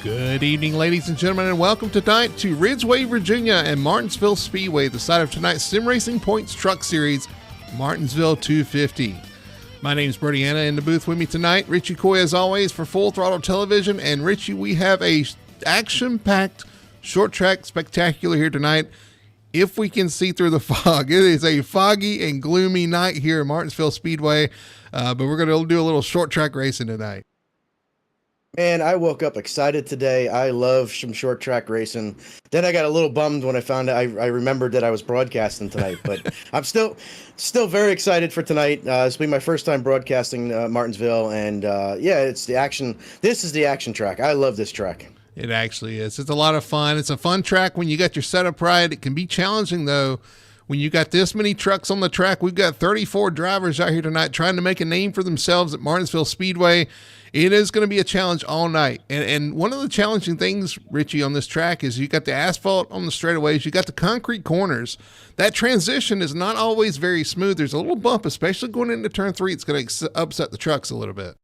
Good evening, ladies and gentlemen, and welcome tonight to Ridgeway, Virginia and Martinsville Speedway, the site of tonight's Sim Racing Points Truck Series, Martinsville 250. My name's Bertie Anna. In the booth with me tonight, Richie Coy as always for Full Throttle Television. And Richie, we have a action-packed short track spectacular here tonight. If we can see through the fog, it is a foggy and gloomy night here at Martinsville Speedway, but we're going to do a little short track racing tonight. Man, I woke up excited today. I love some short track racing. Then I got a little bummed when I found out I remembered that I was broadcasting tonight, but I'm still very excited for tonight. It's been my first time broadcasting Martinsville, and it's the action. This is the action track. I love this track. It actually is. It's a lot of fun. It's a fun track when you got your setup right. It can be challenging though. When you got this many trucks on the track, we've got 34 drivers out here tonight trying to make a name for themselves at Martinsville Speedway. It is going to be a challenge all night. And one of the challenging things, Richie, on this track is you got the asphalt on the straightaways, you got the concrete corners. That transition is not always very smooth. There's a little bump, especially going into turn 3. It's going to upset the trucks a little bit.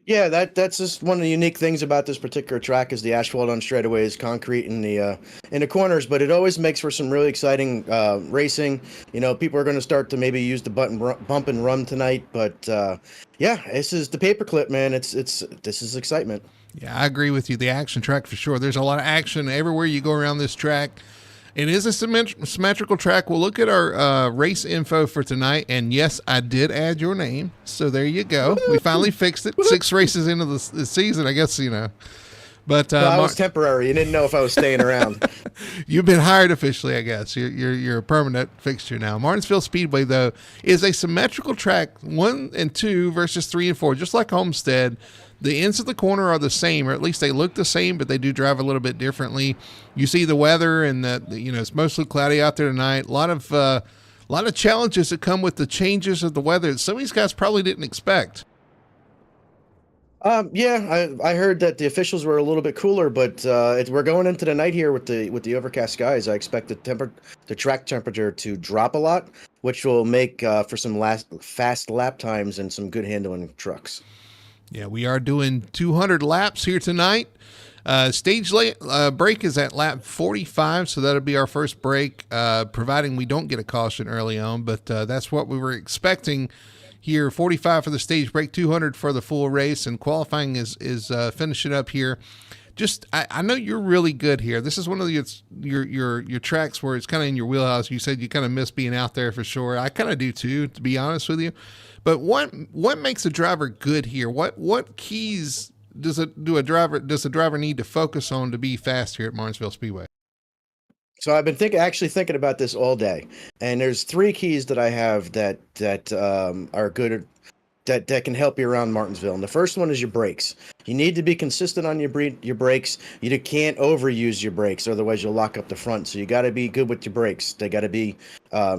Yeah, that's just one of the unique things about this particular track is the asphalt on straightaways, concrete in the corners, but it always makes for some really exciting racing. You know, people are going to start to maybe use the bump and run tonight, but this is the paperclip, man. This is excitement. Yeah, I agree with you. The action track for sure. There's a lot of action everywhere you go around this track. It is a symmetrical track. We'll look at our race info for tonight. And yes, I did add your name. So there you go. We finally fixed it. 6 races into the season, I guess, you know. But I was temporary. You didn't know if I was staying around. You've been hired officially, I guess. You're a permanent fixture now. Martinsville Speedway, though, is a symmetrical track, 1 and 2 versus 3 and 4, just like Homestead. The ends of the corner are the same, or at least they look the same, but they do drive a little bit differently. You see the weather, and it's mostly cloudy out there tonight. A lot of challenges that come with the changes of the weather that some of these guys probably didn't expect. I heard that the officials were a little bit cooler, but we're going into the night here with the overcast skies. I expect the track temperature to drop a lot, which will make for some fast lap times and some good handling trucks. Yeah, we are doing 200 laps here tonight. Stage break is at lap 45, so that'll be our first break, providing we don't get a caution early on, but that's what we were expecting here. 45 for the stage break, 200 for the full race, and qualifying is finishing up here. I know you're really good here. This is one of your tracks where it's kind of in your wheelhouse. You said you kind of miss being out there for sure. I kind of do too, to be honest with you. But what makes a driver good here? What keys does a driver need to focus on to be fast here at Martinsville Speedway? So I've been thinking about this all day, and there's 3 keys that I have that are good, that can help you around Martinsville. And the first one is your brakes. You need to be consistent on your brakes. You can't overuse your brakes, otherwise you'll lock up the front. So you got to be good with your brakes. They got to be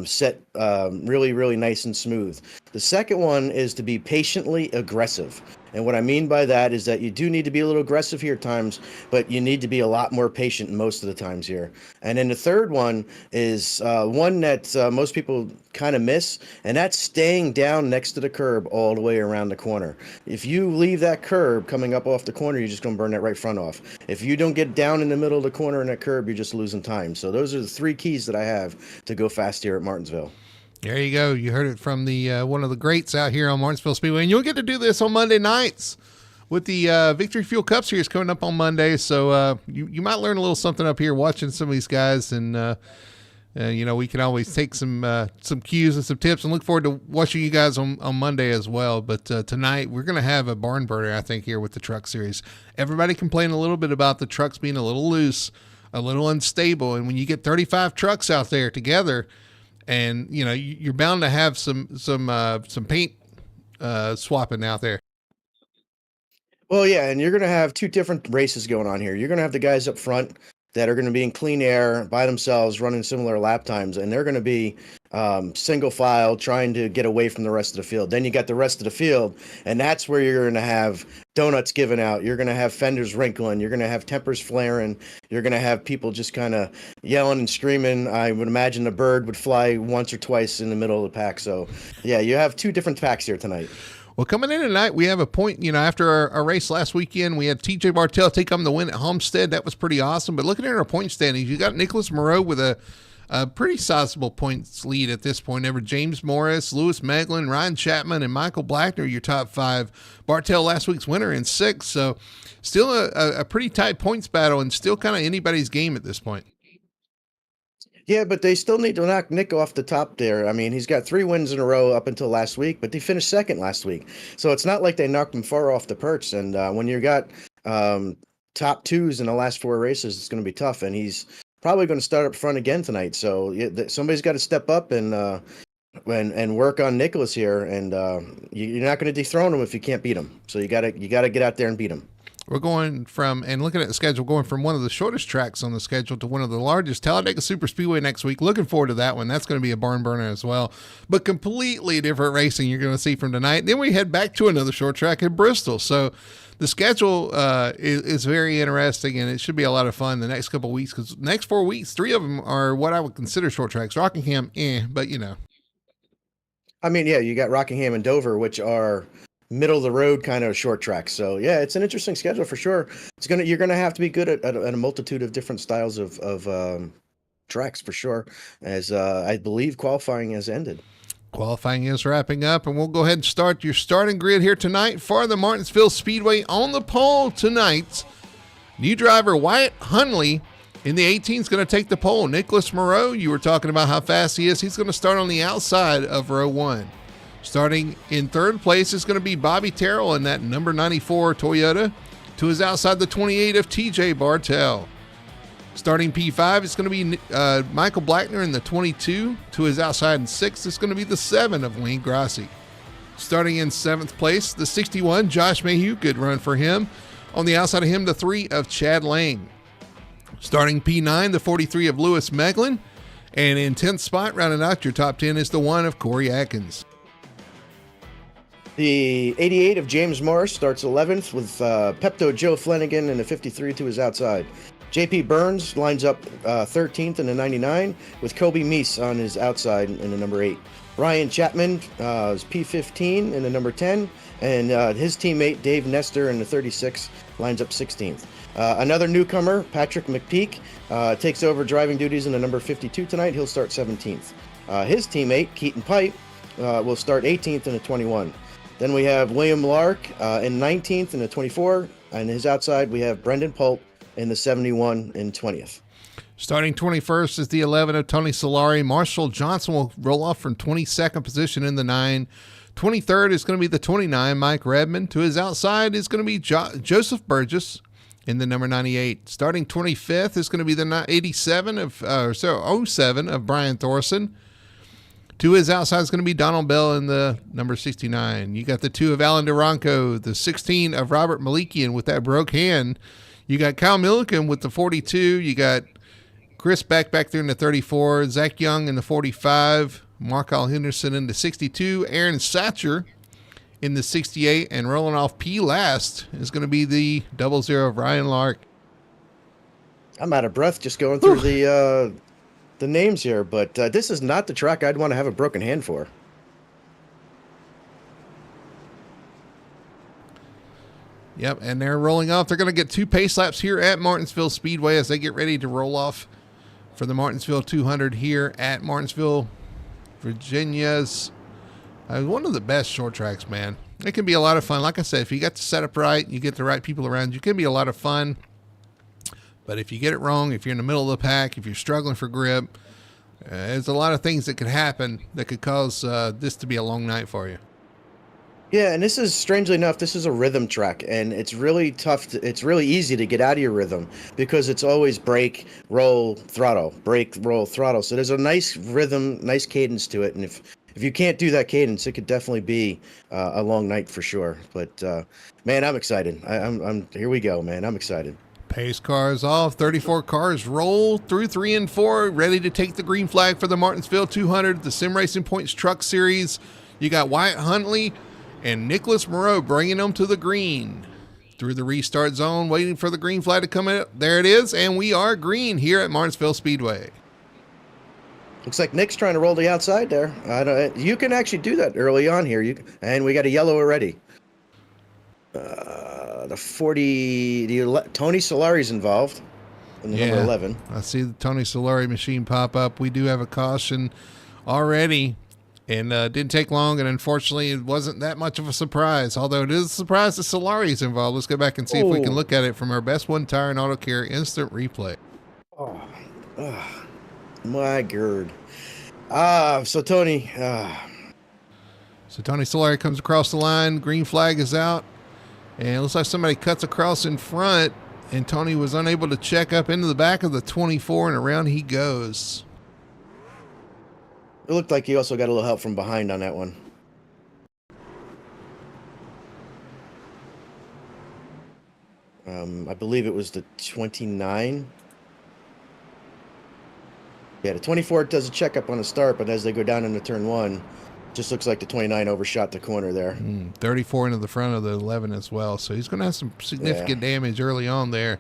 set really, really nice and smooth. The second one is to be patiently aggressive. And what I mean by that is that you do need to be a little aggressive here at times, but you need to be a lot more patient most of the times here. And then the third one is one that most people kind of miss, and that's staying down next to the curb all the way around the corner. If you leave that curb coming up off the corner, you're just going to burn that right front off. If you don't get down in the middle of the corner in that curb, you're just losing time. So those are the 3 keys that I have to go fast here at Martinsville. There you go. You heard it from the one of the greats out here on Martinsville Speedway. And you'll get to do this on Monday nights with the Victory Fuel Cup Series coming up on Monday. So you might learn a little something up here watching some of these guys. And, we can always take some cues and some tips, and look forward to watching you guys on Monday as well. But tonight we're going to have a barn burner, I think, here with the Truck Series. Everybody complained a little bit about the trucks being a little loose, a little unstable. And when you get 35 trucks out there together, and you're bound to have some paint swapping out there. Well, yeah, and you're going to have 2 different races going on here. You're going to have the guys up front that are going to be in clean air by themselves, running similar lap times, and they're going to be single file trying to get away from the rest of the field. Then you got the rest of the field, and that's where you're going to have donuts given out. You're going to have fenders wrinkling. You're going to have tempers flaring. You're going to have people just kind of yelling and screaming. I would imagine a bird would fly once or twice in the middle of the pack. So, yeah, you have 2 different packs here tonight. Well, coming in tonight, we have a point, after our race last weekend, we had TJ Bartell take home the win at Homestead. That was pretty awesome. But looking at our point standings, you got Nicholas Moreau with a pretty sizable points lead at this point. Over James Morris, Lewis Meglin, Ryan Chapman, and Michael Blackner, your top five. Bartell, last week's winner, in sixth. So still a pretty tight points battle and still kind of anybody's game at this point. Yeah, but they still need to knock Nick off the top there. I mean, he's got 3 wins in a row up until last week, but they finished second last week. So it's not like they knocked him far off the perch. And when you got top twos in the last 4 races, it's going to be tough. And he's probably going to start up front again tonight. So somebody's got to step up and work on Nicholas here. And you're not going to dethrone him if you can't beat him. So you got to get out there and beat him. We're going from, and looking at the schedule, going from one of the shortest tracks on the schedule to one of the largest, Talladega Super Speedway next week. Looking forward to that one. That's going to be a barn burner as well. But completely different racing you're going to see from tonight. Then we head back to another short track in Bristol. So the schedule is very interesting, and it should be a lot of fun the next couple of weeks, because the next 4 weeks, 3 of them are what I would consider short tracks. Rockingham, but I mean, yeah, you got Rockingham and Dover, which are middle of the road kind of short tracks. So yeah, it's an interesting schedule for sure. You're gonna have to be good at a multitude of different styles of tracks for sure, as I believe qualifying has ended. Qualifying is wrapping up, and we'll go ahead and start your starting grid here tonight for the Martinsville Speedway. On the pole tonight, new driver Wyatt Hunley in the 18 is going to take the pole. Nicholas Moreau, you were talking about how fast he is. He's going to start on the outside of row 1. Starting in third place is going to be Bobby Terrell in that number 94 Toyota. To his outside, the 28 of TJ Bartell. Starting P5 is going to be Michael Blackner in the 22. To his outside in 6th is going to be the 7 of Wayne Grassi. Starting in 7th place, the 61, Josh Mayhew, good run for him. On the outside of him, the 3 of Chad Lang. Starting P9, the 43 of Lewis Meglin. And in 10th spot, rounding out your top 10, is the 1 of Corey Atkins. The 88 of James Morris starts 11th with Pepto Joe Flanagan and the 53 to his outside. JP Burns lines up 13th in the 99 with Kobe Meese on his outside in the number 8. Ryan Chapman is P15 in the number 10, and his teammate Dave Nestor in the 36 lines up 16th. Another newcomer, Patrick McPeak, takes over driving duties in the number 52 tonight. He'll start 17th. His teammate, Keaton Pipe, will start 18th in the 21. Then we have William Lark in 19th in the 24. And his outside, we have Brendan Polt in the 71 in 20th. Starting 21st is the 11 of Tony Solari. Marshall Johnson will roll off from 22nd position in the 9. 23rd is going to be the 29, Mike Redmond. To his outside is going to be Joseph Burgess in the number 98. Starting 25th is going to be the 87 of 07 of Brian Thorson. To his outside is going to be Donald Bell in the number 69. You got the 2 of Alan Duranco, the 16 of Robert Malikian with that broke hand. You got Kyle Milliken with the 42. You got Chris back there in the 34. Zach Young in the 45. Markyle Henderson in the 62. Aaron Satcher in the 68. And rolling off P last is going to be the 00 of Ryan Lark. I'm out of breath just going through the names here, but this is not the track I'd want to have a broken hand for. Yep, and they're rolling off. They're going to get 2 pace laps here at Martinsville Speedway as they get ready to roll off for the Martinsville 200 here at Martinsville, Virginia's one of the best short tracks, man. It can be a lot of fun. Like I said, if you got the setup right, you get the right people around you, it can be a lot of fun. But if you get it wrong, if you're in the middle of the pack, if you're struggling for grip, there's a lot of things that could happen that could cause this to be a long night for you. Yeah, and this is, strangely enough, this is a rhythm track, and it's really tough. It's really easy to get out of your rhythm because it's always brake, roll, throttle, brake, roll, throttle. So there's a nice rhythm, nice cadence to it, and if you can't do that cadence, it could definitely be a long night for sure. But man, I'm excited. I'm here we go, man. I'm excited. Pace cars off. 34 cars roll through 3 and 4, ready to take the green flag for the Martinsville 200, the Sim Racing Points Truck Series. You got Wyatt Huntley and Nicholas Moreau bringing them to the green. Through the restart zone, waiting for the green flag to come out. There it is, and we are green here at Martinsville Speedway. Looks like Nick's trying to roll the outside there. I don't. You can actually do that early on here. And we got a yellow already. The 40. Tony Solari's involved in the number 11. I see the Tony Solari machine pop up. We do have a caution already, and didn't take long. And unfortunately, it wasn't that much of a surprise. Although it is a surprise that Solari's involved. Let's go back and see if we can look at it from our Best One Tire and Auto Care instant replay. Oh, my God. So Tony. So Tony Solari comes across the line. Green flag is out. And it looks like somebody cuts across in front. And Tony was unable to check up into the back of the 24. And around he goes. It looked like he also got a little help from behind on that one. I believe it was the 29. Yeah, the 24 does a checkup on the start, but as they go down into turn one, just looks like the 29 overshot the corner there. 34 into the front of the 11 as well. So he's going to have some significant damage early on there.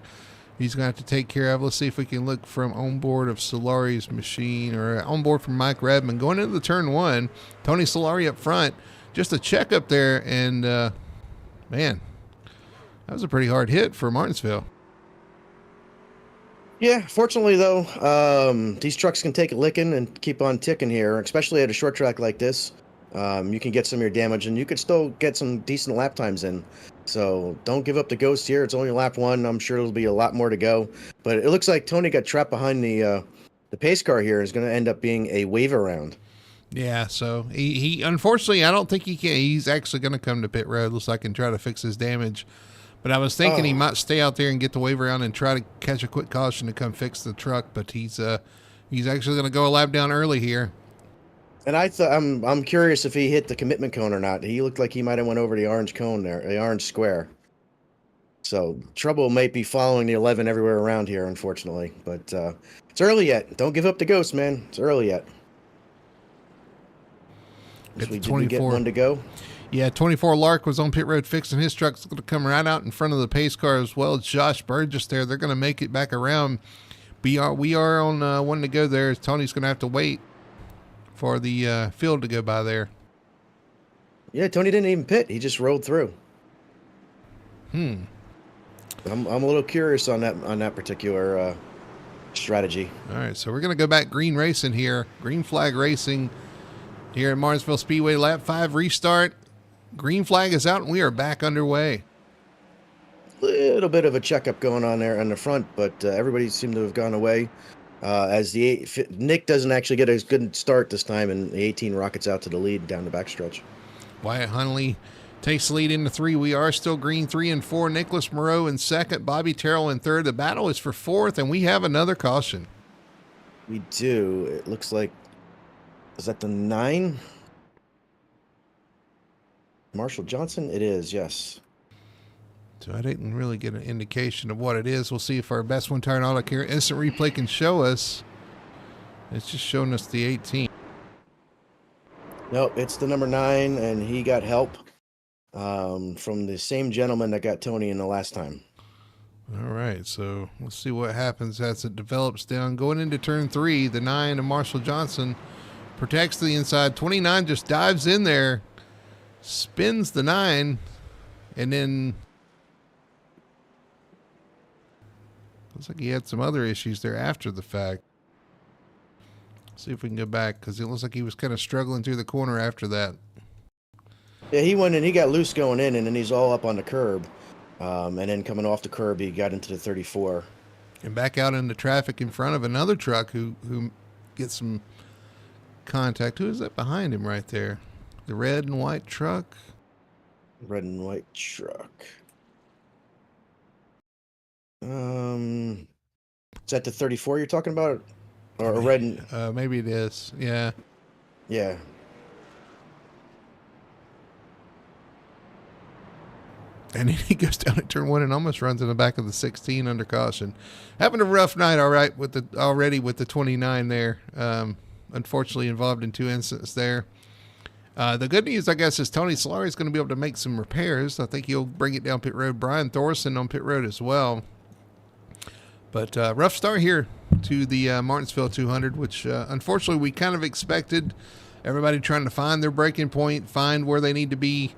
He's going to have to take care of. Let's see if we can look from onboard of Solari's machine or onboard from Mike Redmond. Going into the turn one, Tony Solari up front. Just a checkup there, and man, that was a pretty hard hit for Martinsville. Yeah, fortunately, though, these trucks can take a licking and keep on ticking here, especially at a short track like this. You can get some of your damage, and you could still get some decent lap times in. So don't give up the ghost here. It's only lap one. I'm sure there'll be a lot more to go. But it looks like Tony got trapped behind the pace car here. Is going to end up being a wave around. Yeah, so he unfortunately, I don't think he can. He's actually going to come to pit road. Looks like and try to fix his damage. But I was thinking he might stay out there and get the wave around and try to catch a quick caution to come fix the truck. But he's actually going to go a lap down early here. And I'm curious if he hit the commitment cone or not. He looked like he might have went over the orange cone there, the orange square. So trouble might be following the 11 everywhere around here, unfortunately. But it's early yet. Don't give up the ghost, man. It's early yet. It's 24. Did we get one to go? Yeah, 24 Lark was on pit road fixing his truck. It's going to come right out in front of the pace car as well as Josh Burgess there. They're going to make it back around. We are on one to go there. Tony's going to have to wait for the field to go by there. Yeah, Tony didn't even pit. He just rolled through. I'm a little curious on that particular strategy. All right, so we're going to go back green racing here. Green flag racing here at Martinsville Speedway. Lap 5 restart. Green flag is out, and we are back underway. Little bit of a checkup going on there in the front, but everybody seemed to have gone away. As Nick doesn't actually get a good start this time, and the 18 rockets out to the lead down the backstretch. Wyatt Hunley takes the lead into 3. We are still green 3 and 4. Nicholas Moreau in 2nd. Bobby Terrell in 3rd. The battle is for 4th, and we have another caution. We do. It looks like, is that the 9? Marshall Johnson? It is, yes. So I didn't really get an indication of what it is. We'll see if our Best One Tire and Auto Care instant replay can show us. It's just showing us the 18. Nope, it's the number 9, and he got help from the same gentleman that got Tony in the last time. All right, so let's see what happens as it develops down. Going into turn 3, the 9 of Marshall Johnson protects the inside. 29 just dives in there, spins the 9, and then looks like he had some other issues there after the fact. See if we can go back, because it looks like he was kind of struggling through the corner after that. Yeah, he went and he got loose going in, and then he's all up on the curb. And then coming off the curb, he got into the 34. And back out into traffic in front of another truck who gets some contact. Who is that behind him right there? The red and white truck? Red and white truck. Is that the 34 you're talking about? Or a red and... maybe it is. Yeah. Yeah. And then he goes down at turn 1 and almost runs in the back of the 16 under caution. Having a rough night, all right, with the 29 there. Unfortunately involved in 2 incidents there. The good news, I guess, is Tony Solari is going to be able to make some repairs. I think he'll bring it down pit road. Brian Thorson on pit road as well. But rough start here to the Martinsville 200, which unfortunately we kind of expected. Everybody trying to find their breaking point, find where they need to be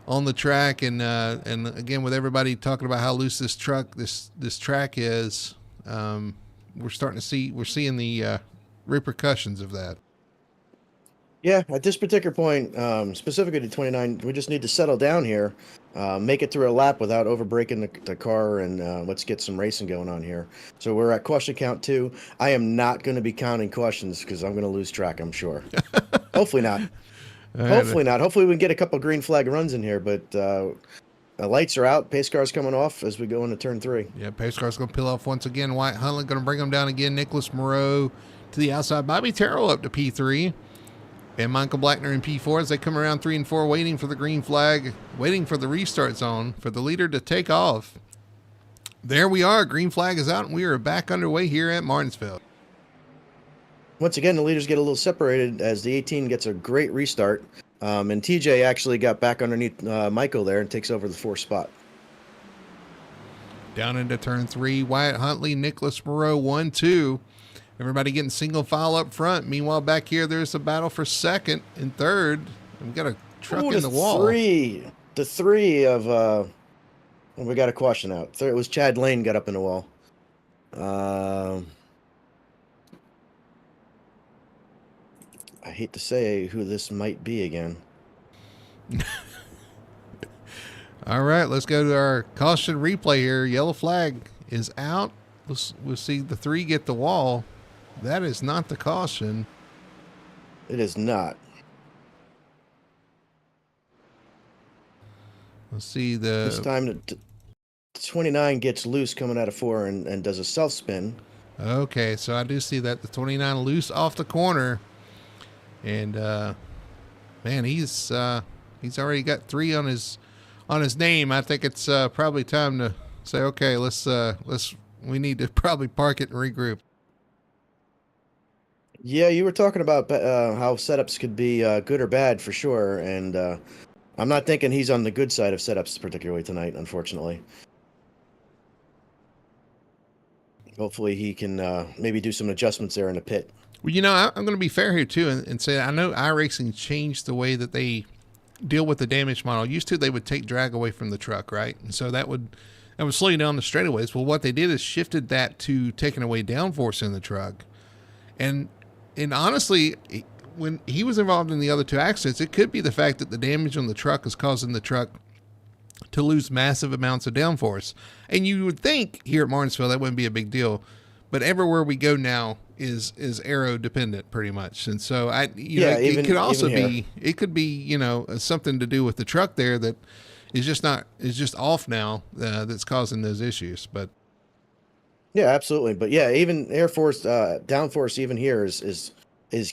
on the track, and again, with everybody talking about how loose this track is, we're seeing the repercussions of that. Yeah, at this particular point, specifically to 29, we just need to settle down here, make it through a lap without overbreaking the car, and let's get some racing going on here. So we're at caution count 2. I am not going to be counting cautions because I'm going to lose track, I'm sure. Hopefully not. Hopefully not. Hopefully we can get a couple green flag runs in here, but the lights are out. Pace car's coming off as we go into turn 3. Yeah, pace car's going to peel off once again. Wyatt Huntley going to bring them down again. Nicholas Moreau to the outside. Bobby Terrell up to P3. And Michael Blackner in P4 as they come around 3 and 4, waiting for the green flag, waiting for the restart zone for the leader to take off. There we are. Green flag is out, and we are back underway here at Martinsville. Once again, the leaders get a little separated as the 18 gets a great restart. And TJ actually got back underneath Michael there and takes over the 4th spot. Down into turn 3, Wyatt Huntley, Nicholas Moreau, 1-2. Everybody getting single file up front. Meanwhile, back here, there's a battle for 2nd and 3rd. And we got a truck in the wall. The three of we got a caution out. It was Chad Lane got up in the wall. I hate to say who this might be again. All right, let's go to our caution replay here. Yellow flag is out. We'll see the 3 get the wall. That is not the caution. It is not. Let's see this time 29 gets loose coming out of 4 and does a self spin. Okay, so I do see that the 29 loose off the corner, and man, he's already got 3 on his name. I think it's probably time to say, okay, we need to probably park it and regroup. Yeah, you were talking about how setups could be good or bad for sure, and I'm not thinking he's on the good side of setups particularly tonight, unfortunately. Hopefully he can maybe do some adjustments there in the pit. Well, I'm going to be fair here too and say I know iRacing changed the way that they deal with the damage model. Used to, they would take drag away from the truck, right? And so that would slow you down the straightaways. Well, what they did is shifted that to taking away downforce in the truck. And honestly, when he was involved in the other 2 accidents, it could be the fact that the damage on the truck is causing the truck to lose massive amounts of downforce. And you would think here at Martinsville that wouldn't be a big deal, but everywhere we go now is aero dependent pretty much. And so it could also be something to do with the truck there that is just off now, that's causing those issues. But yeah, absolutely. But yeah, even air force downforce even here is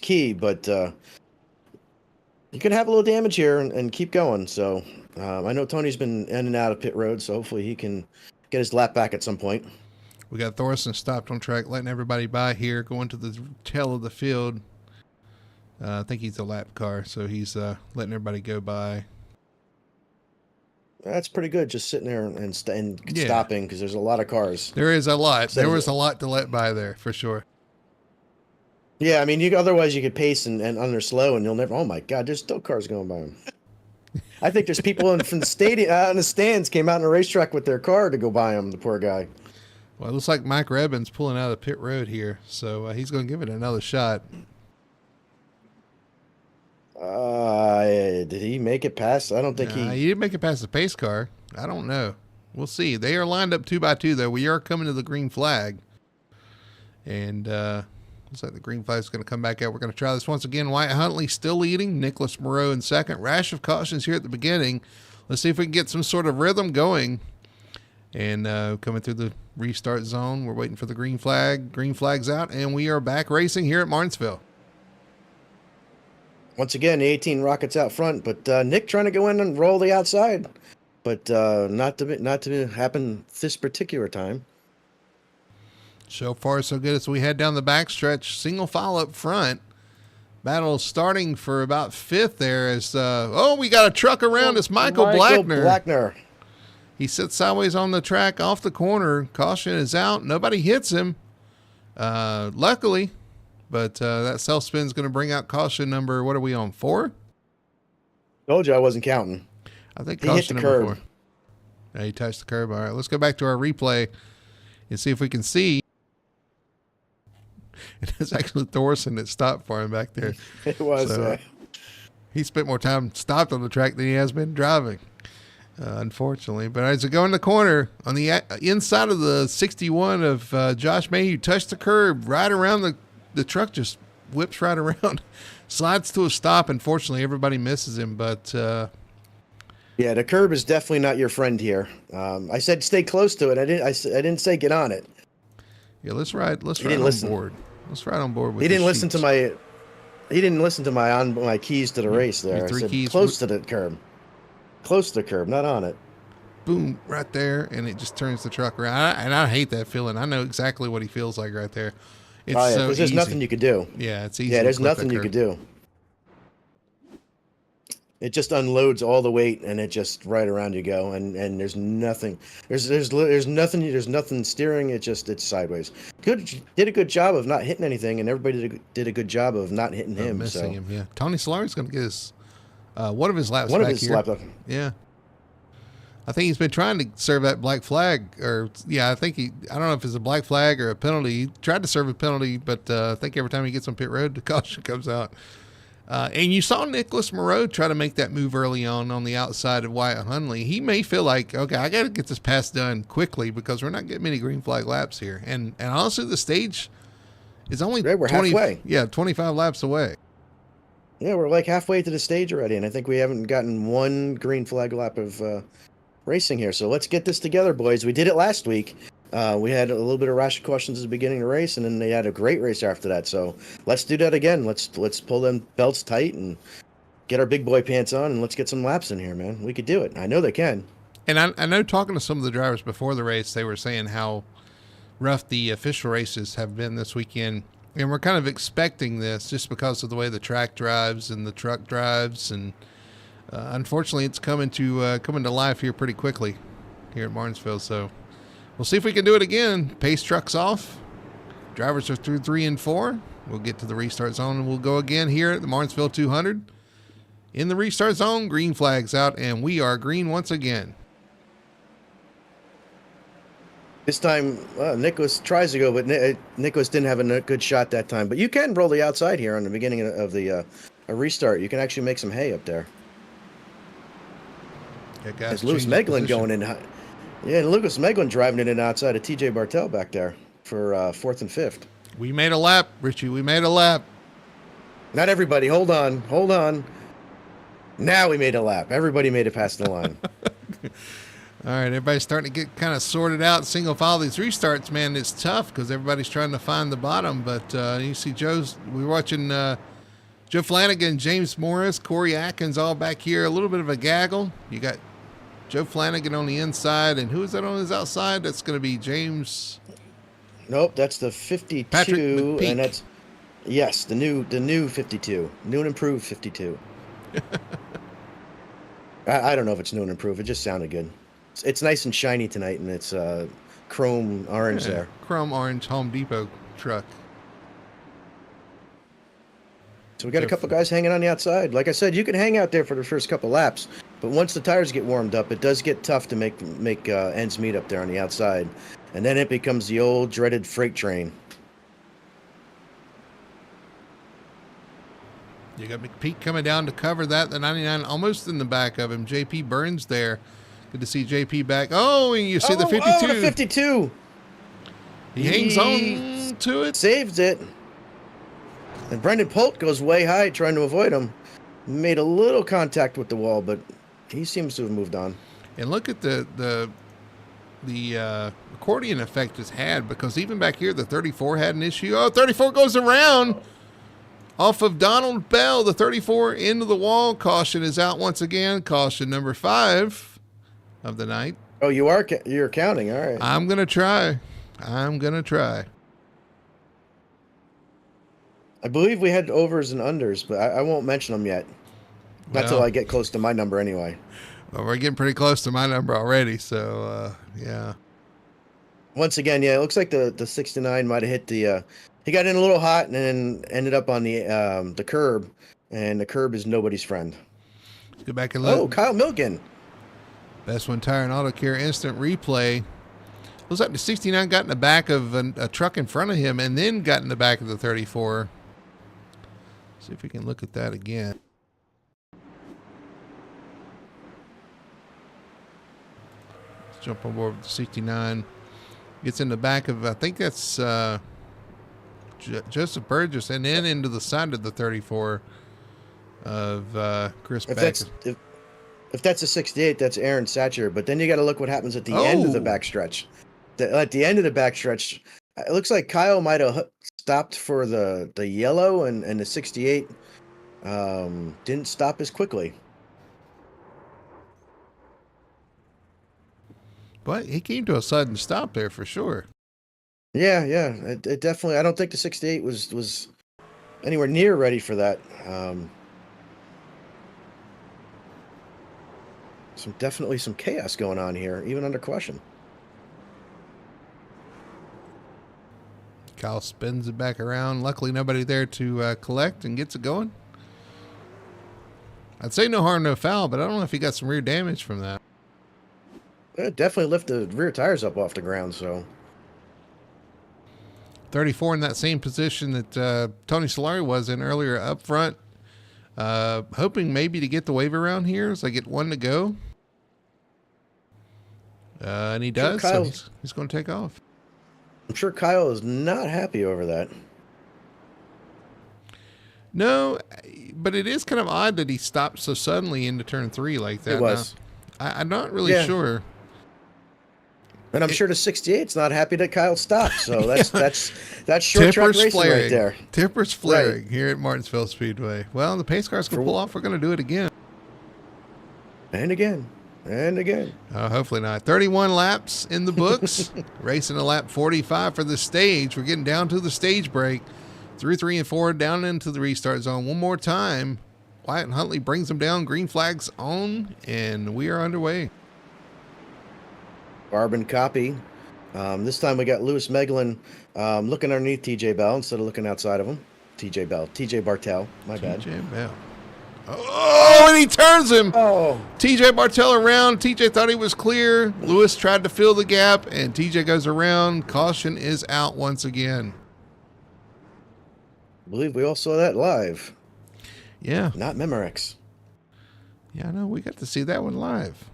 key, but you can have a little damage here and keep going. So I know Tony's been in and out of pit road, so hopefully he can get his lap back at some point. We got Thorson stopped on track, letting everybody by here, going to the tail of the field. I think he's a lap car, so he's letting everybody go by. That's pretty good, just sitting there and stopping, because there's a lot of cars. There is a lot. There was a lot to let by there, for sure. Yeah, I mean, otherwise you could pace and under slow, and you'll never. Oh my God, there's still cars going by him. I think there's people from the stadium in the stands came out on a racetrack with their car to go by him. The poor guy. Well, it looks like Mike Rebbin's pulling out of pit road here, so he's going to give it another shot. Did he make it past? I don't think he didn't make it past the pace car. I don't know. We'll see. They are lined up 2 by 2 though. We are coming to the green flag, and looks like the green flag is going to come back out. We're going to try this once again. Wyatt Huntley still leading. Nicholas Moreau in 2nd. Rash of cautions here at the beginning. Let's see if we can get some sort of rhythm going. And coming through the restart zone, we're waiting for the green flag. Green flag's out, and we are back racing here at Martinsville. Once again, the 18 rockets out front, but Nick trying to go in and roll the outside, but not to happen this particular time. So far, so good as we head down the backstretch. Single file up front. Battle starting for about 5th there as, we got a truck around. It's Michael Blackner. He sits sideways on the track off the corner. Caution is out. Nobody hits him. Luckily, but that self spin is going to bring out caution number. What are we on? 4? Told you I wasn't counting. I think He hit caution the number curb. 4. Yeah, he touched the curb. All right, let's go back to our replay and see if we can see. It is actually Thorson that stopped for him back there. It was. So, he spent more time stopped on the track than he has been driving, unfortunately. But as we go in the corner, on the inside of the 61 of Josh Mayhew, touched the curb right around the truck, just whips right around, slides to a stop. Unfortunately, everybody misses him, but... yeah, the curb is definitely not your friend here. I said stay close to it. I didn't say get on it. Yeah, let's ride on board. Let's ride on board with He didn't the listen sheets. to my... He didn't listen to my keys to the race there. I said keys. close to the curb. Close to the curb, not on it. Boom, right there, and it just turns the truck around. And I hate that feeling. I know exactly what he feels like right there. It's so because there's easy. nothing you could do. Yeah, it's easy. Yeah, to there's clip nothing that you curb. could do. It just unloads all the weight, and it just right around you go, and there's nothing. There's nothing steering. It's sideways. Did a good job of not hitting anything, and everybody did a good job of not hitting him. Missing him. Yeah, Tony Solari's going to get his one of his laps One back of his here. laps. Yeah, I think he's been trying to serve that black flag, or I think I don't know if it's a black flag or a penalty. He tried to serve a penalty, but I think every time he gets on pit road, the caution comes out. And you saw Nicholas Moreau try to make that move early on the outside of Wyatt Hunley. He may feel like, okay, I got to get this pass done quickly because we're not getting many green flag laps here. And honestly, the stage is only We're halfway. Yeah, 25 laps away. Yeah, we're like halfway to the stage already, and I think we haven't gotten one green flag lap of racing here. So let's get this together, boys. We did it last week. We had a little bit of rash cautions at the beginning of the race, and then they had a great race after that. So let's do that again. Let's pull them belts tight and get our big boy pants on, and let's get some laps in here, man. We could do it. I know they can. And I know talking to some of the drivers before the race, they were saying how rough the official races have been this weekend. And we're kind of expecting this just because of the way the track drives and the truck drives. And unfortunately, it's coming to life here pretty quickly here at Martinsville. So we'll see if we can do it again. Pace truck's off. Drivers are through 3 and 4. We'll get to the restart zone and we'll go again here at the Martinsville 200. In the restart zone, green flag's out, and we are green once again. This time, Nicholas tries to go, but Nicholas didn't have a good shot that time. But you can roll the outside here on the beginning of the a restart. You can actually make some hay up there. Yeah, There's Lewis Meglin going in. Yeah, Lucas Meglin driving it in outside of TJ Bartel back there for 4th and 5th. We made a lap, Richie. We made a lap. Not everybody. Hold on. Now we made a lap. Everybody made it past the line. All right, everybody's starting to get kind of sorted out. Single file these restarts, man, it's tough because everybody's trying to find the bottom. But you see we're watching Joe Flanagan, James Morris, Corey Atkins all back here. A little bit of a gaggle. You got Joe Flanagan on the inside, and who is that on his outside? That's going to be James. Nope, that's the 52, Patrick McPeak. And that's the new 52, new and improved 52. I don't know if it's new and improved. It just sounded good. It's nice and shiny tonight, and it's chrome orange there. Chrome orange Home Depot truck. So we got a couple guys hanging on the outside. Like I said, you can hang out there for the first couple laps, but once the tires get warmed up, it does get tough to make ends meet up there on the outside, and then it becomes the old dreaded freight train. You got McPeak coming down to cover that. The 99 almost in the back of him. JP Burns there. Good to see JP back. Oh, and you see the 52. Oh, the 52. He hangs on to it. Saves it. And Brendan Polt goes way high trying to avoid him. Made a little contact with the wall, but he seems to have moved on. And look at the accordion effect it's had, because even back here, the 34 had an issue. Oh, 34 goes around off of Donald Bell. The 34 into the wall. Caution is out once again. Caution number 5 of the night. Oh, you're counting. All right. I'm going to try. I believe we had overs and unders, but I won't mention them yet. Not till I get close to my number anyway. Well, we're getting pretty close to my number already, so yeah. Once again, yeah, it looks like the 69 might have hit the. He got in a little hot and then ended up on the curb, and the curb is nobody's friend. Let's go back and look. Oh, Kyle Milligan. Best One Tire and Auto Care instant replay. Looks like the 69 got in the back of a truck in front of him and then got in the back of the 34. See if we can look at that again. Let's jump on board with the 69. Gets in the back of, I think that's Joseph Burgess, and then into the side of the 34 of Chris Beck. If that's a 68, that's Aaron Satcher. But then you got to look what happens at the end of the backstretch. At the end of the backstretch, it looks like Kyle might have stopped for the yellow, and the 68 didn't stop as quickly. But he came to a sudden stop there for sure. Yeah. It definitely. I don't think the 68 was anywhere near ready for that. Definitely some chaos going on here, even under caution. Kyle spins it back around. Luckily, nobody there to collect and gets it going. I'd say no harm, no foul, but I don't know if he got some rear damage from that. It definitely lift the rear tires up off the ground, so. 34 in that same position that Tony Solari was in earlier up front. Hoping maybe to get the wave around here as I get one to go. And he does, so he's going to take off. I'm sure Kyle is not happy over that. No, but it is kind of odd that he stopped so suddenly into turn 3 like that. It was. Now, I'm not really sure. And I'm sure the 68's not happy that Kyle stopped. So that's short track racing flaring right there. Tippers flaring here at Martinsville Speedway. Well, the pace cars can pull off. We're going to do it again. And again. And again. Hopefully not. 31 laps in the books. Racing a lap 45 for the stage. We're getting down to the stage break. Through 3 and 4, down into the restart zone. One more time. Wyatt and Huntley brings them down. Green flags on, and we are underway. Carbon copy. This time we got Lewis Meglin looking underneath TJ Bell instead of looking outside of him. TJ Bartel. My bad. TJ Bell. Oh, and he turns him. Oh. TJ Bartel around. TJ thought he was clear. Lewis tried to fill the gap, and TJ goes around. Caution is out once again. I believe we all saw that live. Yeah. Not Memorex. Yeah, no, we got to see that one live.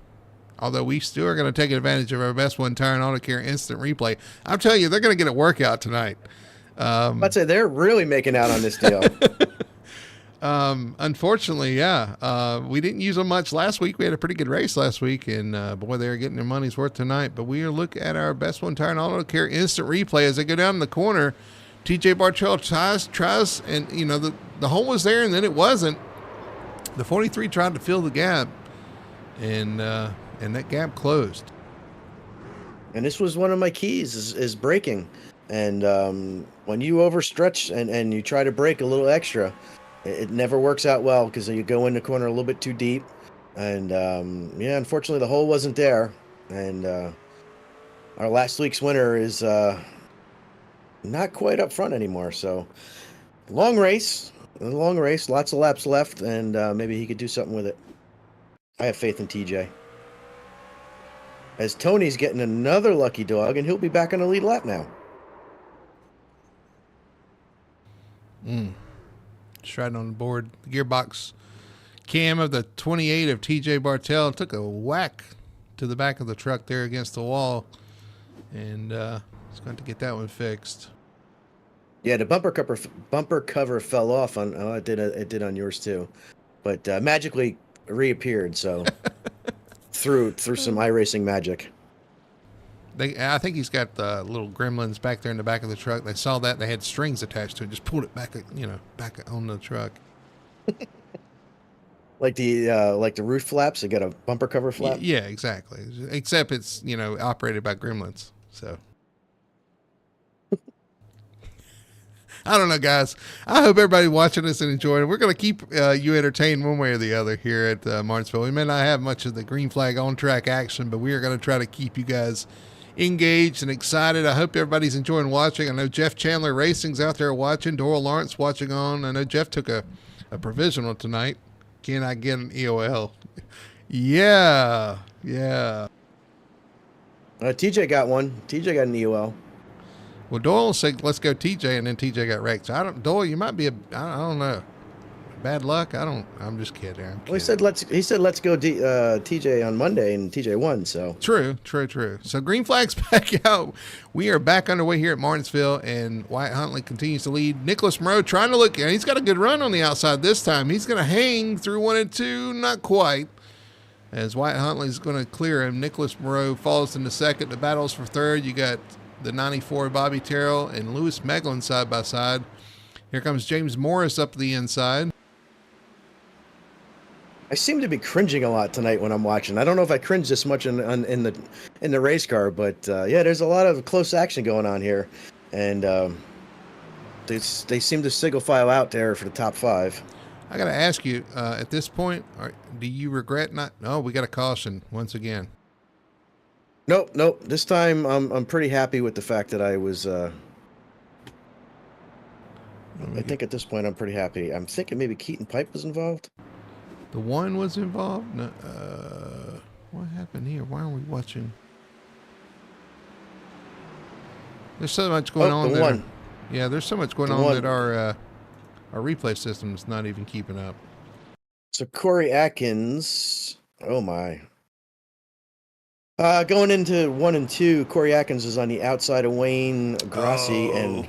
Although we still are going to take advantage of our Best One Tire and Auto Care instant replay. I'm telling you, they're going to get a workout tonight. I'd say they're really making out on this deal. Unfortunately, yeah. We didn't use them much last week. We had a pretty good race last week, and boy, they're getting their money's worth tonight. But we are looking at our Best One Tire and Auto Care instant replay as they go down in the corner. TJ Bartel tries, and you know the hole was there, and then it wasn't. The 43 tried to fill the gap, and that gap closed. And this was one of my keys is braking. And when you overstretch and you try to brake a little extra, it never works out well because you go in the corner a little bit too deep. And unfortunately the hole wasn't there. And our last week's winner is not quite up front anymore. So long race, lots of laps left, and maybe he could do something with it. I have faith in TJ. As Tony's getting another lucky dog, and he'll be back on the lead lap now. Just right on the board. The gearbox cam of the 28 of TJ Bartel took a whack to the back of the truck there against the wall, and he's going to get that one fixed. Yeah, the bumper cover fell off on. Oh, it did on yours too, but magically reappeared. So through some iRacing magic. I think he's got the little gremlins back there in the back of the truck. They saw that, they had strings attached to it, just pulled it back, back on the truck. Like the roof flaps, they got a bumper cover flap. Yeah, exactly. Except it's operated by gremlins. So I don't know, guys. I hope everybody watching this and enjoying it. We're going to keep you entertained one way or the other here at Martinsville. We may not have much of the green flag on track action, but we are going to try to keep you guys engaged and excited. I hope everybody's enjoying watching. I know Jeff Chandler Racing's out there watching. Doral Lawrence watching on. I know Jeff took a provisional tonight. Can I get an EOL? Yeah. TJ got one. TJ got an EOL. Well, Doyle said, let's go TJ, and then TJ got wrecked. So Doyle, you might be I don't know. Bad luck? I'm just kidding. Well, he said let's go TJ on Monday, and TJ won, so. True. So green flag's back out. We are back underway here at Martinsville, and Wyatt Huntley continues to lead. Nicholas Moreau trying to look, and he's got a good run on the outside this time. He's going to hang through 1 and 2, not quite. As Wyatt Huntley's going to clear him. Nicholas Moreau falls into second. The battles for third. You got the 94 Bobby Terrell and Lewis Meglin side by side. Here comes James Morris up the inside. I seem to be cringing a lot tonight when I'm watching. I don't know if I cringe this much in the race car, but yeah, there's a lot of close action going on here, and they seem to single file out there for the top 5. I got to ask you at this point, do you regret not? No, we got a caution once again. Nope. This time I'm pretty happy with the fact that I was. I think at this point I'm pretty happy. I'm thinking maybe Keaton Pipe was involved. The one was involved? No, what happened here? Why are we watching? There's so much going on there. One. Yeah, there's so much going on that our replay system's not even keeping up. So Corey Atkins, oh my. Going into 1 and 2, Corey Atkins is on the outside of Wayne Grassi, and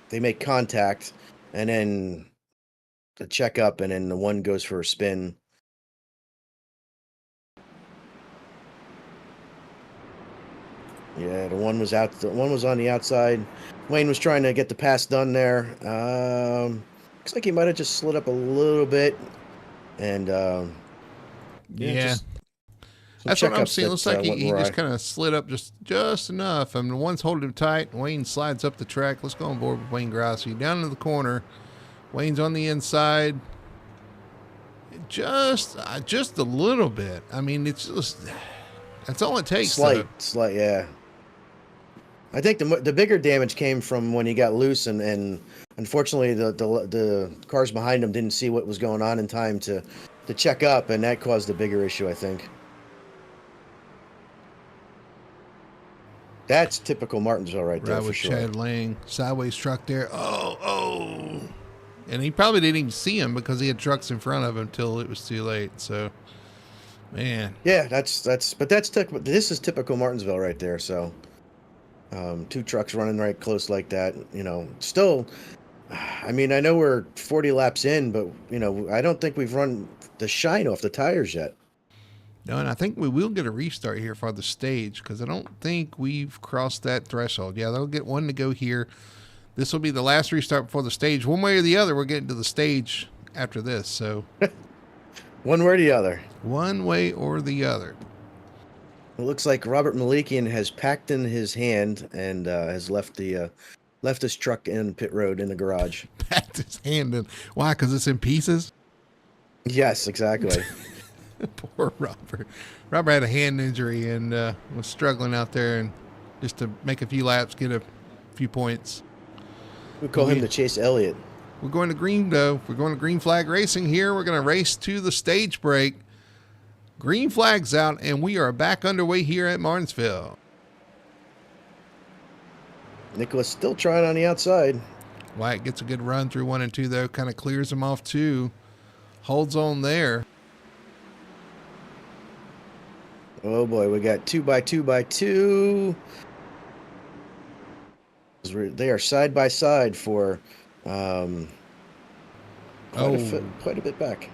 they make contact, and then the check up, and then the one goes for a spin. Yeah, the one was out. The one was on the outside. Wayne was trying to get the pass done there. Looks like he might have just slid up a little bit, and yeah. That's what I'm seeing. Looks like he just kind of slid up just enough. I mean, the one's holding him tight. Wayne slides up the track. Let's go on board with Wayne Grassi. Down into the corner. Wayne's on the inside. Just a little bit. I mean, it's just that's all it takes. Slight, yeah. I think the bigger damage came from when he got loose, and unfortunately the cars behind him didn't see what was going on in time to check up, and that caused a bigger issue, I think. That's typical Martinsville right there, for sure. Chad Lang, sideways truck there. Oh. And he probably didn't even see him because he had trucks in front of him until it was too late. So, man. Yeah, this is typical Martinsville right there. So, 2 trucks running right close like that, still, I mean, I know we're 40 laps in, but, I don't think we've run the shine off the tires yet. No, and I think we will get a restart here for the stage because I don't think we've crossed that threshold. Yeah, they'll get one to go here. This will be the last restart before the stage. One way or the other, we're getting to the stage after this. So, one way or the other. One way or the other. It looks like Robert Malikian has packed in his hand and has left his truck in pit road in the garage. Packed his hand in. Why? Because it's in pieces? Yes, exactly. Poor Robert. Robert had a hand injury and was struggling out there, and just to make a few laps, get a few points. We call him the Chase Elliott. We're going to green, though. We're going to green flag racing here. We're going to race to the stage break. Green flag's out, and we are back underway here at Martinsville. Nicholas still trying on the outside. Wyatt gets a good run through 1 and 2, though. Kind of clears him off, too. Holds on there. Oh, boy. We got 2x2x2. They are side by side for quite a bit back.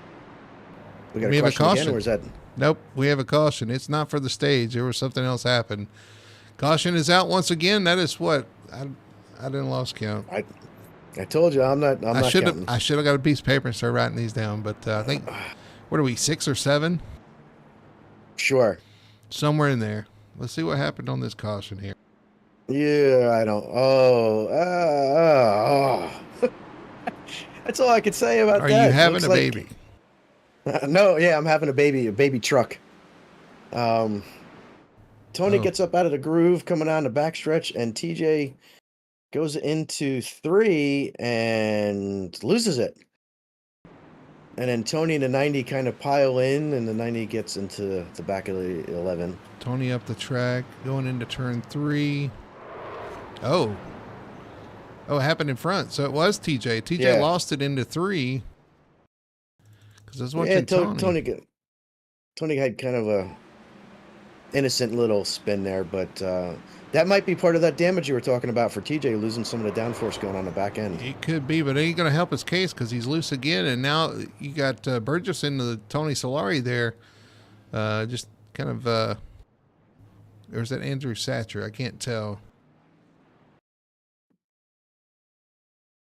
We got a caution again, or is that? Nope, we have a caution. It's not for the stage. There was something else happened. Caution is out once again. That is what I didn't lost count. I told you I'm not counting. I should have got a piece of paper and started writing these down. But I think what are we 6 or 7? Sure, somewhere in there. Let's see what happened on this caution here. Yeah, I don't. That's all I could say about that. Are you having a baby? No, yeah, I'm having a baby truck. Tony Oh, gets up out of the groove coming on the backstretch, and TJ goes into 3 and loses it. And then Tony and the 90 kind of pile in, and the 90 gets into the back of the 11. Tony up the track, going into turn 3. Oh, it happened in front. So it was TJ. TJ lost it into 3. Because I was watching Tony had kind of a innocent little spin there, but that might be part of that damage you were talking about for TJ losing some of the downforce going on the back end. It could be, but it ain't going to help his case because he's loose again. And now you got Burgess into the Tony Solari there. Just kind of, or is that Andrew Satcher? I can't tell.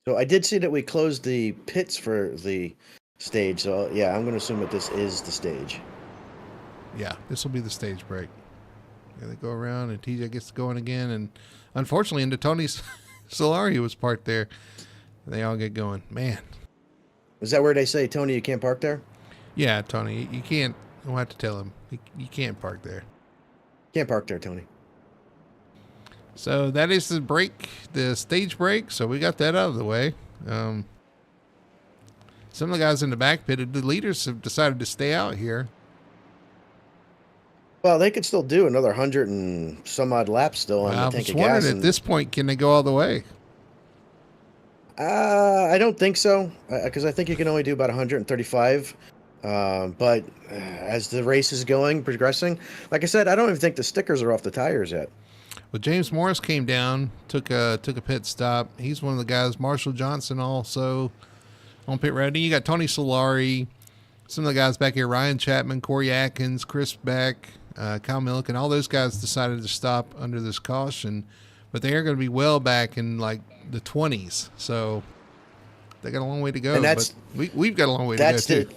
So I did see that we closed the pits for the stage. So yeah, I'm going to assume that this is the stage. Yeah, this will be the stage break. Yeah, they go around and TJ gets going again. And unfortunately, into Tony's Solari was parked there. They all get going. Man. Is that where they say, Tony, you can't park there? Yeah, Tony, you can't. I'll have to tell him. You can't park there. Can't park there, Tony. So that is the break, the stage break. So we got that out of the way. Some of the guys in the back pit, the leaders have decided to stay out here. Well, they could still do another 100 and some odd laps still on the tank of gas. I was wondering at this point, can they go all the way? I don't think so, because I think you can only do about 135. But as the race is progressing, like I said, I don't even think the stickers are off the tires yet. Well, James Morris came down, took a pit stop. He's one of the guys. Marshall Johnson also on pit ready. You got Tony Solari, some of the guys back here, Ryan Chapman, Corey Atkins, Chris Beck, Kyle Milliken. All those guys decided to stop under this caution, but they are going to be well back in like the 20s. So they got a long way to go. And we've got a long way to go too.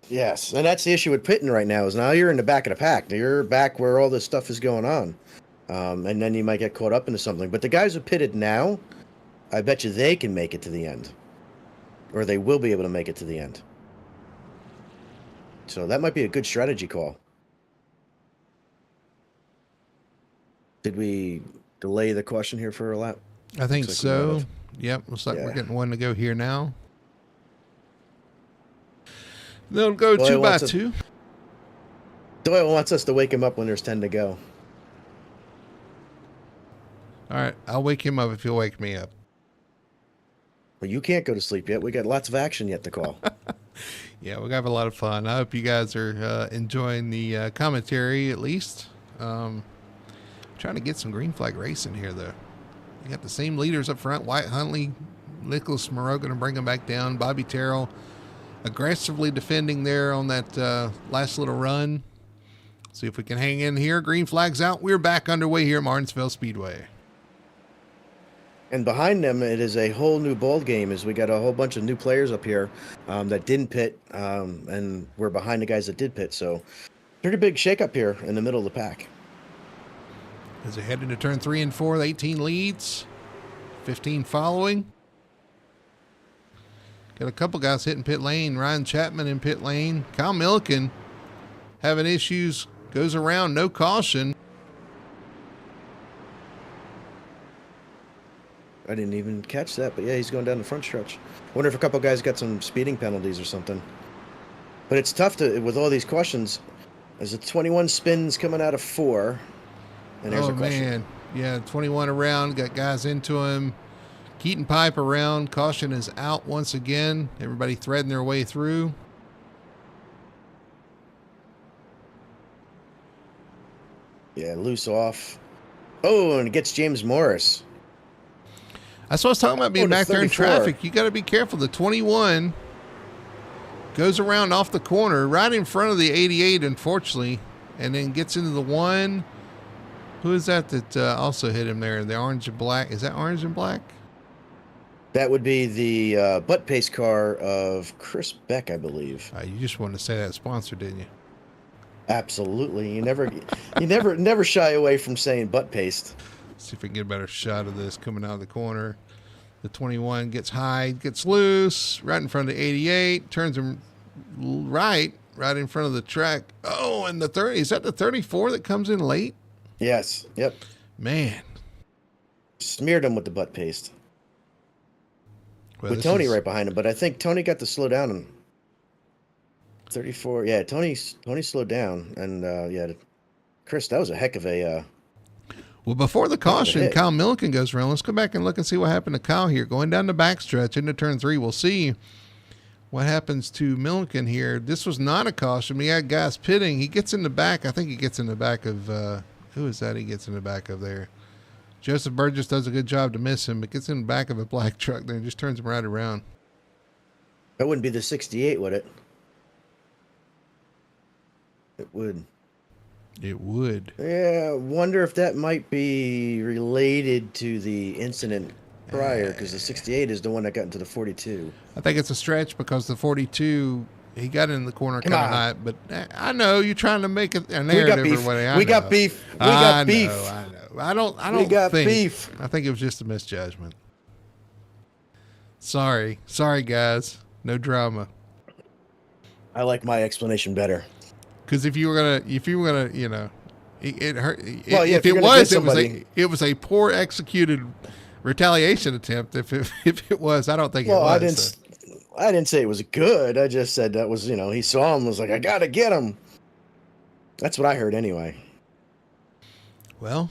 Yes, and that's the issue with pitting right now is now you're in the back of the pack. You're back where all this stuff is going on. And then you might get caught up into something. But the guys who pitted now, I bet you they can make it to the end. Or they will be able to make it to the end. So that might be a good strategy call. Did we delay the question here for a lap? I think so. Yep, looks like we're getting one to go here now. They'll go 2 by 2. Doyle wants us to wake him up when there's 10 to go. All right, I'll wake him up if you'll wake me up. Well, you can't go to sleep yet. We got lots of action yet to call. Yeah, we have a lot of fun. I hope you guys are enjoying the commentary at least. Trying to get some green flag racing here, though. You got the same leaders up front. Wyatt Huntley, Nicholas Moreau going to bring them back down. Bobby Terrell aggressively defending there on that last little run. See if we can hang in here. Green flag's out. We're back underway here at Martinsville Speedway. And behind them, it is a whole new ball game as we got a whole bunch of new players up here that didn't pit, and we're behind the guys that did pit. So pretty big shakeup here in the middle of the pack. As they head into turn 3 and 4, the 18 leads, 15 following. Got a couple guys hitting pit lane. Ryan Chapman in pit lane. Kyle Milliken having issues. Goes around, no caution. I didn't even catch that, but yeah, he's going down the front stretch. Wonder if a couple guys got some speeding penalties or something. But it's tough with all these questions. There's a 21 spins coming out of 4. And there's a question. Man. Yeah, 21 around, got guys into him. Keaton Pipe around. Caution is out once again. Everybody threading their way through. Yeah, loose off. Oh, and it gets James Morris. That's what I was talking about being back there in traffic. You got to be careful. The 21 goes around off the corner right in front of the 88, unfortunately, and then gets into the 1. Who is that also hit him there? The orange and black. Is that orange and black? That would be the butt paste car of Chris Beck, I believe. You just wanted to say that sponsor, didn't you? Absolutely. You never shy away from saying butt paste. See if we can get a better shot of this coming out of the corner. The 21 gets high, gets loose, right in front of the 88, turns him right in front of the track. Oh, and the 30, is that the 34 that comes in late? Yes. Yep. Man. Smeared him with the butt paste. Well, With Tony right behind him, but I think Tony got to slow down in 34. Yeah, Tony slowed down, and yeah, Chris, that was a heck of a. Well, before the caution, hit. Kyle Milliken goes around. Let's go back and look and see what happened to Kyle here. Going down the backstretch into turn 3, we'll see what happens to Milliken here. This was not a caution. We had guys pitting. He gets in the back. I think he gets in the back of, who is that he gets in the back of there? Joseph Burgess does a good job to miss him, but gets in the back of a black truck there and just turns him right around. That wouldn't be the 68, would it? It would. It would. Yeah, wonder if that might be related to the incident prior, because the 68 is the one that got into the 42. I think it's a stretch because the 42, he got in the corner kind of hot, but I know you're trying to make a narrative or whatever. We got beef. We got beef. I know. I don't we got think. Beef. I think it was just a misjudgment. Sorry, guys. No drama. I like my explanation better. Because if you were gonna, you know, it hurt. Well, yeah, if it was a poor executed retaliation attempt. If it was, I don't think it was. I didn't say it was good. I just said that was, he saw him, was like, I gotta get him. That's what I heard anyway. Well,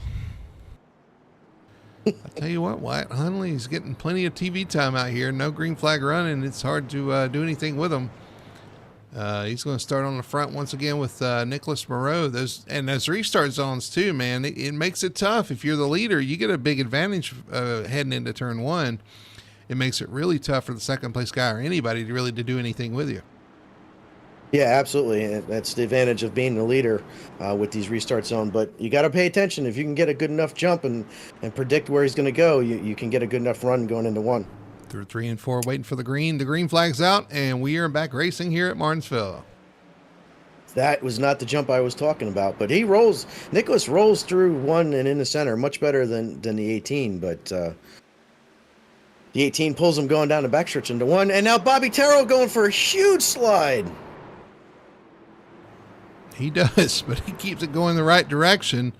I'll tell you what, Wyatt Hunley's getting plenty of TV time out here. No green flag running. It's hard to do anything with him. He's going to start on the front once again with Nicholas Moreau. Those restart zones too, man. It makes it tough. If you're the leader, you get a big advantage heading into turn 1. It makes it really tough for the second place guy or anybody to do anything with you. Yeah, absolutely. That's the advantage of being the leader with these restart zones. But you got to pay attention. If you can get a good enough jump and predict where he's going to go, you can get a good enough run going into 1. Through 3 and 4, waiting for the green. The green flag's out, and we are back racing here at Martinsville. That was not the jump I was talking about, but Nicholas rolls through 1 and in the center, much better than the 18, but the 18 pulls him going down the backstretch into 1, and now Bobby Terrell going for a huge slide. He does, but he keeps it going the right direction.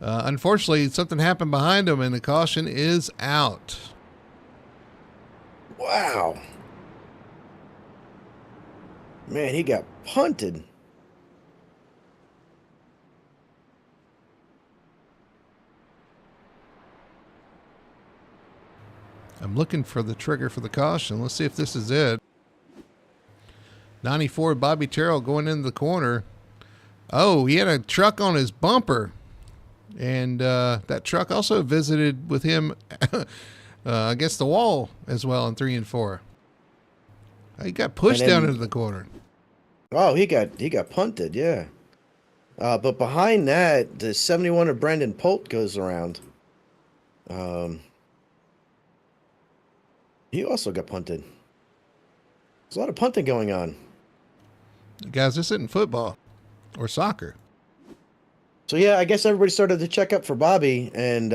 Unfortunately, something happened behind him, and the caution is out. Wow. Man, he got punted. I'm looking for the trigger for the caution. Let's see if this is it. 94, Bobby Terrell going into the corner. Oh, he had a truck on his bumper. And that truck also visited with him against the wall as well in 3 and 4. He got pushed down into the corner. Oh, he got punted, yeah. But behind that, the 71 of Brendan Polt goes around. He also got punted. There's a lot of punting going on. Guys, this isn't football or soccer. So, yeah, I guess everybody started to check up for Bobby, and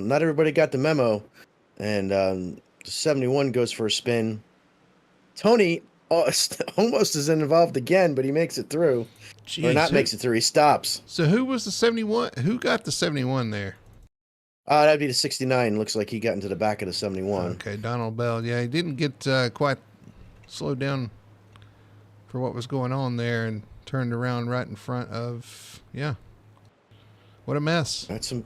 not everybody got the memo. And 71 goes for a spin. Tony almost is involved again, but he makes it through. Jeez, or not makes it through. He stops. So who was the 71? Who got the 71 there? That'd be the 69. Looks like he got into the back of the 71. Okay, Donald Bell. Yeah, he didn't get quite slowed down for what was going on there and turned around right in front of, yeah. What a mess. That's some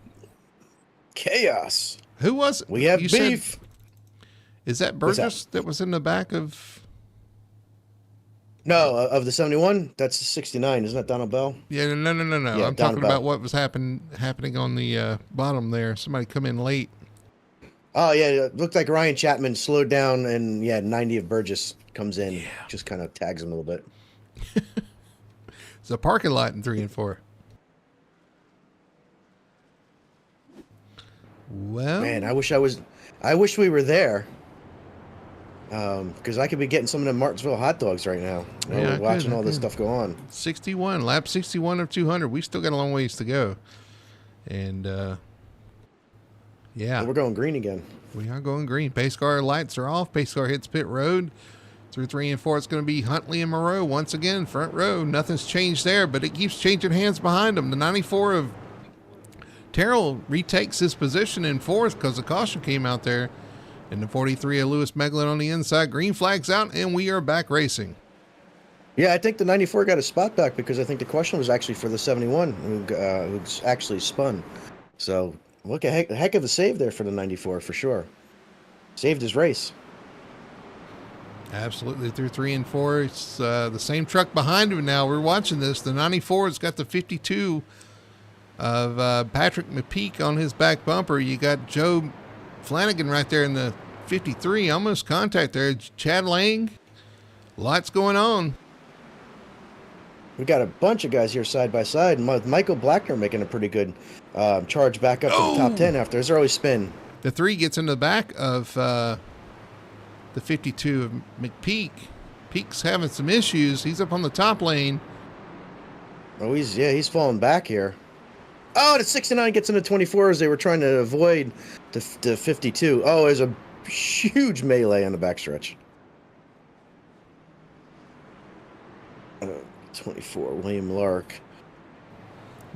chaos. Who was it? We have beef. Is that Burgess that was in the back of? No, of the 71, that's the 69. Isn't that Donald Bell? Yeah, no. Yeah, I'm talking about what was happening on the bottom there. Somebody come in late. Oh, yeah. It looked like Ryan Chapman slowed down, and, 90 of Burgess comes in. Yeah. Just kind of tags him a little bit. It's a parking lot in 3 and 4. Well, man, I wish we were there. Because I could be getting some of them Martinsville hot dogs right now. Watching all this stuff go on. 61, lap 61 of 200. We still got a long ways to go. And, yeah. We're going green again. We are going green. Pace car lights are off. Pace car hits pit road. Through 3 and 4, it's going to be Huntley and Moreau once again. Front row. Nothing's changed there, but it keeps changing hands behind them. The 94 of Terrell retakes his position in fourth because the caution came out there. And the 43 of Lewis Meglin on the inside. Green flag's out, and we are back racing. Yeah, I think the 94 got a spot back because I think the question was actually for the 71 who's actually spun. So look, a heck of a save there for the 94 for sure. Saved his race. Absolutely, through 3 and 4. It's the same truck behind him now. We're watching this. The 94 has got the 52 of Patrick McPeak on his back bumper. You got Joe Flanagan right there in the 53. Almost contact there. Chad Lang. Lots going on. We got a bunch of guys here side by side. Michael Blackner making a pretty good charge back up to the top 10 after his early spin. The 3 gets in the back of the 52 of McPeak. Peak's having some issues. He's up on the top lane. Oh, he's falling back here. Oh, the 69 gets into 24 as they were trying to avoid the 52. Oh, there's a huge melee on the backstretch. 24, William Lark.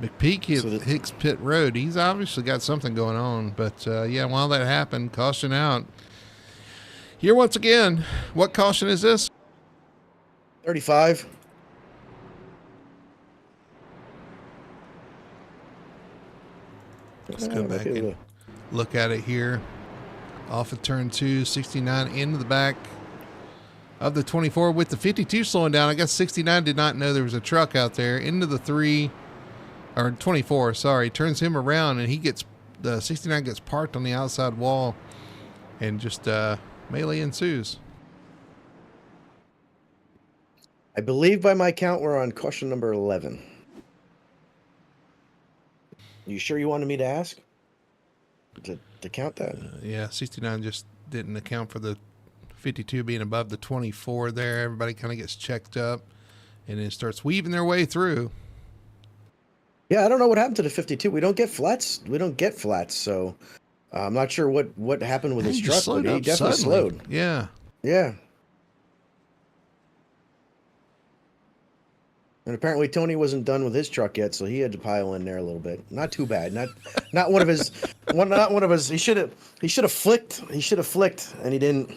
McPeak hit Hicks Pit Road. He's obviously got something going on. But, yeah, while that happened, caution out. Here once again, what caution is this? 35. Let's go back and look at it here. Off of turn 2, 69 into the back of the 24 with the 52 slowing down. I guess 69 did not know there was a truck out there. Into the 24, sorry. Turns him around and the 69 gets parked on the outside wall and just melee ensues. I believe by my count we're on caution number 11. You sure you wanted me to ask? To count that? Yeah, 69 just didn't account for the 52 being above the 24 there. Everybody kind of gets checked up and then starts weaving their way through. Yeah, I don't know what happened to the 52. We don't get flats. So I'm not sure what happened with his truck, but he definitely slowed. Yeah. Yeah. And apparently Tony wasn't done with his truck yet, so he had to pile in there a little bit. Not too bad. Not one of his he should have flicked, and he didn't.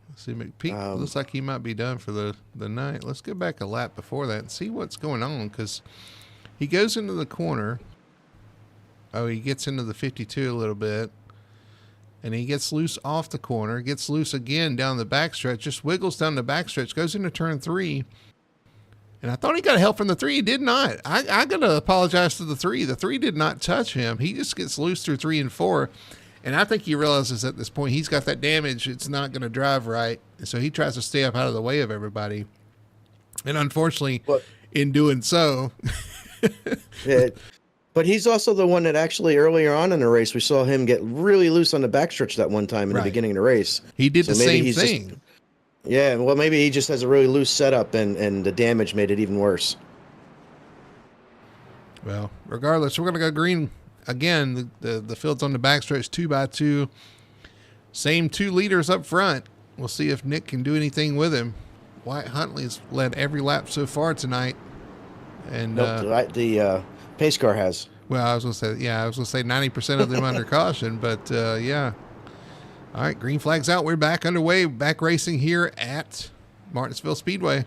Let's see, McPeak looks like he might be done for the night. Let's go back a lap before that and see what's going on, because he goes into the corner. Oh, he gets into the 52 a little bit. And he gets loose off the corner, gets loose again down the backstretch, just wiggles down the backstretch, goes into turn 3. And I thought he got help from the 3. He did not. I got to apologize to the 3. The 3 did not touch him. He just gets loose through 3 and 4. And I think he realizes at this point he's got that damage. It's not going to drive right. And so he tries to stay up out of the way of everybody. And unfortunately, in doing so... But he's also the one that actually earlier on in the race, we saw him get really loose on the backstretch that one time in the beginning of the race. He did the same thing. Well, maybe he just has a really loose setup and the damage made it even worse. Well, regardless, we're going to go green again. The field's on the backstretch 2x2. Same 2 leaders up front. We'll see if Nick can do anything with him. Wyatt Huntley's led every lap so far tonight. And the pace car has. Well, I was going to say 90% of them under caution, but yeah. All right, green flag's out. We're back underway, back racing here at Martinsville Speedway.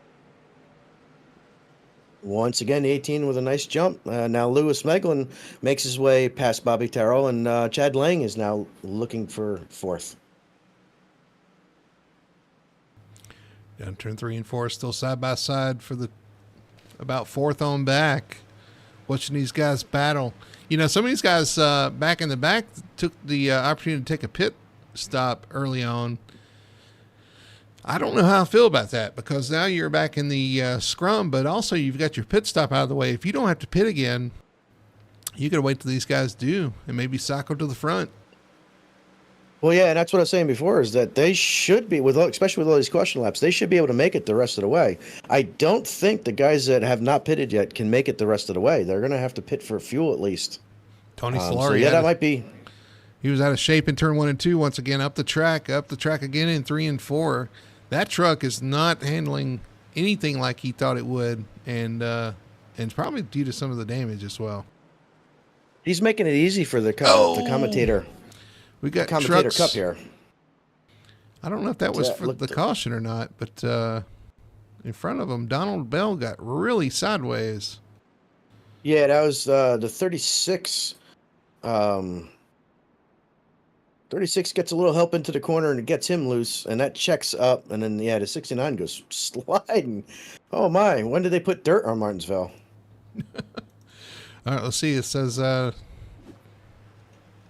Once again, the 18 with a nice jump. Now Lewis Meglin makes his way past Bobby Terrell, and Chad Lang is now looking for 4th. Down turn 3 and 4, still side by side for the about 4th on back. Watching these guys battle. You know, some of these guys back in the back took the opportunity to take a pit stop early on. I don't know how I feel about that, because now you're back in the scrum, but also you've got your pit stop out of the way. If you don't have to pit again, you got to wait till these guys do and maybe cycle to the front. Well, yeah, and that's what I was saying before, is that they should be, especially with all these caution laps, they should be able to make it the rest of the way. I don't think the guys that have not pitted yet can make it the rest of the way. They're going to have to pit for fuel at least. Tony Solari. So that might be. He was out of shape in turn 1 and 2 once again, up the track again in 3 and 4. That truck is not handling anything like he thought it would, and it's probably due to some of the damage as well. He's making it easy for the Oh, commentator. we The got commentator trucks. cup here. I don't know if that was Yeah, for the caution or not, but in front of him, Donald Bell got really sideways. Yeah, that was the 36. 36 gets a little help into the corner and it gets him loose, and that checks up, and then the 69 goes sliding. Oh my! When did they put dirt on Martinsville? All right, let's see. It says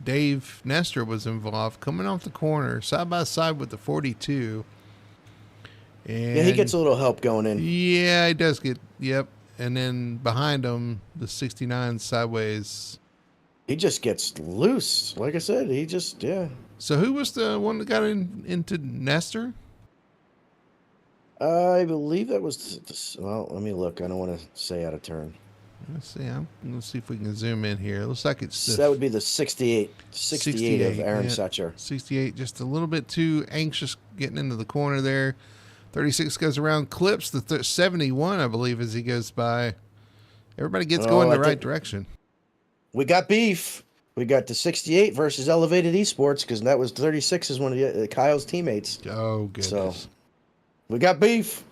Dave Nestor was involved, coming off the corner, side by side with the 42. And Yeah, he gets a little help going in. yeah, he does get. Yep, and then behind him, the 69 sideways. He just gets loose. Like I said, he just So who was the one that got into Nestor? I believe that was. Well, let me look. I don't want to say out of turn. Let's see. Let's see if we can zoom in here. It looks like it's That would be the 68. 68 of Aaron Setcher. 68, just a little bit too anxious getting into the corner there. 36 goes around, clips the 71, I believe, as he goes by. Everybody gets going the right direction. We got beef. We got the 68 versus Elevated Esports, because that was 36 is one of Kyle's teammates. Oh, goodness. So we got beef.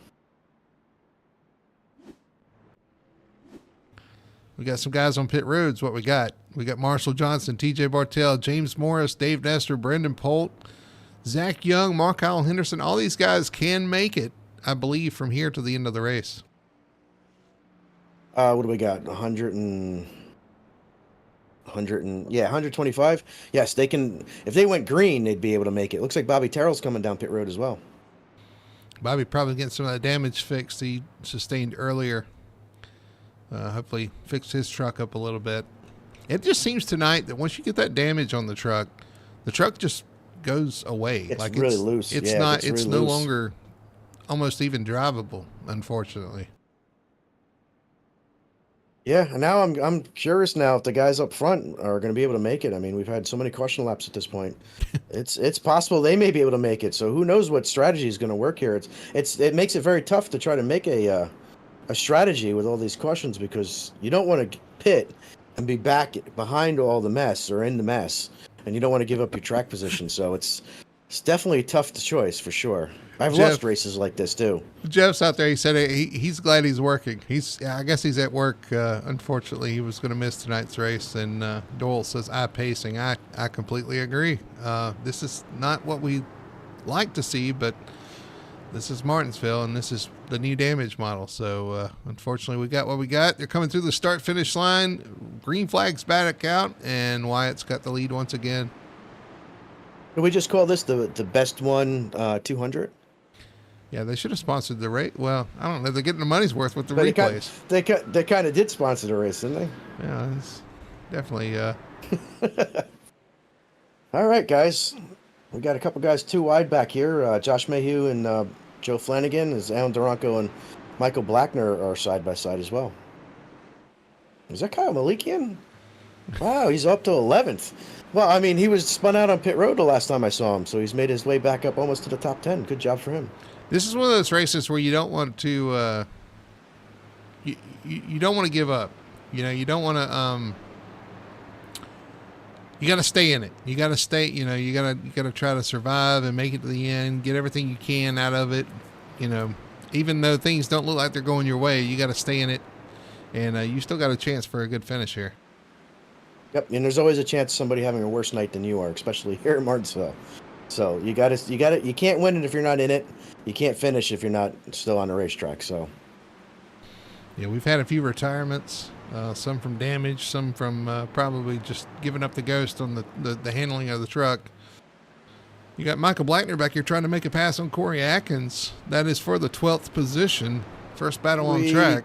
We got some guys on pit roads. What we got? We got Marshall Johnson, TJ Bartell, James Morris, Dave Nestor, Brendan Polt, Zach Young, Mark Kyle Henderson. All these guys can make it, I believe, from here to the end of the race. What do we got? 125. Yes, they can. If they went green, they'd be able to make it. Looks like Bobby Terrell's coming down pit road as well. Bobby probably getting some of that damage fixed he sustained earlier. Hopefully fixed his truck up a little bit. It just seems tonight that once you get that damage on the truck just goes away. It's like really loose. It's not. It's no longer almost even drivable, unfortunately. Yeah, and now I'm curious now if the guys up front are going to be able to make it. I mean, we've had so many caution laps at this point. It's possible they may be able to make it. So who knows what strategy is going to work here? It makes it very tough to try to make a strategy with all these cautions, because you don't want to pit and be back behind all the mess or in the mess, and you don't want to give up your track position. So it's definitely a tough choice for sure. I've lost races like this too. Jeff's out there. He said he's glad he's working. I guess he's at work. Unfortunately, he was going to miss tonight's race. And Doyle says, pacing. I completely agree. This is not what we like to see, but this is Martinsville, and this is the new damage model. So, unfortunately, we got what we got. They're coming through the start-finish line. Green flag's back out, and Wyatt's got the lead once again. Can we just call this the best one 200? Yeah, they should have sponsored the race. Well, I don't know. They're getting the money's worth with the replays. They kind of did sponsor the race, didn't they? Yeah, it's definitely. All right, guys. We got a couple guys too wide back here. Josh Mayhew and Joe Flanagan, as Alan Duranko and Michael Blackner are side by side as well. Is that Kyle Malikian? Wow, he's up to 11th. Well, I mean, he was spun out on pit road the last time I saw him, so he's made his way back up almost to the top 10. Good job for him. This is one of those races where you don't want to. You don't want to give up. You know, you don't want to. You got to stay in it. You got to stay. You know, you got to try to survive and make it to the end. Get everything you can out of it. You know, even though things don't look like they're going your way, you got to stay in it, and you still got a chance for a good finish here. Yep, and there's always a chance of somebody having a worse night than you are, especially here in Martinsville. So you can't win it if you're not in it. You can't finish if you're not still on the racetrack. So yeah, we've had a few retirements, some from damage, some from probably just giving up the ghost on the handling of the truck. You got Michael Blackner back here trying to make a pass on Corey Atkins. That is for the 12th position. First battle on track.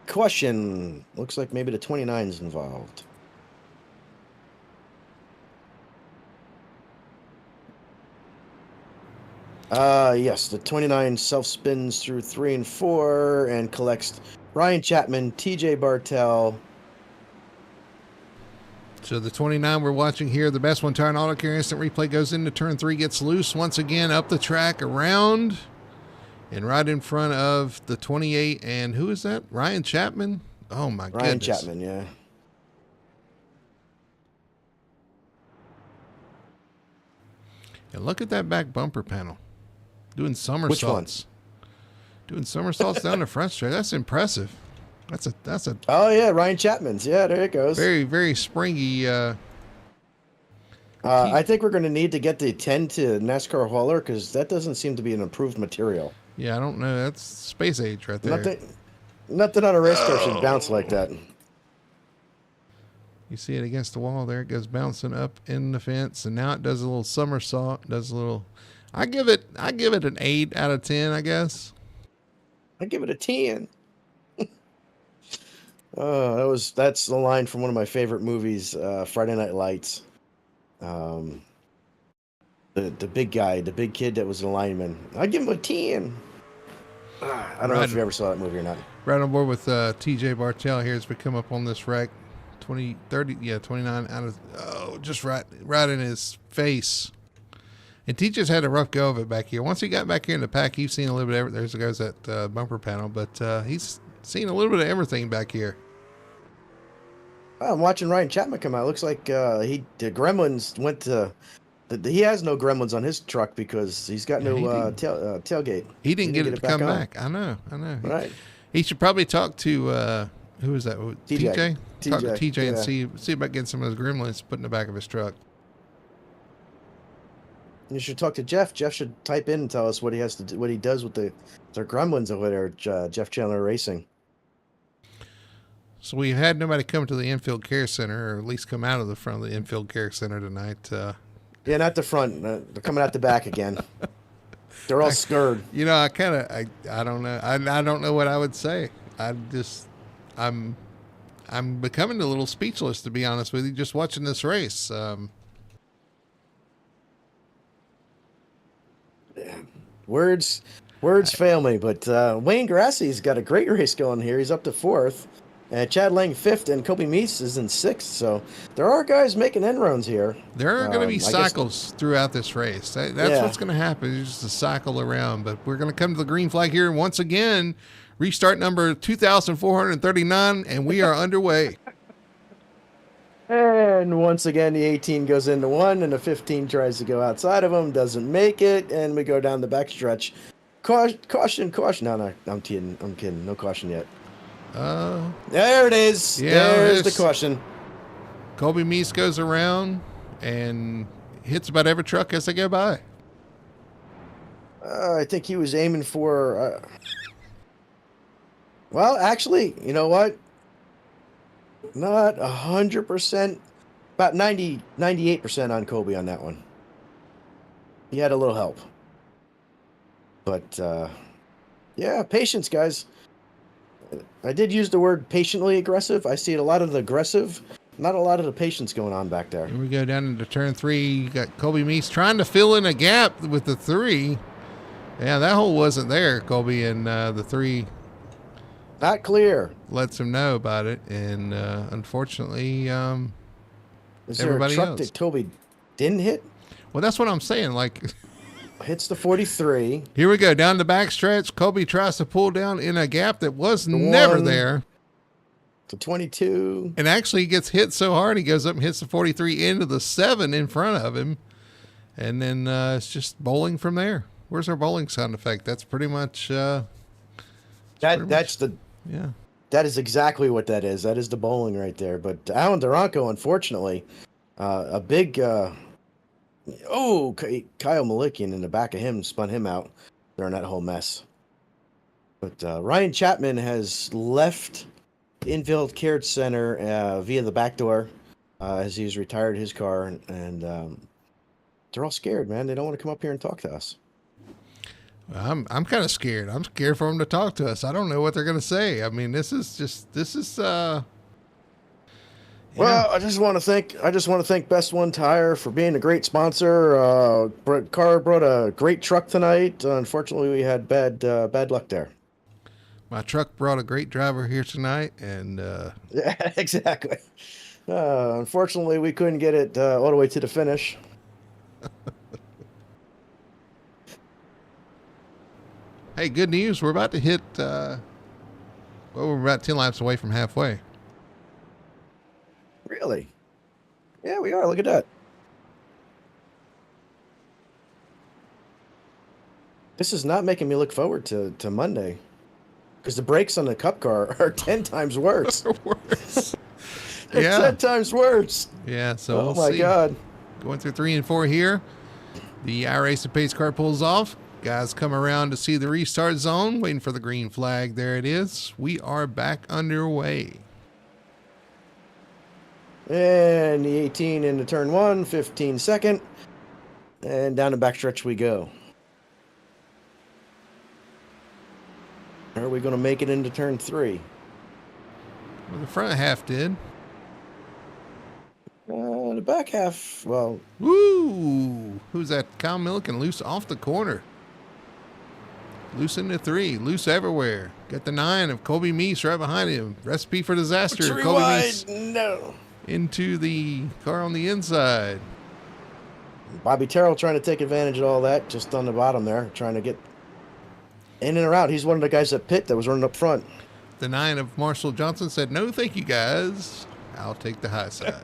Question. Looks like maybe the 29's involved. Yes, the 29 self-spins through 3 and 4 and collects Ryan Chapman, TJ Bartell. So the 29 we're watching here, the best one, Tire and Auto Care instant replay goes into turn 3, gets loose once again up the track, around, and right in front of the 28. And who is that? Ryan Chapman? Oh, my goodness. Ryan Chapman, yeah. And look at that back bumper panel. Doing Which one? somersaults. Doing somersaults down the front straight. That's impressive. That's a Oh yeah, Ryan Chapman's. Yeah, there it goes. very, very springy. I think we're going to need to get the 10 to NASCAR hauler because that doesn't seem to be an improved material. Yeah, I don't know. That's space age right there. Nothing on a race car should bounce like that. You see it against the wall there. It goes bouncing up in the fence, and now it does a little somersault. Does a little. I give it an 8 out of 10, I guess. I give it a 10. That's the line from one of my favorite movies, Friday Night Lights. The big guy, the big kid that was a lineman. I give him a 10. I don't know if you ever saw that movie or not. Right on board with TJ Bartell here as we come up on this wreck. 29 out of, just right in his face. And TJ's had a rough go of it back here. Once he got back here in the pack, you've seen a little bit of everything. There goes that bumper panel, but he's seen a little bit of everything back here. I'm watching Ryan Chapman come out. Looks like the Gremlins went to. He has no Gremlins on his truck because he's got no tailgate. He didn't get it to come back. I know. Right. He should probably talk to who is that? TJ. Talk to TJ yeah. and see about getting some of those Gremlins put in the back of his truck. You should talk to Jeff. Jeff should type in and tell us what he has to do, what he does with their Gremlins over there. Jeff Chandler Racing. So we've had nobody come to the infield care center, or at least come out of the front of the infield care center tonight. Yeah, not the front. They're coming out the back again. They're all scared. You know, I don't know. I don't know what I would say. I'm becoming a little speechless, to be honest with you, just watching this race. Words fail me, but Wayne Grassie's got a great race going here. He's up to 4th. Chad Lang 5th, and Kobe Meese is in 6th. So there are guys making inroads here. There are going to be cycles throughout this race. That's what's going to happen. It's just a cycle around. But we're going to come to the green flag here once again. Restart number 2,439, and we are underway. And once again, the 18 goes into 1, and the 15 tries to go outside of him, doesn't make it, and we go down the backstretch. Caution. No, I'm kidding. No caution yet. There it is. Yeah, there's the caution. Kobe Meese goes around and hits about every truck as they go by. I think he was aiming for... Well, actually, you know what? Not 100%, about 98% on Kobe on that one. He had a little help. But, yeah, patience, guys. I did use the word patiently aggressive. I see a lot of the aggressive, not a lot of the patience going on back there. Here we go down into turn 3. You got Kobe Meese trying to fill in a gap with the 3. Yeah, that hole wasn't there, Kobe, and the 3... Not clear. Lets him know about it, and unfortunately, is there a truck that Kobe didn't hit? Well, that's what I'm saying. Like, hits the 43. Here we go down the backstretch. Kobe tries to pull down in a gap that was never there. To 22, and actually he gets hit so hard he goes up and hits the 43 into the 7 in front of him, and then it's just bowling from there. Where's our bowling sound effect? That's pretty much. Yeah. That is exactly what that is. That is the bowling right there. But Alan Duranko, unfortunately, a big Kyle Malikian in the back of him spun him out during that whole mess. But Ryan Chapman has left the infield care center via the back door as he's retired his car, and they're all scared, man. They don't want to come up here and talk to us. I'm kind of scared. I'm scared for them to talk to us. I don't know what they're going to say. I mean, this is Well, I just want to thank Best One Tire for being a great sponsor. Car brought a great truck tonight. Unfortunately, we had bad luck there. My truck brought a great driver here tonight, and yeah, exactly. Unfortunately, we couldn't get it all the way to the finish. Hey, good news. We're about to hit, we're about 10 laps away from halfway. Really? Yeah, we are. Look at that. This is not making me look forward to Monday, because the brakes on the Cup car are 10 times worse. Worse. They're Yeah. 10 times worse. Yeah, so Oh we'll my see. God. Going through 3 and 4 here. The iRacing pace car pulls off. Guys come around to see the restart zone, waiting for the green flag. There it is. We are back underway. And the 18 into turn 1, 15 second. And down the backstretch we go. Are we going to make it into turn 3? Well, the front half did. The back half, well... Woo! Who's that? Kyle Milliken loose off the corner. Loose into 3. Loose everywhere. Got the 9 of Kobe Meese right behind him. Recipe for disaster. Three Kobe wide, Meese no. into the car on the inside. Bobby Terrell trying to take advantage of all that, just on the bottom there, trying to get in and around. He's one of the guys that pit that was running up front. The 9 of Marshall Johnson said, "No, thank you, guys. I'll take the high side."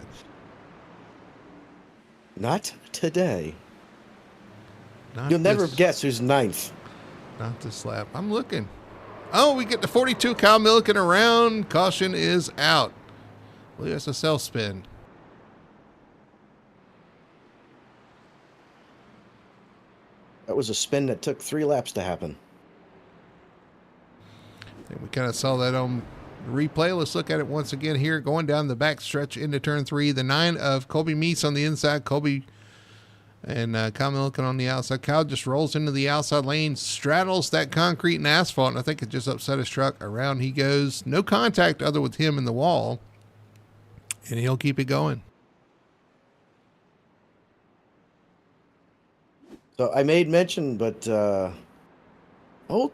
Not today. Not You'll never this- guess who's 9th. Not this lap. I'm looking. Oh, we get the 42. Kyle Milliken around. Caution is out. I believe that's a self spin. That was a spin that took 3 laps to happen. I think we kind of saw that on the replay. Let's look at it once again here. Going down the back stretch into turn 3. The 9 of Kobe Meese on the inside. Kobe and Kyle Milliken on the outside. Kyle just rolls into the outside lane, straddles that concrete and asphalt, and I think it just upset his truck. Around he goes. No contact other with him in the wall, and he'll keep it going. So I made mention, but old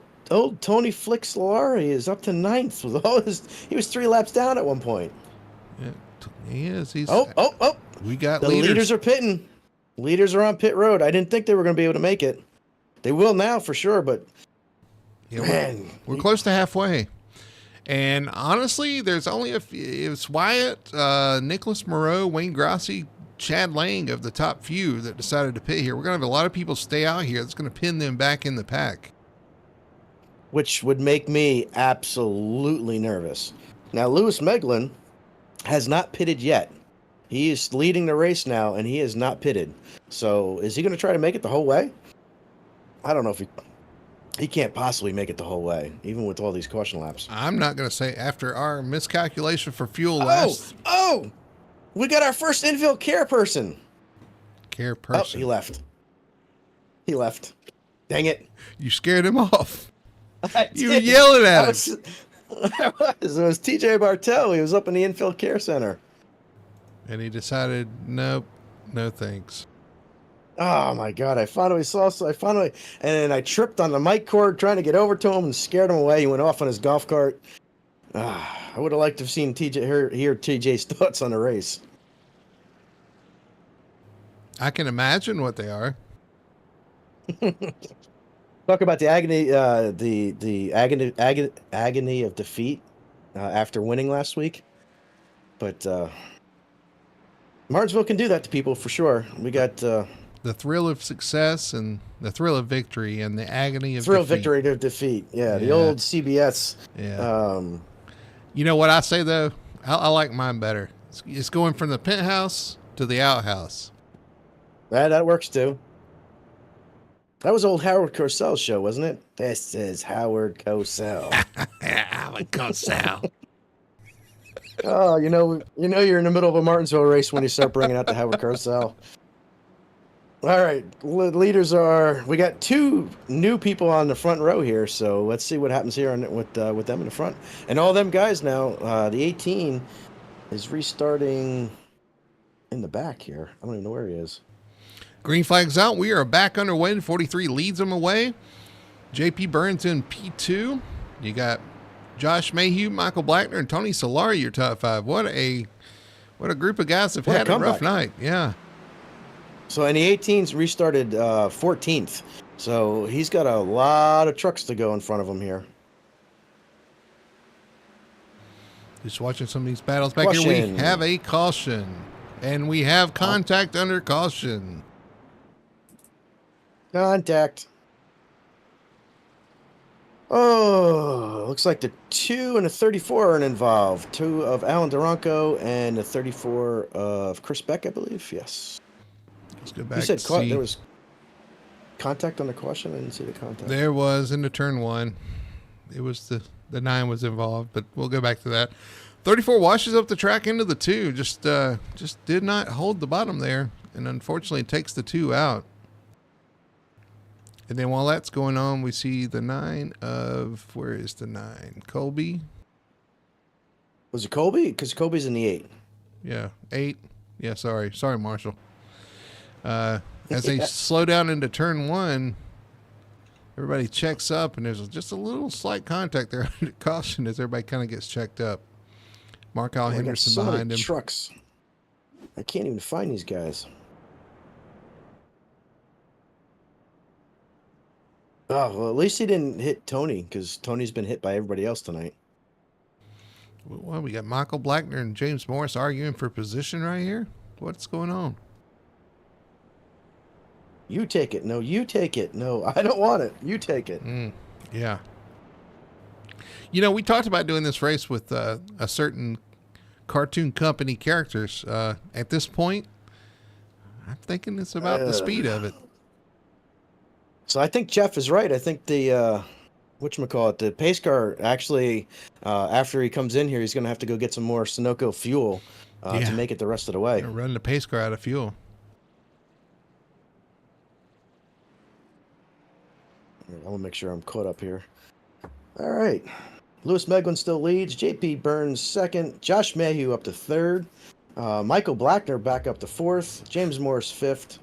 Tony Flix-Solari is up to 9th with all he was 3 laps down at one point. Yeah, he is. He's. Oh! We got The leaders. leaders are pitting. Leaders are on pit road. I didn't think they were going to be able to make it. They will now for sure, but Yeah, man, we're close to halfway. And honestly, there's only a few. It's Wyatt, Nicholas Moreau, Wayne Grassi, Chad Lang of the top few that decided to pit here. We're going to have a lot of people stay out here. That's going to pin them back in the pack. which would make me absolutely nervous. Now, Lewis Meglin has not pitted yet. He is leading the race now, and he is not pitted. So is he going to try to make it the whole way? I don't know if he can't possibly make it the whole way, even with all these caution laps. I'm not going to say after our miscalculation for fuel last Oh, we got our first infield care person. care Oh, person. he left. Dang it. You scared him off. I You were did. yelling at him. It was TJ Bartel. He was up in the infield care center. And he decided, nope, no thanks. Oh my God! And then I tripped on the mic cord trying to get over to him and scared him away. He went off on his golf cart. I would have liked to have seen hear TJ's thoughts on the race. I can imagine what they are. Talk about the agony, the agony of defeat after winning last week. But Martinsville can do that to people for sure. We got The thrill of success and the thrill of victory and the agony of thrill defeat. victory to defeat. Yeah, the Yeah. old CBS. Yeah. You know what I say though? I like mine better. It's going from the penthouse to the outhouse. That works too. That was old Howard Cosell's show, wasn't it? This is Howard Cosell. Howard Cosell. Oh, you know you're in the middle of a Martinsville race when you start bringing out the Howard Cosell. All right, leaders are. We got 2 new people on the front row here, so let's see what happens here with them in the front. And all them guys now. The 18 is restarting in the back here. I don't even know where he is. Green flag's out. We are back underway. 43 leads them away. JP Burns in P2. You got Josh Mayhew, Michael Blackner, and Tony Solari, your top 5. What a group of guys have What a had a rough comeback. night. Yeah. So, and the 18's restarted 14th. So he's got a lot of trucks to go in front of him here. Just watching some of these battles back here. Caution. We have a caution. And we have contact under caution. Contact. Oh, looks like the 2 and a 34 are involved. 2 of Alan Duranko and a 34 of Chris Beck, I believe. Yes. Let's go You back said to see. there was contact on the caution. I didn't see the contact. There was in the turn one. It was the 9 was involved, but we'll go back to that. 34 washes up the track into the 2. Just did not hold the bottom there, and unfortunately takes the 2 out. And then while that's going on, we see the 9 of, where is the 9? Colby. Was it Colby? Because Colby's in the 8. Yeah, 8. Yeah, sorry, Marshall. As they slow down into turn 1, everybody checks up, and there's just a little slight contact there under caution as everybody kind of gets checked up. Mark Al Henderson so behind him. Trucks. I can't even find these guys. Oh, well, at least he didn't hit Tony, because Tony's been hit by everybody else tonight. Well, we got Michael Blackner and James Morris arguing for position right here. What's going on? You take it. No, you take it. No, I don't want it. You take it. Yeah. You know, we talked about doing this race with a certain cartoon company characters. At this point, I'm thinking it's about the speed of it. So I think Jeff is right. I think the whatchamacallit, the pace car actually, after he comes in here, he's going to have to go get some more Sunoco fuel to make it the rest of the way. Run the pace car out of fuel. I want to make sure I'm caught up here. All right. Lewis Meglin still leads. JP Burns second. Josh Mayhew up to third. Michael Blackner back up to fourth. James Morris fifth.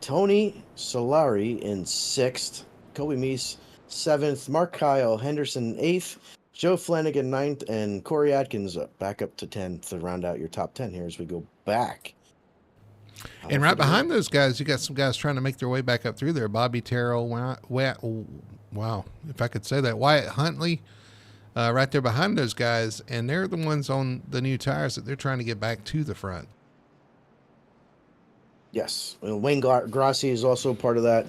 Tony Solari in sixth. Kobe Meese seventh. Mark Kyle Henderson eighth. Joe Flanagan ninth. And Corey Atkins back up to 10th to round out your top 10 here as we go back. And right behind those guys, you got some guys trying to make their way back up through there. Bobby Terrell, wow, if I could say that. Wyatt Huntley, right there behind those guys, and they're the ones on the new tires that they're trying to get back to the front. Yes. Wayne Grassi is also part of that.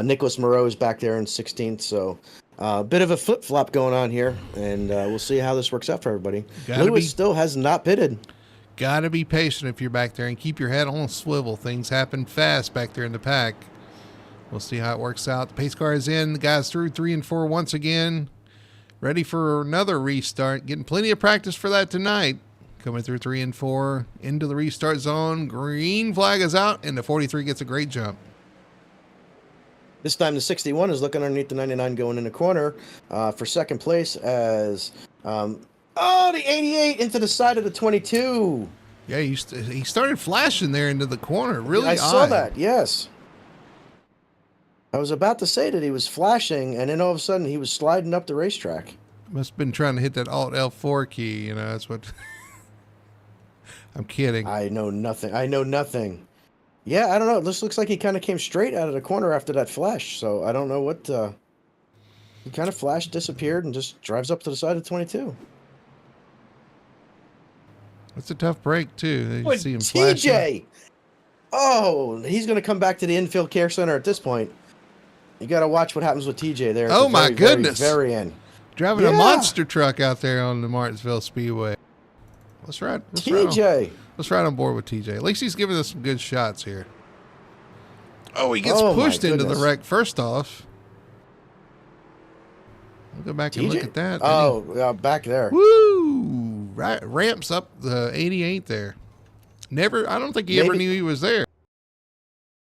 Nicholas Moreau is back there in 16th, so a bit of a flip-flop going on here, and we'll see how this works out for everybody. Lewis still has not pitted. Got to be patient if you're back there and keep your head on a swivel. Things happen fast back there in the pack. We'll see how it works out. The pace car is in. The guys through 3 and 4 once again. Ready for another restart. Getting plenty of practice for that tonight. Coming through 3 and 4 into the restart zone. Green flag is out, and the 43 gets a great jump. This time the 61 is looking underneath the 99 going in the corner for second place as... the 88 into the side of the 22. Yeah, he started flashing there into the corner. Really I saw that, yes. I was about to say that he was flashing, and then all of a sudden he was sliding up the racetrack. Must have been trying to hit that Alt L4 key, you know, that's what... I'm kidding. I know nothing. Yeah, I don't know. This looks like he kind of came straight out of the corner after that flash, so I don't know what... he kind of flashed, disappeared, and just drives up to the side of 22. It's a tough break, too. You see him flashing. TJ! Oh, he's going to come back to the infield care center at this point. You got to watch what happens with TJ there. Oh, my goodness. Very end. Driving a monster truck out there on the Martinsville Speedway. Let's ride on board with TJ. At least he's giving us some good shots here. Oh, he gets pushed into the wreck first off. We'll go back and look at that. Oh, back there. Woo! Right, ramps up the 88 there. I don't think he ever knew he was there.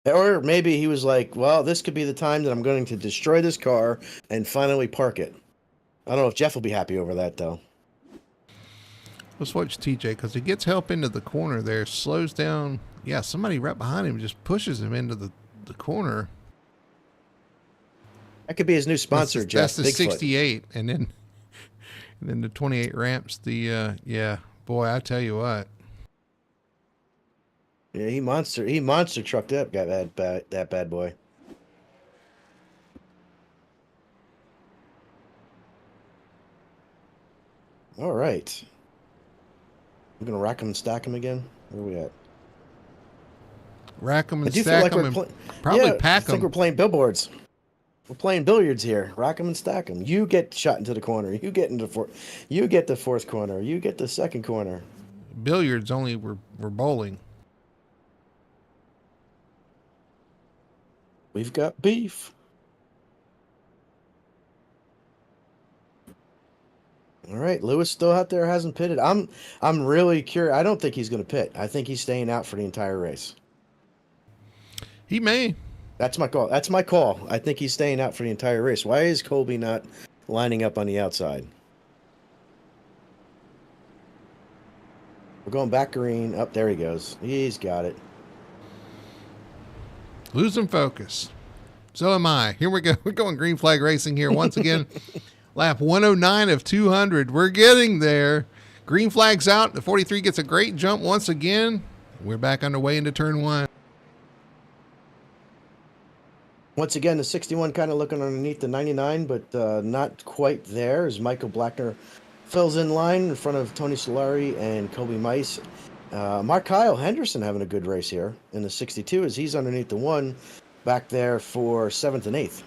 Or maybe he was like, well, this could be the time that I'm going to destroy this car and finally park it. I don't know if Jeff will be happy over that, though. Let's watch TJ because he gets help into the corner there, slows down. Yeah, somebody right behind him just pushes him into the corner. That could be his new sponsor, Jeff. That's the Bigfoot. 68, and then the 28 ramps. Boy, I tell you what. Yeah, he monster trucked up, that bad boy. All right. We're gonna rack him and stack him again. Where are we at? Rack them and stack them and probably pack them. I think we're playing billboards. We're playing billiards here. Rack 'em and stack 'em. You get shot into the corner. You get into You get the fourth corner. You get the second corner. Billiards only we're bowling. We've got beef. All right, Lewis still out there, hasn't pitted. I'm really curious. I don't think he's going to pit. I think he's staying out for the entire race. He may. That's my call. That's my call. I think he's staying out for the entire race. Why is Colby not lining up on the outside? We're going back green. Up there he goes. He's got it. Losing focus. So am I. Here we go. We're going green flag racing here once again. Lap 109 of 200. We're getting there. Green flag's out. The 43 gets a great jump once again. We're back underway into turn 1. Once again, the 61 kind of looking underneath the 99, but not quite there as Michael Blackner fills in line in front of Tony Solari and Kobe Mice. Mark Kyle Henderson having a good race here in the 62 as he's underneath the 1 back there for 7th and 8th.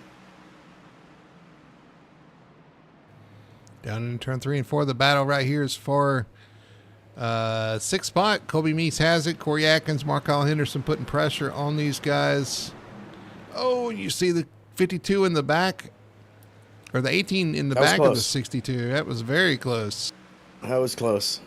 Down in turn 3 and 4, the battle right here is for 6th spot. Kobe Meese has it. Corey Atkins, Mark Kyle Henderson putting pressure on these guys. Oh, you see the 52 in the back, or the 18 in the back of the 62. That was very close. That was close.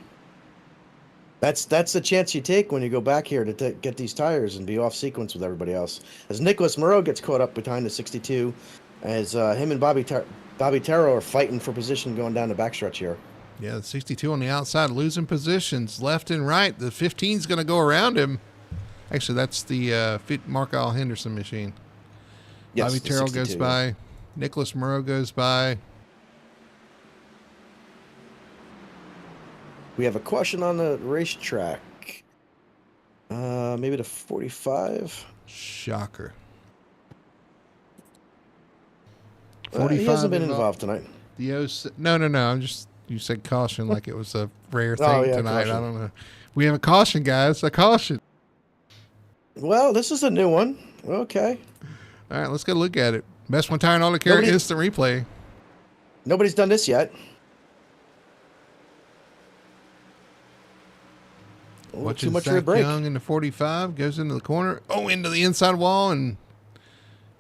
That's the chance you take when you go back here to get these tires and be off sequence with everybody else. As Nicholas Moreau gets caught up behind the 62, as him and Bobby Terrell are fighting for position going down the backstretch here. Yeah, the 62 on the outside losing positions left and right. The 15's going to go around him. Actually, that's the Mark Kyle Henderson machine. Yes, Bobby Terrell goes by. Nicholas Moreau goes by. We have a question on the racetrack. Maybe the 45. Shocker. 45 he hasn't been involved tonight. No. I'm just, you said caution like it was a rare thing tonight. Caution. I don't know. We have a caution, guys. A caution. Well, this is a new one. Okay. All right, let's go look at it. Best one tire in all the carry instant replay. Nobody's done this yet. Too much of a break. Young in the 45 goes into the corner. Oh, into the inside wall and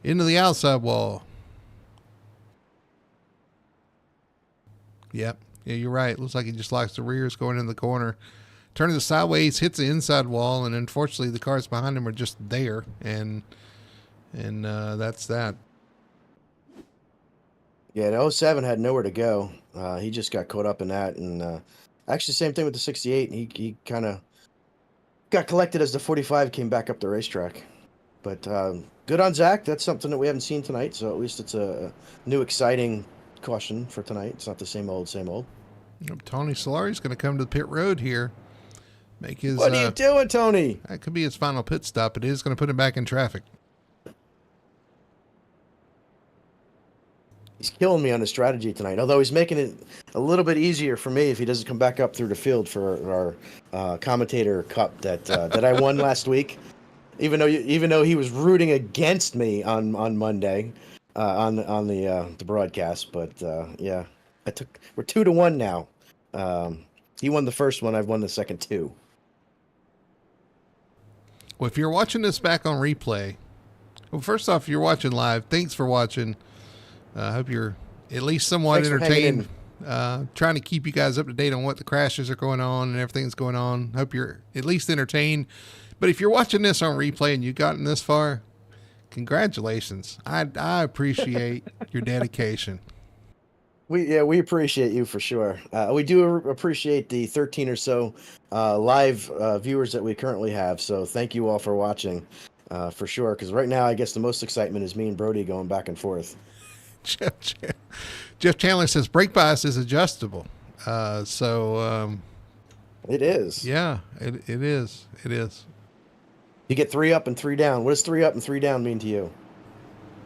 into the outside wall. Yep. Yeah, you're right. Looks like he just locks the rears going in the corner. Turns it sideways, hits the inside wall, and unfortunately the cars behind him are just there, and that's that. Yeah, the 07 had nowhere to go. He just got caught up in that, and actually same thing with the 68. He kind of got collected as the 45 came back up the racetrack. But good on Zach. That's something that we haven't seen tonight, so at least it's a new exciting caution for tonight. It's not the same old. Tony Solari's going to come to the pit road here. Make his. What are you doing, Tony? That could be his final pit stop. It is going to put him back in traffic. He's killing me on his strategy tonight, although he's making it a little bit easier for me if he doesn't come back up through the field for our commentator cup that I won last week. Even though he was rooting against me on Monday on the broadcast, but yeah, we're 2-1 now. He won the first one. I've won the second 2. Well, if you're watching this back on replay, well, first off, if you're watching live, thanks for watching. I hope you're at least somewhat entertained. Trying to keep you guys up to date on what the crashes are going on and everything's going on. Hope you're at least entertained. But if you're watching this on replay and you've gotten this far, congratulations. I appreciate your dedication. We appreciate you for sure. We do appreciate the 13 or so live viewers that we currently have. So thank you all for watching for sure. Because right now, I guess the most excitement is me and Brody going back and forth. Jeff Chandler says brake bias is adjustable. It is. Yeah, it is. It is. You get 3 up and 3 down. What does 3 up and 3 down mean to you?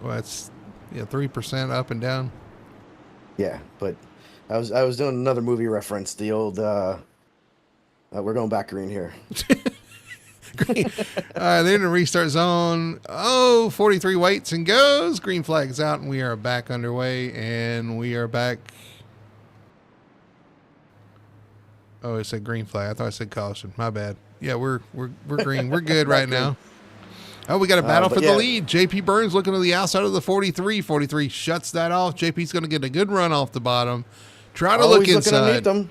Well, it's 3% up and down. Yeah, but I was doing another movie reference. The old we're going back green here. They're in the restart zone. Oh, 43 waits and goes. Green flag's out, and we are back underway, and we are back. Oh, it said green flag. I thought I said caution. My bad. Yeah, we're green. We're good right now. Oh, we got a battle for the lead. JP Burns looking to the outside of the 43. 43 shuts that off. JP's going to get a good run off the bottom. Try to look inside. Looking underneath them.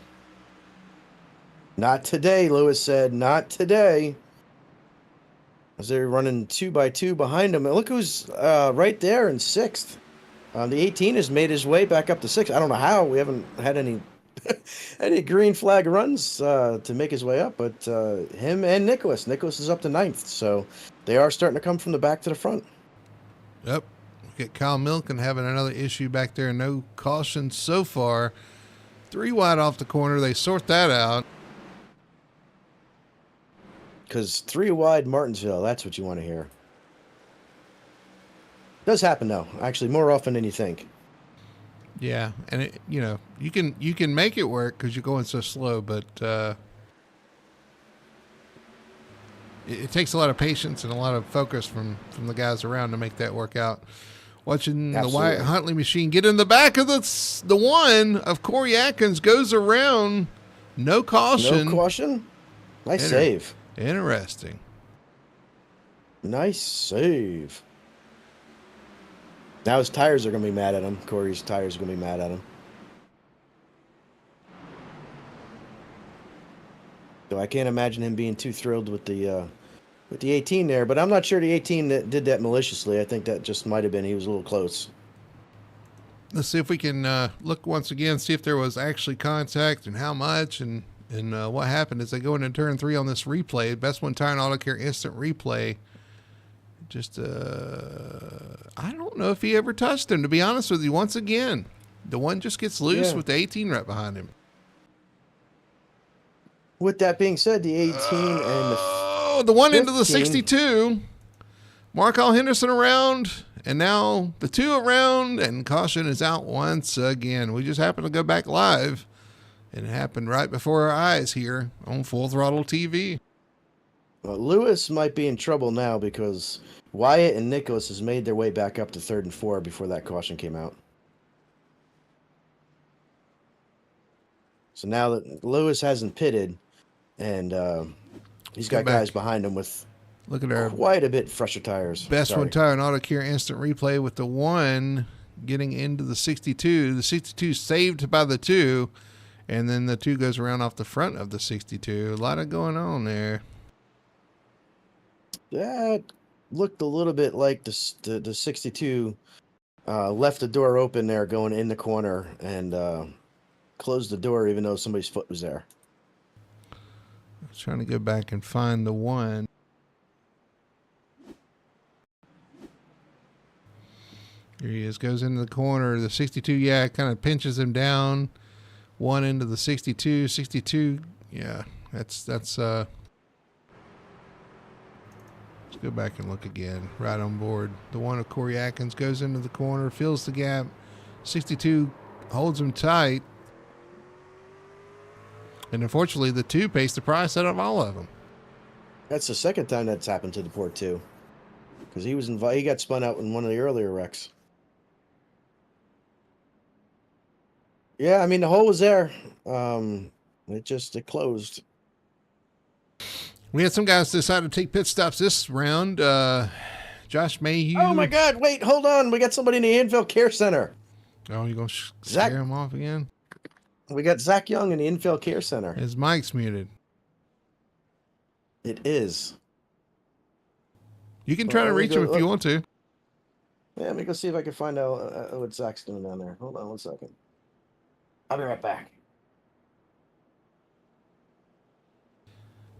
Not today, Lewis said. Not today. As they're running 2x2 behind him. And look who's right there in 6th. The 18 has made his way back up to 6th. I don't know how. We haven't had any any green flag runs to make his way up, but him and Nicholas. Nicholas is up to 9th, so they are starting to come from the back to the front. Yep. Get Kyle Milken having another issue back there. No caution so far. 3 wide off the corner. They sort that out. Because 3 wide Martinsville, that's what you want to hear. Does happen, though. Actually, more often than you think. Yeah, and you can make it work because you're going so slow, but it takes a lot of patience and a lot of focus from the guys around to make that work out. Watching the Wyatt Huntley machine get in the back of the one of Corey Atkins, goes around, no caution. No caution? Nice save. Interesting. Nice save. Now his tires are going to be mad at him. Corey's tires are going to be mad at him. So I can't imagine him being too thrilled with the 18 there. But I'm not sure the 18 that did that maliciously. I think that just might have been he was a little close. Let's see if we can look once again, see if there was actually contact and how much and what happened as they go into turn 3 on this replay. Best One Tire and Auto Care instant replay. Just, I don't know if he ever touched him, to be honest with you. Once again, the one just gets loose with the 18 right behind him. With that being said, the 18 and the one 15. Into the 62. Markall Henderson around, and now the 2 around, and caution is out once again. We just happened to go back live, and it happened right before our eyes here on Full Throttle TV. Well, Lewis might be in trouble now because Wyatt and Nicholas has made their way back up to 3rd and 4 before that caution came out. So now that Lewis hasn't pitted, and he's got guys behind him with quite a bit fresher tires. Best One Tire and Auto Care instant replay with the 1 getting into the 62. The 62 saved by the 2, and then the 2 goes around off the front of the 62. A lot of going on there. That looked a little bit like the 62 left the door open there going in the corner and closed the door even though somebody's foot was there. I was trying to go back and find the 1. Here he is, goes into the corner. The 62, kind of pinches him down. 1 into the 62. 62, that's let's go back and look again. Right on board. The 1 of Corey Atkins goes into the corner, fills the gap. 62 holds him tight. And unfortunately, the 2 pays the price out of all of them. That's the second time that's happened to the Port 2. Because he got spun out in one of the earlier wrecks. Yeah, I mean, the hole was there. It closed. We had some guys decide to take pit stops this round. Josh Mayhew. Oh, my God. Wait, hold on. We got somebody in the Infield Care Center. Oh, you going to scare him off again? We got Zach Young in the Infield Care Center. His mic's muted. It is. You can try to reach him if you want to. Yeah, let me go see if I can find out what Zach's doing down there. Hold on 1 second. I'll be right back.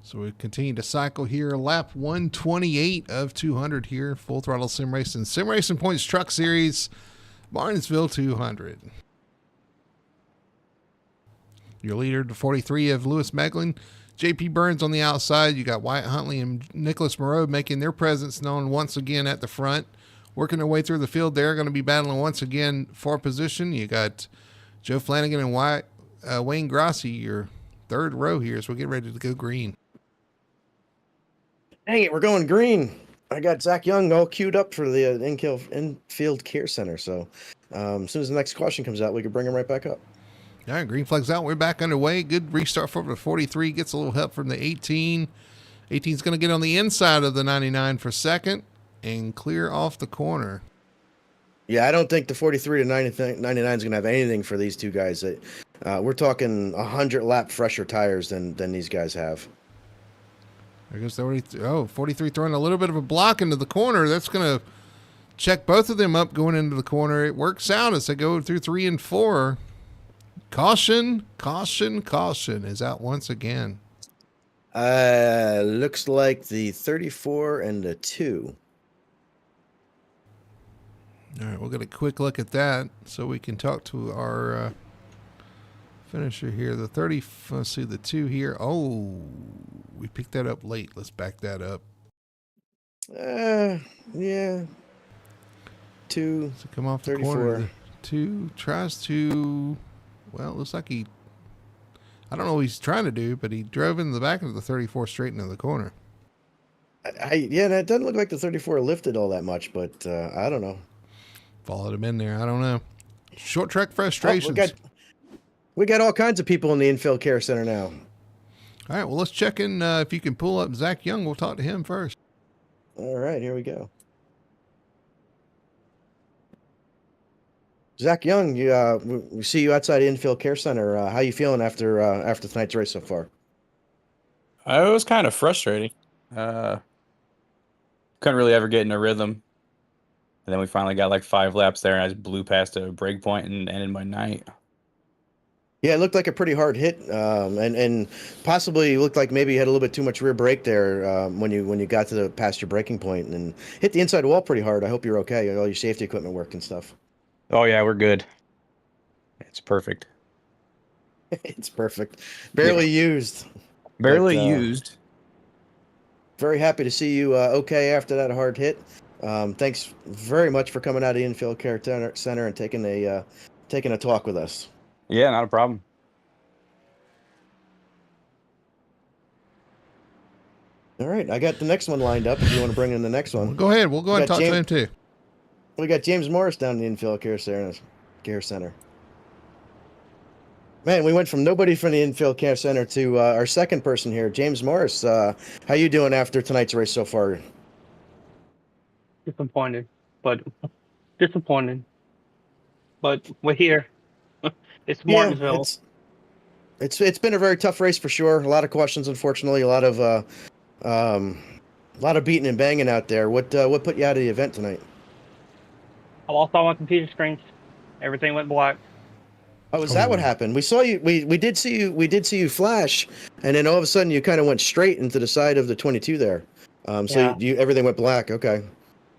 So we continue to cycle here. Lap 128 of 200 here. Full Throttle Sim Racing. Sim Racing Points Truck Series. Martinsville 200. Your leader, the 43 of Lewis Meglin. JP Burns on the outside. You got Wyatt Huntley and Nicholas Moreau making their presence known once again at the front. Working their way through the field. They're going to be battling once again for position. You got Joe Flanagan and Wayne Grassi, your third row here. So we'll get ready to go green. Dang it, we're going green. I got Zach Young all queued up for the infield care center. So as soon as the next question comes out, we can bring him right back up. All right, green flag's out. We're back underway. Good restart for the 43. Gets a little help from the 18. 18's going to get on the inside of the 99 for second and clear off the corner. Yeah, I don't think the 43 to 99 is going to have anything for these two guys. We're talking 100 lap fresher tires than these guys have. There goes the 43 throwing a little bit of a block into the corner. That's going to check both of them up going into the corner. It works out as they go through 3 and 4. Caution, caution, caution is out once again. Looks like the 34 and the 2. All right, we'll get a quick look at that so we can talk to our finisher here. The 30, let's see, the 2 here. Oh, we picked that up late. Let's back that up. Yeah. 2. So come off the 34. corner. The 2 tries to, well, it looks like I don't know what he's trying to do, but he drove in the back of the 34 straight into the corner. Yeah, that doesn't look like the 34 lifted all that much, but I don't know. Followed him in there. I don't know. Short track frustrations. We got all kinds of people in the infield care center now. All right, well, let's check in. If you can pull up Zach Young, we'll talk to him first. All right, here we go. Zach Young, we see you outside the infield care center. How you feeling after tonight's race so far? It was kind of frustrating. Couldn't really ever get in a rhythm. And then we finally got like 5 laps there, and I just blew past a break point and ended my night. Yeah, it looked like a pretty hard hit, and possibly looked like maybe you had a little bit too much rear brake there when you got to past your braking point and hit the inside wall pretty hard. I hope you're okay. All your safety equipment worked and stuff. Oh yeah, we're good. It's perfect. It's perfect. Barely used. Barely used. Very happy to see you okay after that hard hit. Thanks very much for coming out of the infield care center and taking a talk with us. Yeah, not a problem. All right, I got the next one lined up. If you want to bring in the next one, Go ahead. We'll go ahead and talk to him too. We got James Morris down in the infield care center. Man, we went from nobody from the infield care center to our second person here, James Morris. How you doing after tonight's race so far? Disappointed, but we're here. It's Martinsville. It's been a very tough race for sure. A lot of questions, unfortunately. A lot of beating and banging out there. What put you out of the event tonight? I lost all my computer screens. Everything went black. Oh, is that what happened? We saw you. We did see you flash, and then all of a sudden you kind of went straight into the side of the 22 there. So everything went black. Okay.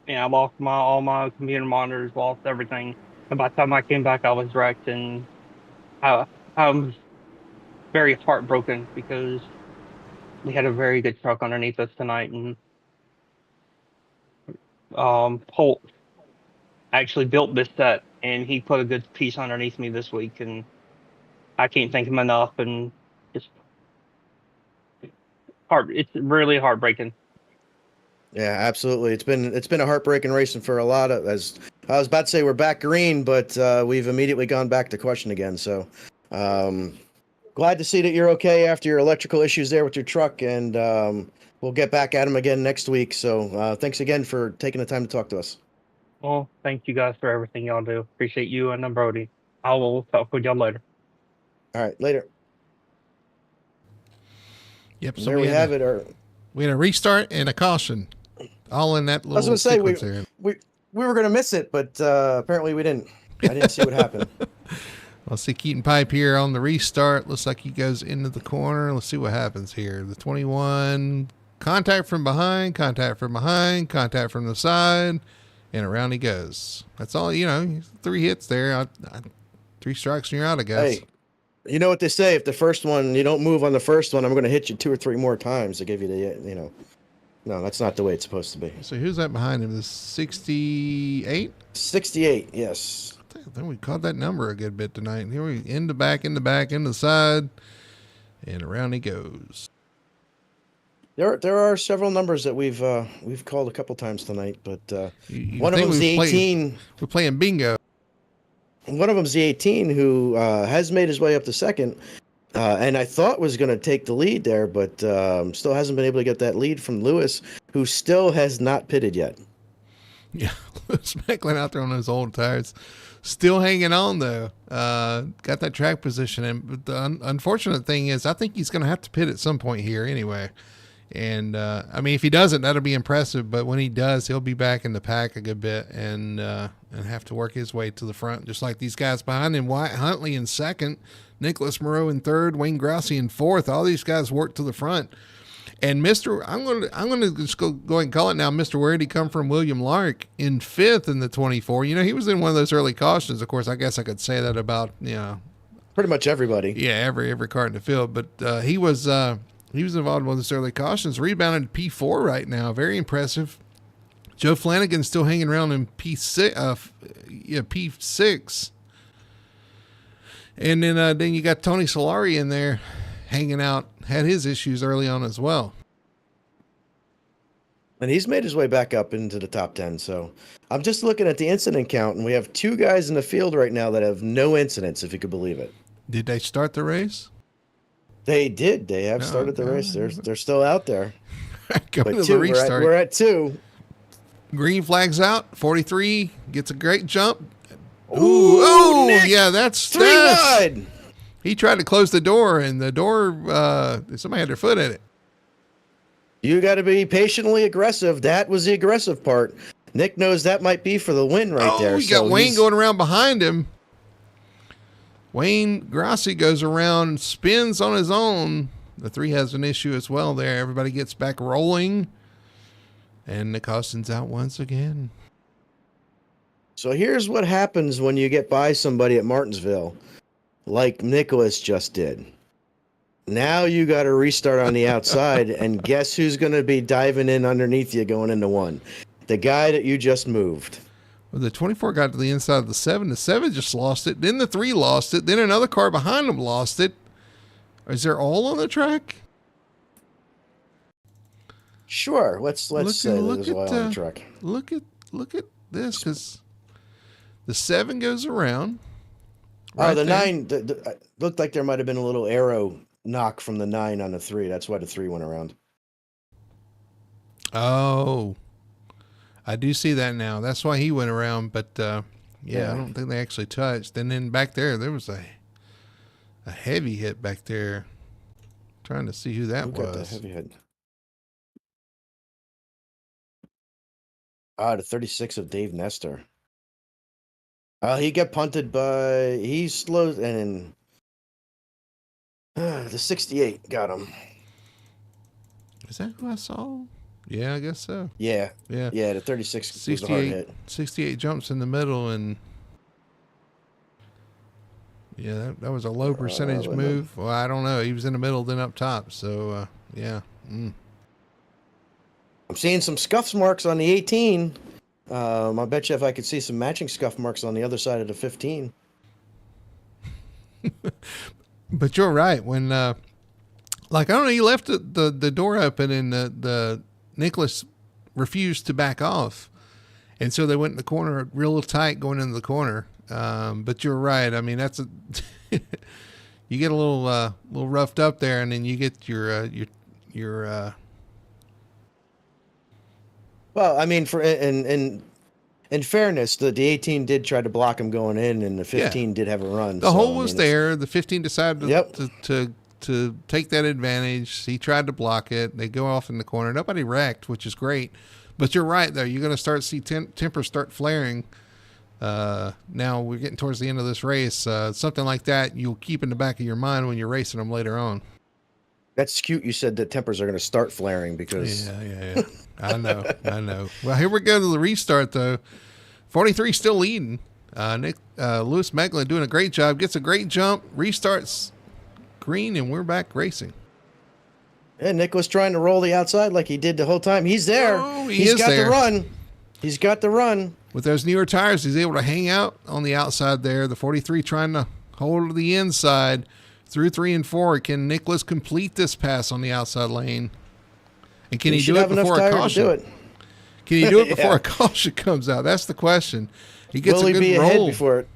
Yeah, I lost all my computer monitors, lost everything. And by the time I came back, I was wrecked, and I was very heartbroken because we had a very good truck underneath us tonight, and Holt actually built this set, and he put a good piece underneath me this week, and I can't thank him enough. And it's really heartbreaking. Yeah, absolutely. It's been a heartbreaking racing for a lot of. As I was about to say, we're back green, but we've immediately gone back to question again. So glad to see that you're okay after your electrical issues there with your truck, and we'll get back at him again next week. So thanks again for taking the time to talk to us. Well, thank you guys for everything y'all do. Appreciate you and Brody. I will talk with y'all later. All right, later. Yep. So there we have it. We had a restart and a caution, all in that little. I was going to say there. we were going to miss it, but apparently we didn't. I didn't see what happened. Let's see Keaton Pipe here on the restart. Looks like he goes into the corner. Let's see what happens here. The 21 contact from behind, contact from the side. And around he goes. That's all, 3 hits there. 3 strikes and you're out, I guess. Hey, you know what they say? If the first one, you don't move on the first one, I'm going to hit you 2 or 3 more times to give you the, No, that's not the way it's supposed to be. So who's that behind him? The 68? 68, yes. I think we caught that number a good bit tonight. Here we in the back, in the side. And around he goes. There are several numbers that we've called a couple times tonight, but You one of think them's the 18. We're playing bingo. One of them's the 18 who has made his way up to second, and I thought was going to take the lead there, but still hasn't been able to get that lead from Lewis, who still has not pitted yet. Yeah, Smeckling out there on those old tires. Still hanging on, though. Got that track position. And the unfortunate thing is, I think he's going to have to pit at some point here anyway. And, I mean, if he doesn't, that'll be impressive. But when he does, he'll be back in the pack a good bit and have to work his way to the front, just like these guys behind him. Wyatt Huntley in second, Nicholas Moreau in third, Wayne Grousey in fourth. All these guys work to the front. And I'm gonna just go ahead and call it now. Mr. Where'd he come from? William Lark in fifth in the 24. You know, he was in one of those early cautions. Of course, I guess I could say that about Pretty much everybody. Yeah, every car in the field. But he was involved in one of those early cautions. Rebounded P4 right now. Very impressive. Joe Flanagan's still hanging around in P6. P6. And then you got Tony Solari in there hanging out. Had his issues early on as well. And he's made his way back up into the top 10. So I'm just looking at the incident count, and we have 2 guys in the field right now that have no incidents, if you could believe it. Did they start the race? They did. They have started the race. They're still out there. Going But to the restart. we're at 2. Green flags out. 43 gets a great jump. Ooh, Nick, yeah, that's 3 wide. He tried to close the door, and the door, somebody had their foot in it. You got to be patiently aggressive. That was the aggressive part. Nick knows that might be for the win right there. You got Wayne going around behind him. Wayne Grossi goes around, spins on his own. The 3 has an issue as well there. Everybody gets back rolling. And Nick Austin's out once again. So here's what happens when you get by somebody at Martinsville, like Nicholas just did. Now you got to restart on the outside, and guess who's going to be diving in underneath you going into 1? The guy that you just moved. Well, the 24 got to the inside of the 7. The 7 just lost it. Then the 3 lost it. Then another car behind them lost it. Is there all on the track? Sure. Let's say there's all on the track. Look at this, because the 7 goes around. Right the there. 9 looked like there might have been a little arrow knock from the 9 on the 3. That's why the 3 went around. Oh, I do see that now. That's why he went around. But yeah, I don't think they actually touched. And then back there was a heavy hit back there. Trying to see who that was. Got the heavy hit? The 36 of Dave Nestor. He got punted by, he slowed, and the 68 got him. Is that who I saw? Yeah, I guess so. Yeah. The 36 was a hard hit. 68 jumps in the middle, and yeah, that was a low percentage move. Well, I don't know. He was in the middle, then up top. So yeah. I'm seeing some scuff marks on the 18. I bet you if I could see some matching scuff marks on the other side of the 15. But you're right. When, I don't know, he left the door open, and the Nicholas refused to back off. And so they went in the corner real tight going into the corner. But you're right. I mean, that's you get a little roughed up there, and then you get your well, I mean, in fairness, the 18 did try to block him going in, and the 15 did have a run. The hole was there. The 15 decided to to take that advantage. He tried to block it. They go off in the corner. Nobody wrecked, which is great. But you're right, though. You're going to start to see tempers start flaring. Now we're getting towards the end of this race. Something like that you'll keep in the back of your mind when you're racing them later on. That's cute. You said that tempers are going to start flaring because. Yeah. I know. Well, here we go to the restart, though. 43 still leading. Lewis Meglin doing a great job. Gets a great jump. Restarts green, and we're back racing. And Nick was trying to roll the outside like he did the whole time. He's there. Oh, He's got the run. He's got the run. With those newer tires, he's able to hang out on the outside there. The 43 trying to hold the inside. Through 3 and 4, can Nicholas complete this pass on the outside lane? And can he should do it have enough before a tire to caution? do it. Can he do it before Yeah. a caution comes out? That's the question. He gets Will a he good be ahead roll before it?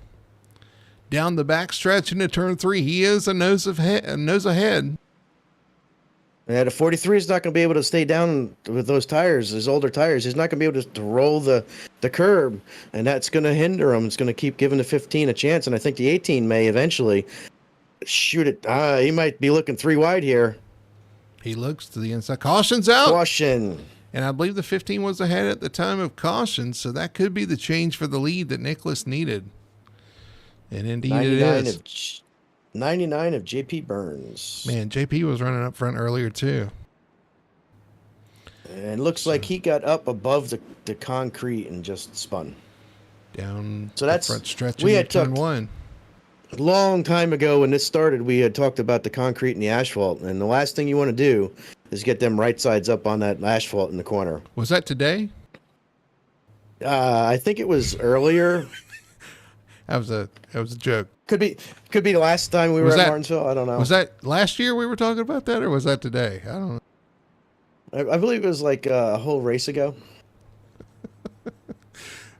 down the back stretch into turn 3. He is a nose ahead. Yeah, the 43 is not going to be able to stay down with those tires, his older tires. He's not going to be able to roll the curb, and that's going to hinder him. It's going to keep giving the 15 a chance, and I think the 18 may eventually shoot it. He might be looking 3 wide here. He looks to the inside. Caution's out. Caution. And I believe the 15 was ahead at the time of caution, so that could be the change for the lead that Nicholas needed. And indeed it is. 99 of JP Burns. Man, JP was running up front earlier too. And it looks like he got up above the concrete and just spun. Down So that's- the front stretch we into had turn talked- 1. A long time ago when this started, we had talked about the concrete and the asphalt. And the last thing you want to do is get them right sides up on that asphalt in the corner. Was that today? I think it was earlier. That was a joke. Could be the last time we were Was at that- Martinsville. I don't know. Was that last year we were talking about that, or was that today? I don't know. I believe it was like a whole race ago.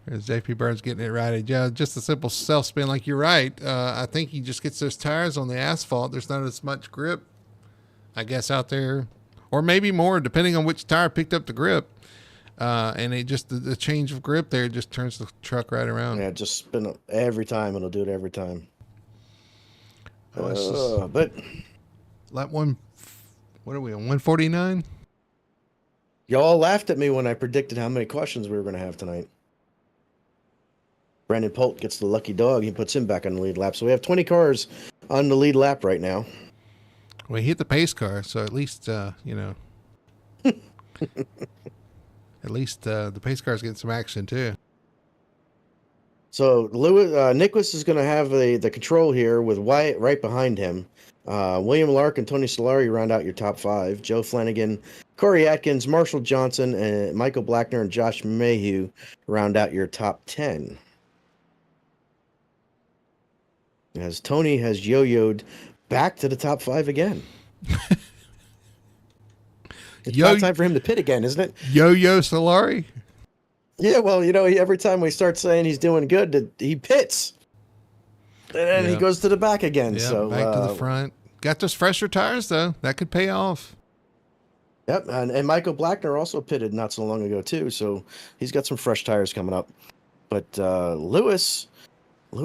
There's JP Burns getting it right. Yeah, just a simple self spin. Like you're right. I think he just gets those tires on the asphalt. There's not as much grip, I guess, out there, or maybe more, depending on which tire picked up the grip. And it just the change of grip there just turns the truck right around. Yeah, just spin it every time. It'll do it every time. Oh, But lap one. What are we on? 149. y'all laughed at me when I predicted how many questions we were going to have tonight. Brandon Polt gets the lucky dog. He puts him back on the lead lap. So we have 20 cars on the lead lap right now. Well, he hit the pace car, so at least you know. At least the pace car's getting some action too. So Nicholas is going to have the control here with Wyatt right behind him. William Lark and Tony Solari round out your top 5. Joe Flanagan, Corey Atkins, Marshall Johnson, and Michael Blackner and Josh Mayhew round out your top 10. As Tony has yo-yoed back to the top 5 again. It's about time for him to pit again, isn't it? Yo-Yo Solari? Yeah, well, every time we start saying he's doing good, he pits. And then he goes to the back again. Yeah, so back to the front. Got those fresher tires, though. That could pay off. Yep, and Michael Blackner also pitted not so long ago, too. So he's got some fresh tires coming up. But Lewis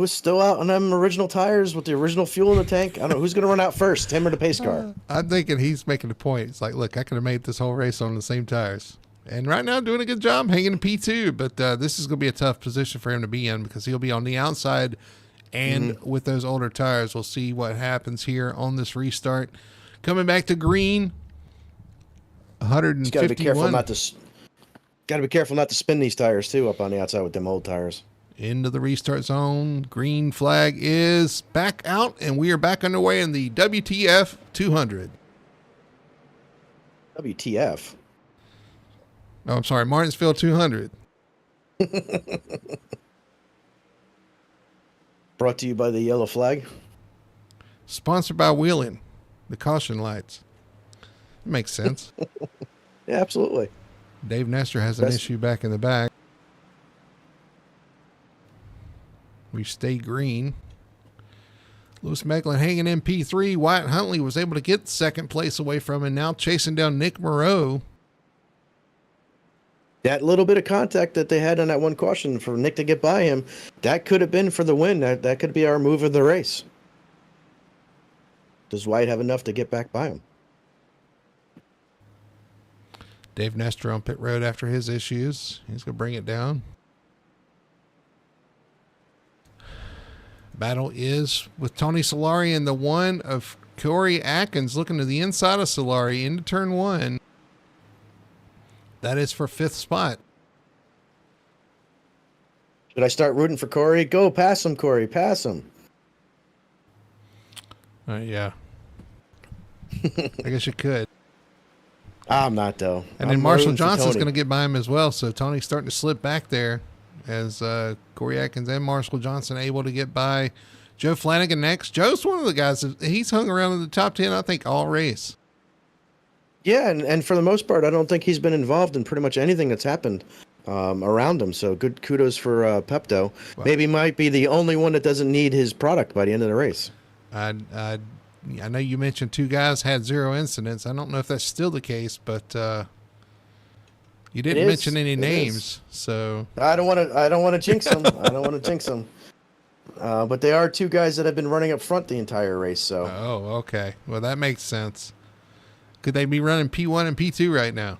still out on them original tires with the original fuel in the tank. I don't know who's going to run out first, him or the pace car. I'm thinking he's making a point. It's like, look, I could have made this whole race on the same tires. And right now doing a good job hanging in P2, but this is going to be a tough position for him to be in because he'll be on the outside and with those older tires. We'll see what happens here on this restart. Coming back to green, 151. Got to be careful not to spin these tires too up on the outside with them old tires. Into the restart zone. Green flag is back out, and we are back underway in the WTF 200. WTF? Oh, I'm sorry, Martinsville 200. Brought to you by the yellow flag. Sponsored by Wheeling, the caution lights. It makes sense. Yeah, absolutely. Dave Nestor has an issue back in the back. We stay green. Lewis Meglin hanging in P3. Wyatt Huntley was able to get second place away from him, now chasing down Nick Moreau. That little bit of contact that they had on that one caution for Nick to get by him, that could have been for the win. That could be our move of the race. Does Wyatt have enough to get back by him? Dave Nestor on pit road after his issues. He's going to bring it down. Battle is with Tony Solari and the one of Corey Atkins looking to the inside of Solari into turn 1. That is for 5th spot. Should I start rooting for Corey? Go, pass him, Corey. Pass him. Yeah. I guess you could. I'm not, though. And then Marshall Johnson's going to get by him as well. So Tony's starting to slip back there as Corey Atkins and Marshall Johnson able to get by Joe Flanagan next. Joe's one of the guys that he's hung around in the top 10, I think, all race. Yeah, and for the most part, I don't think he's been involved in pretty much anything that's happened around him. So good kudos for Pepto. Well, Maybe might be the only one that doesn't need his product by the end of the race. I know you mentioned 2 guys had 0 incidents. I don't know if that's still the case, but you didn't mention any names, so I don't want to jinx them. I don't want to jinx them. But they are 2 guys that have been running up front the entire race. So oh, okay. Well, that makes sense. Could they be running P1 and P2 right now?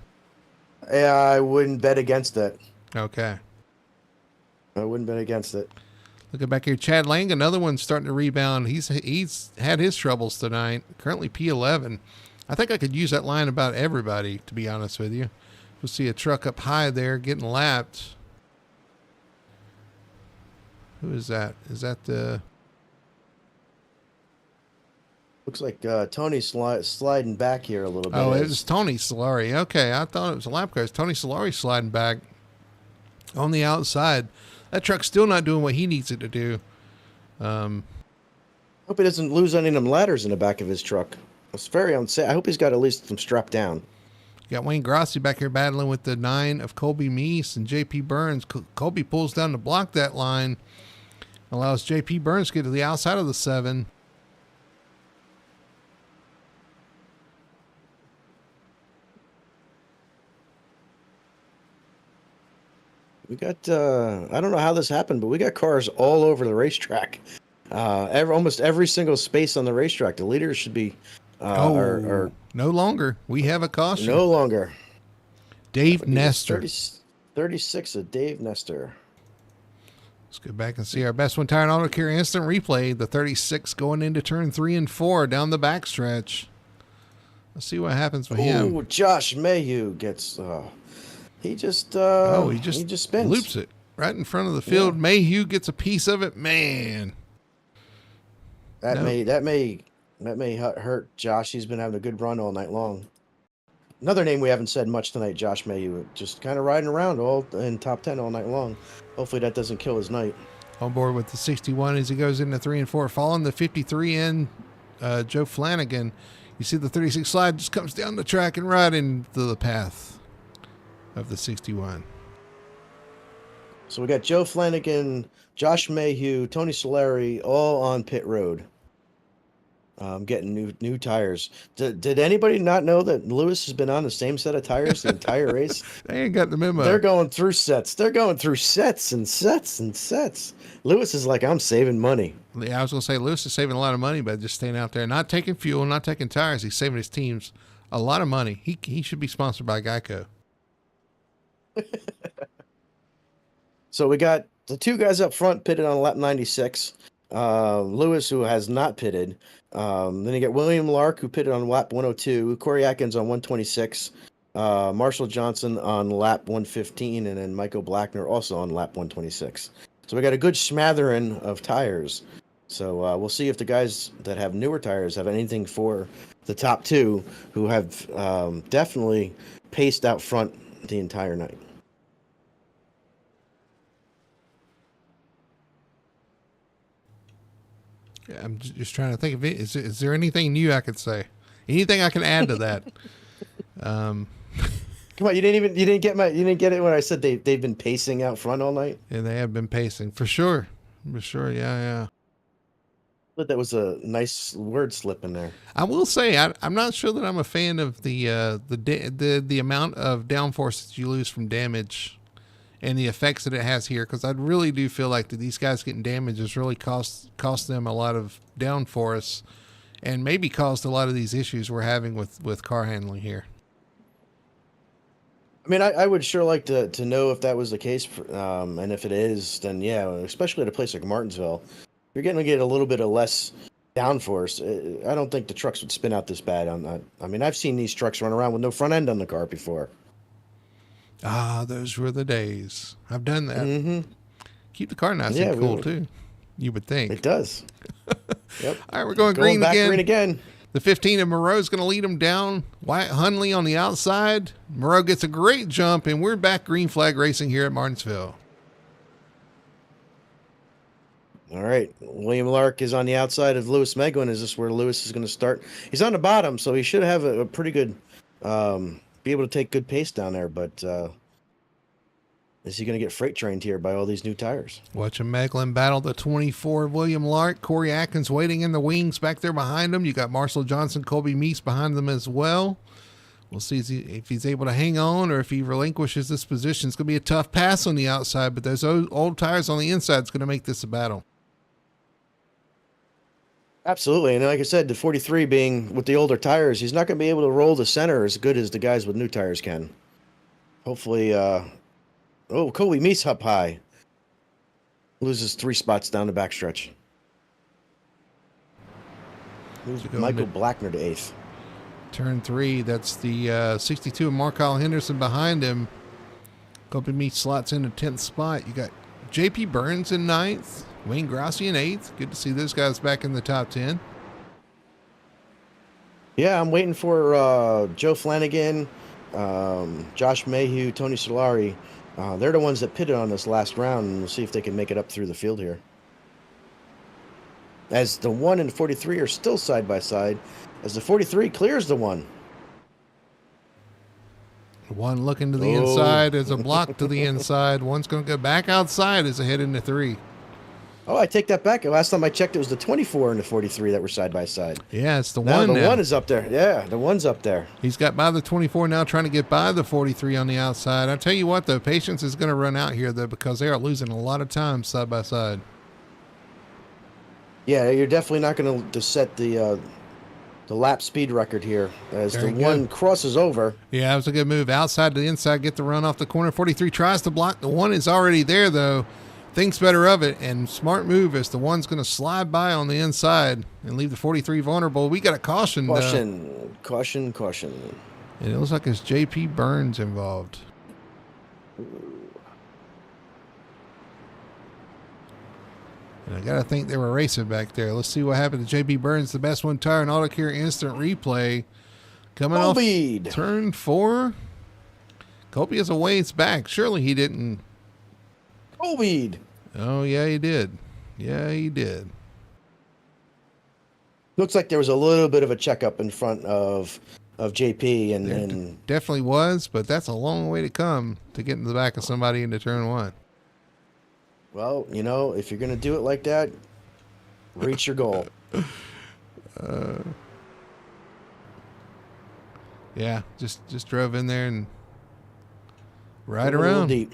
yeah, I wouldn't bet against it. Okay. I wouldn't bet against it. Looking back here, Chad Lang, another one starting to rebound. He's had his troubles tonight. Currently P11. I think I could use that line about everybody, to be honest with you. We'll see a truck up high there getting lapped. Who is that? Is that the... Looks like Tony's sliding back here a little bit. Oh, it was Tony Solari. Okay, I thought it was a lap car. It's Tony Solari sliding back on the outside. That truck's still not doing what he needs it to do. Hope he doesn't lose any of them ladders in the back of his truck. It's very unsafe. I hope he's got at least some strapped down. Got Wayne Grossi back here battling with the 9 of Colby Meese and J.P. Burns. Colby pulls down to block that line. Allows J.P. Burns to get to the outside of the 7. We got, I don't know how this happened, but we got cars all over the racetrack. Almost every single space on the racetrack. The leaders should be, are no longer. We have a caution. no longer. Dave Nestor. 36 of Dave Nestor. Let's go back and see our best one tire and auto care instant replay. The 36 going into turn 3 and 4 down the backstretch. Let's see what happens with him. Oh, Josh Mayhew gets, he just spins. Loops it right in front of the field. Yeah. Mayhew gets a piece of it. Man, that may hurt Josh. He's been having a good run all night long. Another name we haven't said much tonight, Josh Mayhew, just kind of riding around all in top 10 all night long. Hopefully that doesn't kill his night. On board with the 61 as he goes into 3 and 4, following the 53 in Joe Flanagan. You see the 36 slide just comes down the track and right into the path of the 61. So we got Joe Flanagan, Josh Mayhew, Tony Solari, all on pit road. Getting new tires. Did anybody not know that Lewis has been on the same set of tires the entire race? They ain't got the memo. They're going through sets. They're going through sets and sets and sets. Lewis is like, I'm saving money. Yeah, I was going to say Lewis is saving a lot of money by just staying out there, not taking fuel, not taking tires. He's saving his teams a lot of money. He should be sponsored by Geico. So we got the 2 guys up front pitted on lap 96. Lewis, who has not pitted. Then you get William Lark, who pitted on lap 102. Corey Atkins on 126. Marshall Johnson on lap 115. And then Michael Blackner also on lap 126. So we got a good smattering of tires. So we'll see if the guys that have newer tires have anything for the top 2, who have definitely paced out front the entire night. I'm just trying to think of it. Is there anything new I could say? Anything I can add to that? Come on, you didn't get it when I said they've been pacing out front all night. Yeah, they have been pacing for sure. Yeah. But that was a nice word slip in there. I will say I'm not sure that I'm a fan of the amount of downforce that you lose from damage and the effects that it has here, because I really do feel like that these guys getting damaged has really cost them a lot of downforce and maybe caused a lot of these issues we're having with car handling here. I mean, I would sure like to know if that was the case, and if it is, then yeah, especially at a place like Martinsville, you're going to get a little bit of less downforce. I don't think the trucks would spin out this bad on that. I mean, I've seen these trucks run around with no front end on the car before. Ah, those were the days. I've done that. Mm-hmm. Keep the car nice and cool, too. You would think. It does. Yep. All right, we're going green back again. Green again. The 15 of Moreau's going to lead them down. Wyatt Hunley on the outside. Moreau gets a great jump, and we're back green flag racing here at Martinsville. All right. William Lark is on the outside of Lewis Megwin. Is this where Lewis is going to start? He's on the bottom, so he should have a pretty good be able to take good pace down there. But is he going to get freight trained here by all these new tires? Watching Meglin battle the 24 William Lark. Corey Atkins waiting in the wings back there behind him. You got Marcel Johnson, Colby Meese behind them as well. We'll see if he's able to hang on or if he relinquishes this position. It's going to be a tough pass on the outside, but those old tires on the inside is going to make this a battle. Absolutely. And like I said, the 43 being with the older tires, he's not going to be able to roll the center as good as the guys with new tires can. Hopefully, Colby Meese up high. Loses 3 spots down the backstretch. Michael Blackner to 8th. Turn 3, that's the 62 of Markyle Henderson behind him. Colby Meese slots in the 10th spot. You got J.P. Burns in 9th. Wayne Grossi in 8th. Good to see those guys back in the top 10. Yeah, I'm waiting for Joe Flanagan, Josh Mayhew, Tony Solari. They're the ones that pitted on this last round, and we'll see if they can make it up through the field here. As the 1 and the 43 are still side by side, as the 43 clears the 1. One looking to the inside as a block to the inside. One's going to go back outside as a head into 3. Oh, I take that back. Last time I checked, it was the 24 and the 43 that were side by side. Yeah, it's the now one. The 1 is up there. Yeah, the 1's up there. He's got by the 24 now, trying to get by the 43 on the outside. I tell you what, though, patience is going to run out here, though, because they are losing a lot of time side by side. Yeah, you're definitely not going to set the lap speed record here as the 1 crosses over. Yeah, it was a good move. Outside to the inside, get the run off the corner. 43 tries to block. The 1 is already there, though. Thinks better of it, and smart move as the 1's going to slide by on the inside and leave the 43 vulnerable. We got a caution. Caution. And it looks like it's J.P. Burns involved. And I got to think they were racing back there. Let's see what happened to J.P. Burns, the best one tire and AutoCare instant replay. Coming off turn 4. Colby has a ways back. Surely he didn't. Colby. Oh, yeah, he did. Yeah, he did. Looks like there was a little bit of a checkup in front of JP, and definitely was, but that's a long way to come to get in the back of somebody into turn 1. Well, if you're going to do it like that, reach your goal. Yeah, just drove in there and right around. A little deep.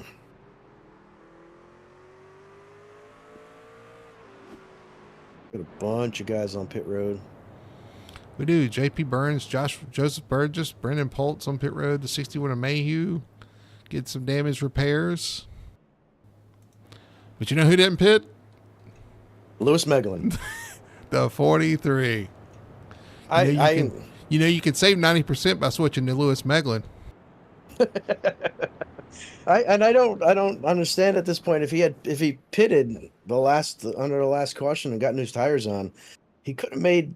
Got a bunch of guys on pit road. We do. J.P. Burns, Joseph Burgess, Brendan Poltz on pit road. The 61 of Mayhew get some damage repairs. But you know who didn't pit? Lewis Meglin. The 43. You can save 90% by switching to Lewis Meglin. I don't understand at this point if he pitted under the last caution and got new tires on, he could have made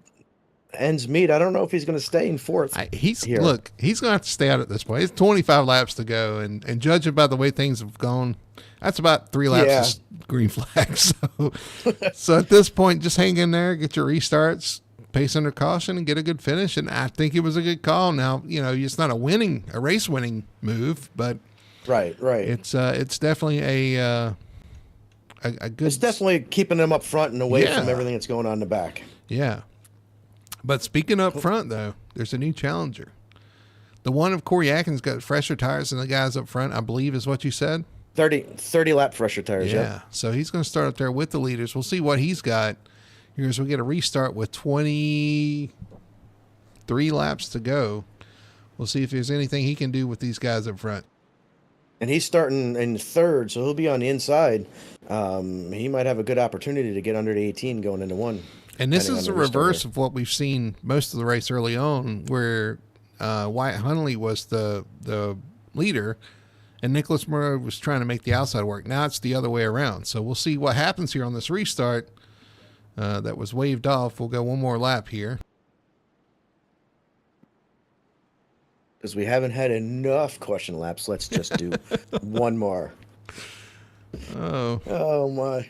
ends meet. I don't know if he's going to stay in 4th. He's going to have to stay out at this point. It's 25 laps to go, and judging by the way things have gone, that's about 3 laps of green flag. So at this point, just hang in there, get your restarts, pace under caution, and get a good finish. And I think it was a good call. Now, it's not a race winning move, but right. It's definitely a good. It's definitely keeping them up front and away from everything that's going on in the back. Yeah. But speaking up front, though, there's a new challenger. The 1 of Corey Atkins got fresher tires than the guys up front, I believe is what you said. 30 lap fresher tires, yeah. So he's going to start up there with the leaders. We'll see what he's got here as we get a restart with 23 laps to go. We'll see if there's anything he can do with these guys up front. And he's starting in 3rd, so he'll be on the inside. He might have a good opportunity to get under the 18 going into 1. And this is the reverse of what we've seen most of the race early on, where Wyatt Hunley was the leader and Nicholas Murray was trying to make the outside work. Now it's the other way around. So we'll see what happens here on this restart that was waved off. We'll go one more lap here. Because we haven't had enough caution laps. Let's just do one more. Oh, my.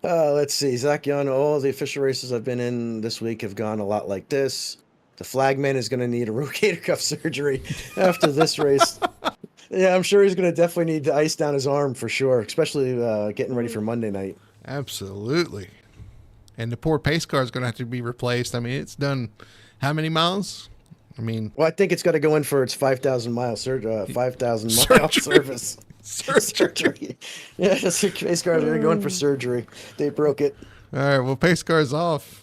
Let's see. Zach Young, all the official races I've been in this week have gone a lot like this. The flagman is going to need a rotator cuff surgery after this race. Yeah, I'm sure he's going to definitely need to ice down his arm for sure, especially getting ready for Monday night. Absolutely. And the poor pace car is going to have to be replaced. I mean, it's done how many miles? I mean, well, I think it's got to go in for its 5,000 mile service. Surgery. Yeah, the pace car is going to go in for surgery. They broke it. All right, well, pace car's off.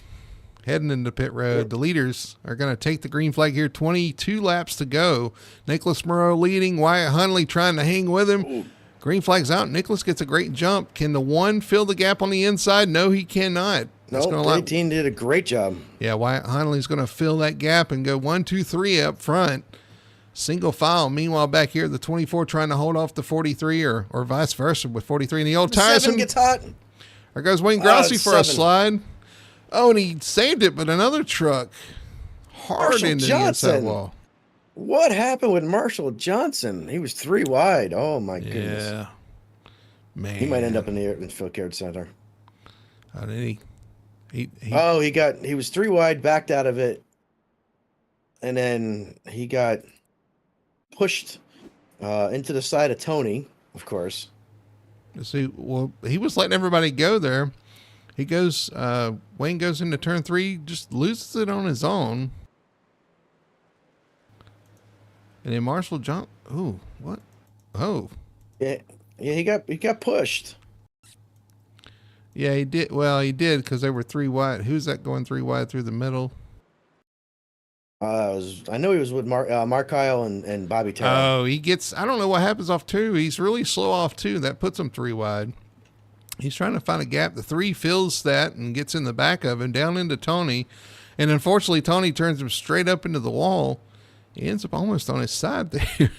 Heading into pit road. The leaders are going to take the green flag here. 22 laps to go. Nicholas Moreau leading. Wyatt Hunley trying to hang with him. Ooh. Green flag's out. Nicholas gets a great jump. Can the one fill the gap on the inside? No, he cannot. No, 18 did a great job. Yeah, Wyatt Hunley's going to fill that gap and go 1, 2, 3 up front. Single file. Meanwhile, back here, the 24 trying to hold off the 43 or vice versa with 43. And the old tires. 7 gets hot. There goes Wayne Grossi for a slide. Oh, and he saved it, but another truck hard Marshall into Johnson. the inside wall. What happened with Marshall Johnson? He was 3 wide. Oh, my goodness. Yeah. Man. He might end up in the Phil Caird Center. How did he was 3 wide, backed out of it, and then he got pushed into the side of Tony, of course. See, well, he was letting everybody go there. He goes, Wayne goes into turn 3, just loses it on his own. And then Marshall jump. Ooh, what? Oh. Yeah, he got pushed. Yeah, he did. Well, he did because they were 3 wide. Who's that going 3 wide through the middle? I know he was with Mark Kyle and Bobby Terrell. Oh, he gets, I don't know what happens off 2. He's really slow off 2. That puts him 3 wide. He's trying to find a gap. The 3 fills that and gets in the back of him down into Tony. And unfortunately, Tony turns him straight up into the wall. He ends up almost on his side there.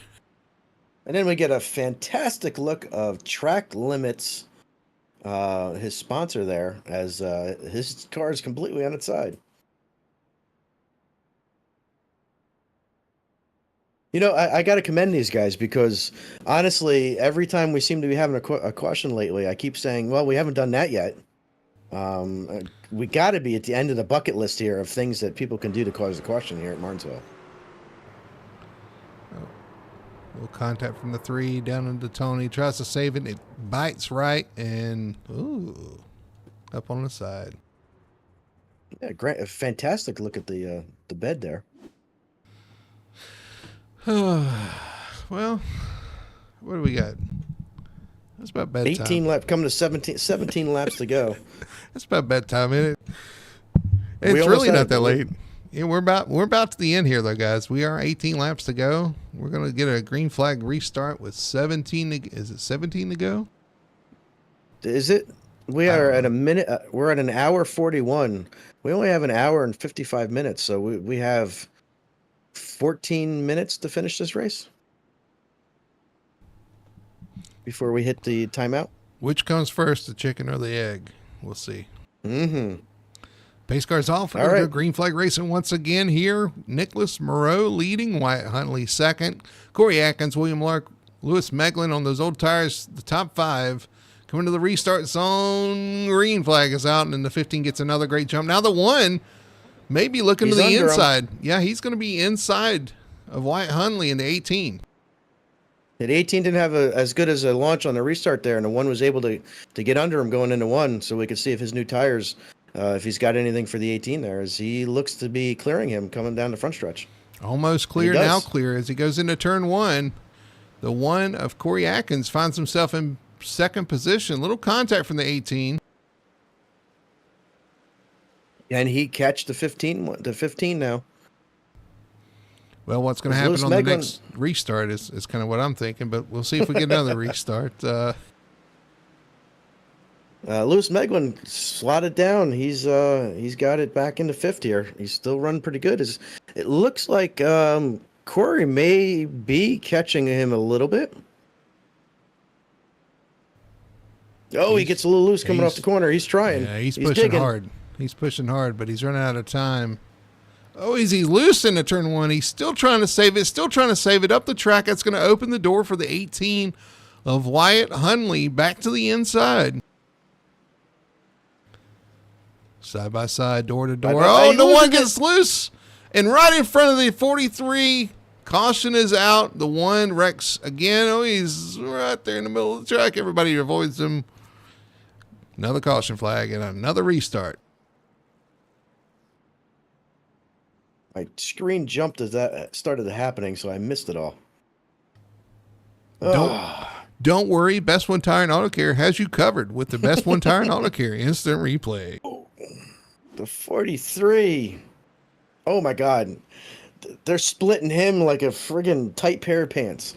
And then we get a fantastic look of Track Limits, his sponsor there, as his car is completely on its side. You know, I got to commend these guys because, honestly, every time we seem to be having a caution lately, I keep saying, well, we haven't done that yet. We got to be at the end of the bucket list here of things that people can do to cause a caution here at Martinsville. Little contact from the 3 down into Tony. Tries to save it. It bites right and, ooh, up on the side. Yeah, great. A fantastic look at the bed there. Well, what do we got? That's about bedtime. 18 laps, coming to 17 laps to go. That's about bedtime, isn't it? It's really not that late. Yeah, we're about to the end here, though, guys. We are 18 laps to go. We're going to get a green flag restart with 17. Is it 17 to go? Is it? We are at a minute. We're at an hour 41. We only have an hour and 55 minutes, so we have 14 minutes to finish this race before we hit the timeout. Which comes first, the chicken or the egg? We'll see. Mm-hmm. Pace car's off. We're going to go green flag racing once again here. Nicholas Moreau leading. Wyatt Huntley second. Corey Atkins, William Lark, Lewis Meglin on those old tires, the top 5. Coming to the restart zone. Green flag is out, and then the 15 gets another great jump. Now the 1 may be looking to the inside. Yeah, he's going to be inside of Wyatt Huntley in the 18. The 18 didn't have as good as a launch on the restart there, and the 1 was able to get under him going into 1, so we could see if his new tires, if he's got anything for the 18 there, as he looks to be clearing him coming down the front stretch. Almost clear, now clear as he goes into turn 1. The 1 of Corey Atkins finds himself in second position. Little contact from the 18. And he catch the 15 now. Well, what's going to happen on the next restart is kind of what I'm thinking, but we'll see if we get another restart. Lewis Meglin slotted down. He's got it back into 5th here. He's still running pretty good. It looks like Corey may be catching him a little bit. Oh, he gets a little loose coming off the corner. He's trying. Yeah, he's pushing digging hard. He's pushing hard, but he's running out of time. Oh, is he loose into turn 1? He's still trying to save it. Still trying to save it up the track. That's going to open the door for the 18 of Wyatt Hunley back to the inside. Side by side, door to door. Oh, the 1 gets loose. And right in front of the 43, caution is out. The one wrecks again. Oh, he's right there in the middle of the track. Everybody avoids him. Another caution flag and another restart. My screen jumped as that started happening, so I missed it all. Don't worry. Best One Tire and Auto Care has you covered with the Best One Tire and Auto Care instant replay. The 43. Oh my God. They're splitting him like a friggin' tight pair of pants.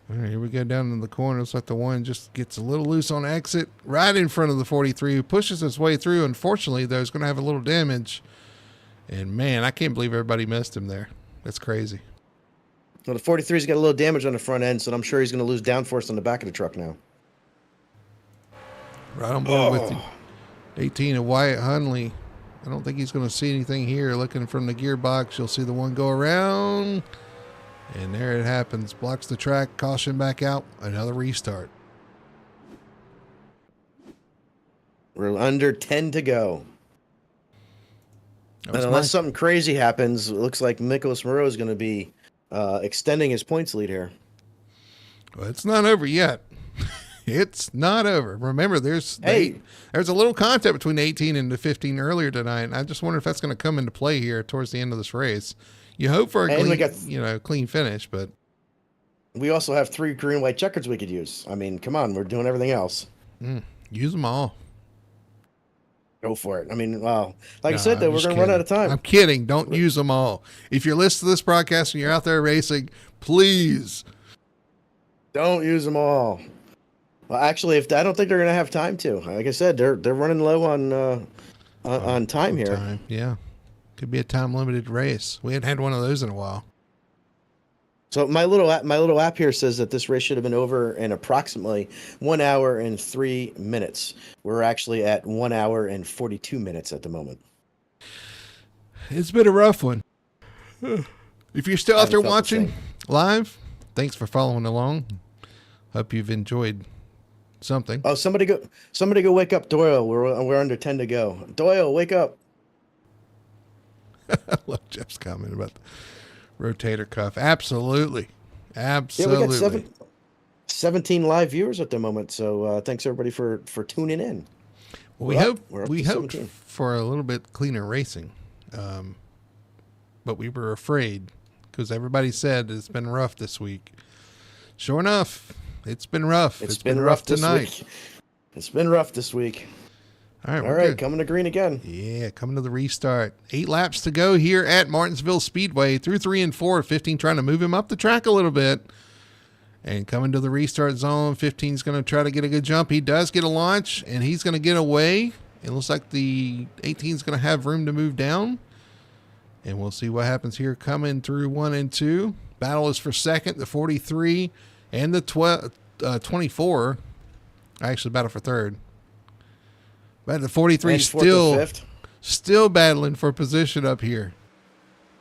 All right, here we go down in the corner. Looks like the one just gets a little loose on exit right in front of the 43, who pushes his way through. Unfortunately, though, is going to have a little damage. And man, I can't believe everybody missed him there. That's crazy. Well, the 43's got a little damage on the front end, so I'm sure he's going to lose downforce on the back of the truck now. Right on board with you. 18 of Wyatt Hunley. I don't think he's going to see anything here. Looking from the gearbox, you'll see the one go around. And there it happens. Blocks the track. Caution back out. Another restart. We're under 10 to go. And unless nice. something crazy happens, it looks like Nicholas Moreau is going to be extending his points lead here. Well, it's not over yet. It's not over. Remember, there's a little contact between the 18 and the 15 earlier tonight. And I just wonder if that's going to come into play here towards the end of this race. You hope for a clean finish, but we also have 3 green white checkers we could use. I mean, come on, we're doing everything else. Use them all. Go for it. I mean, wow. Like I said, though, we're going to run out of time. I'm kidding. Don't use them all. If you're listening to this broadcast and you're out there racing, please don't use them all. Well, actually, I don't think they're going to have time to. Like I said, they're running low on time here. Time. Yeah, could be a time limited race. We hadn't had one of those in a while. So my little app here says that this race should have been over in approximately 1 hour and 3 minutes. We're actually at 1 hour and 42 minutes at the moment. It's been a rough one. If you're still out there watching live, thanks for following along. Hope you've enjoyed something. Oh, somebody go wake up Doyle. We're under 10 to go. Doyle, wake up. I love Jeff's comment about the rotator cuff. Absolutely. Yeah, we got 17 live viewers at the moment. So thanks everybody for tuning in. Well, we hope for a little bit cleaner racing, but we were afraid because everybody said it's been rough this week. Sure enough, it's been rough. It's been rough tonight. It's been rough this week. All right, good. Coming to green again. Yeah, coming to the restart. 8 laps to go here at Martinsville Speedway through 3 and 4. 15 trying to move him up the track a little bit. And coming to the restart zone, 15 is going to try to get a good jump. He does get a launch, and he's going to get away. It looks like the 18 is going to have room to move down. And we'll see what happens here coming through 1 and 2. Battle is for second, the 43 and the 24. Actually, battle for third. But the 43 is still battling for position up here.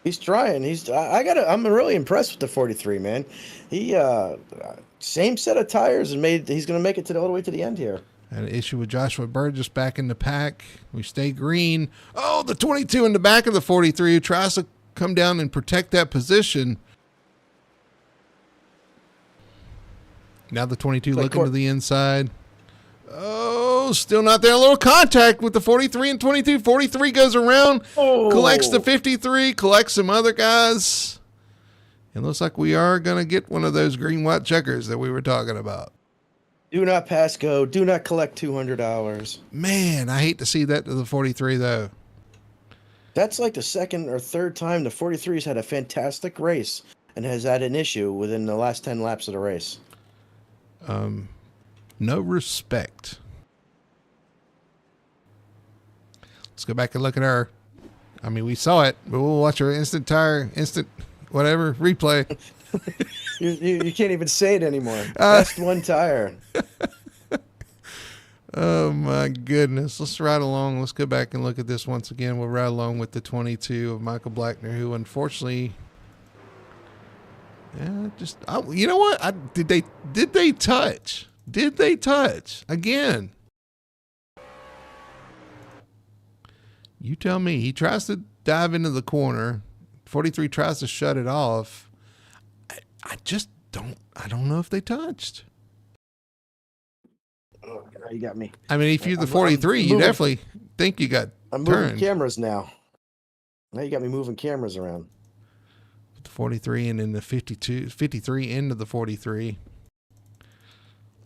He's trying. I'm really impressed with the 43, man. He same set of tires and he's going to make it all the way to the end here. Had an issue with Joshua Burgess back in the pack. We stay green. Oh, the 22 in the back of the 43 who tries to come down and protect that position. Now the 22 looking to the inside. Oh, still not there. A little contact with the 43 and 22. 43 goes around, collects the 53, collects some other guys. It looks like we are going to get one of those green white checkers that we were talking about. Do not pass go. Do not collect $200. Man, I hate to see that to the 43, though. That's like the second or third time the 43's had a fantastic race and has had an issue within the last 10 laps of the race. No respect. Let's go back and look at we saw it, but we'll watch our instant replay. you can't even say it anymore. Best one tire. Oh my goodness. Let's ride along. Let's go back and look at this once again. We'll ride along with the 22 of Michael Blackner, who unfortunately, you know what? Did they touch? Did they touch again? You tell me. He tries to dive into the corner, 43 tries to shut it off. I just don't know if they touched. Oh, you got me. I mean, if you're the 43, you definitely think you got I'm turned. moving cameras now. Now you got me moving cameras around. The 43 and then the 53 into the 43.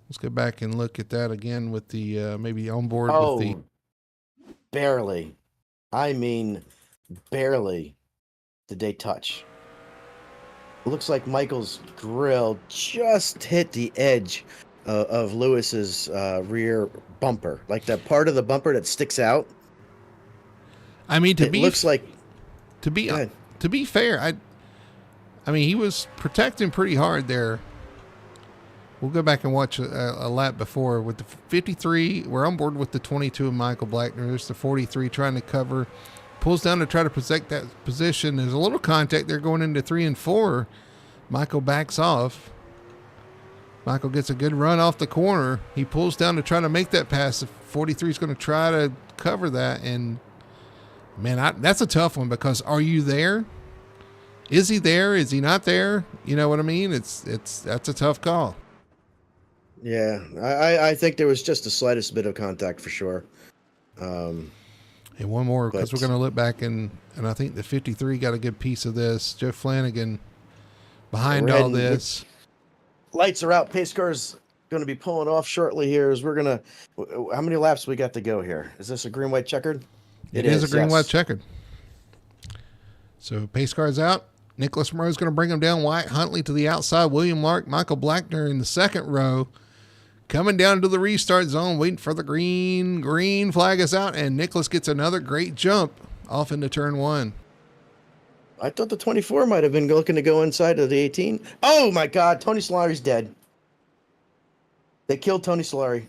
Let's go back and look at that again with the maybe on board with the. Barely. I mean, barely did they touch. It looks like Michael's grill just hit the edge of Lewis's rear bumper, like that part of the bumper that sticks out. I mean, to be fair, I mean, he was protecting pretty hard there. We'll go back and watch a lap before with the 53. We're on board with the 22 of Michael Blackner. There's the 43 trying to cover, pulls down to try to protect that position. There's a little contact there going into 3 and 4. Michael backs off. Michael gets a good run off the corner. He pulls down to try to make that pass. The 43 is going to try to cover that. And man, that's a tough one because are you there? Is he there? Is he not there? You know what I mean? That's a tough call. Yeah, I think there was just the slightest bit of contact for sure. And one more, because we're going to look back and I think the 53 got a good piece of this. Joe Flanagan behind all this. Lights are out. Pace car's going to be pulling off shortly here. As we're going to, how many laps we got to go here? Is this a green, white, checkered? It is a green, white, checkered. So pace car's out. Nicholas Moreau's going to bring him down. Wyatt Huntley to the outside. William Lark, Michael Blackner in the second row. Coming down to the restart zone, waiting for the green. Green flag is out, and Nicholas gets another great jump off into turn 1. I thought the 24 might have been looking to go inside of the 18. Oh, my God. Tony Solari's dead. They killed Tony Solari.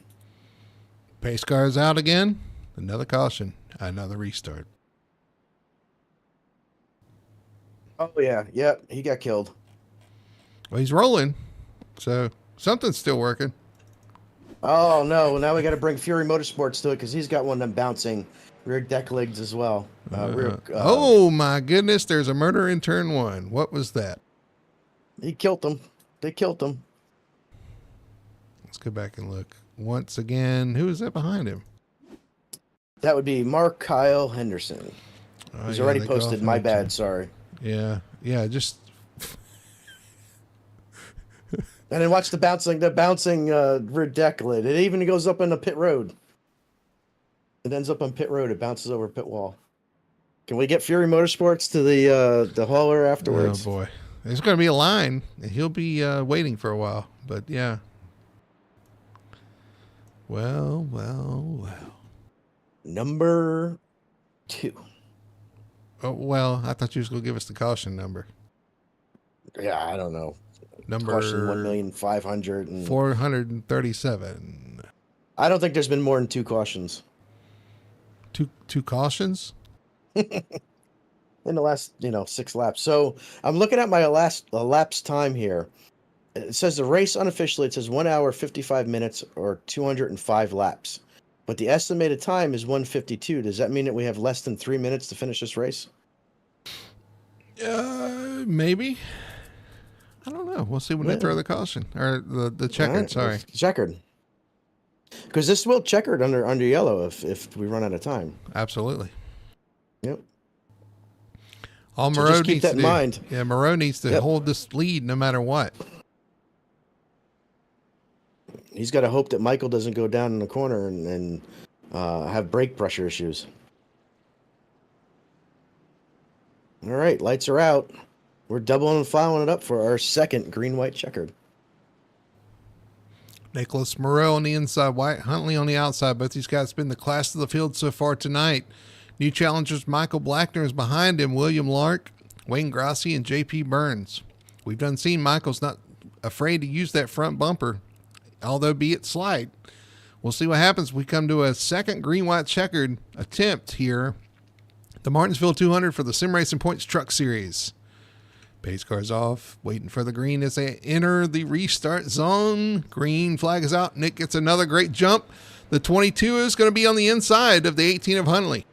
Pace car is out again. Another caution. Another restart. Oh, yeah. Yep. He got killed. Well, he's rolling, so something's still working. Oh, no. Now we got to bring Fury Motorsports to it because he's got one of them bouncing rear deck legs as well. Oh, my goodness. There's a murder in turn 1. What was that? He killed them. They killed him. Let's go back and look. Once again, who is that behind him? That would be Mark Kyle Henderson. He's already posted. My bad. Sorry. Yeah. Just. And then watch the bouncing rear deck lid. It even goes up on the pit road. It ends up on pit road. It bounces over pit wall. Can we get Fury Motorsports to the hauler afterwards? Oh boy, there's going to be a line. He'll be waiting for a while. But yeah. Well. Number 2. Oh well, I thought you was going to give us the caution number. Yeah, I don't know. Number caution 1,500,000 and 437. I don't think there's been more than 2 cautions. Two cautions in the last 6 laps. So I'm looking at my elapsed time here. It says the race unofficially. It says 1 hour 55 minutes or 205 laps, but the estimated time is 1:52. Does that mean that we have less than 3 minutes to finish this race? Maybe. I don't know. We'll see when they throw the caution or the checkered. Right. Sorry, checkered. Because this will checkered under yellow if we run out of time. Absolutely. Yep. All Moreau just keep needs that to in mind. Yeah, Moreau needs to hold this lead no matter what. He's got to hope that Michael doesn't go down in the corner and have brake pressure issues. All right, lights are out. We're doubling and following it up for our second green, white, checkered. Nicholas Moreau on the inside, Wyatt Huntley on the outside. Both these guys have been the class of the field so far tonight. New challengers Michael Blackner is behind him, William Lark, Wayne Grassi, and J.P. Burns. We've done seen Michael's not afraid to use that front bumper, although be it slight. We'll see what happens. We come to a second green, white, checkered attempt here. The Martinsville 200 for the Sim Racing Points Truck Series. Pace car's off, waiting for the green as they enter the restart zone. Green flag is out. Nick gets another great jump. The 22 is going to be on the inside of the 18 of Huntley.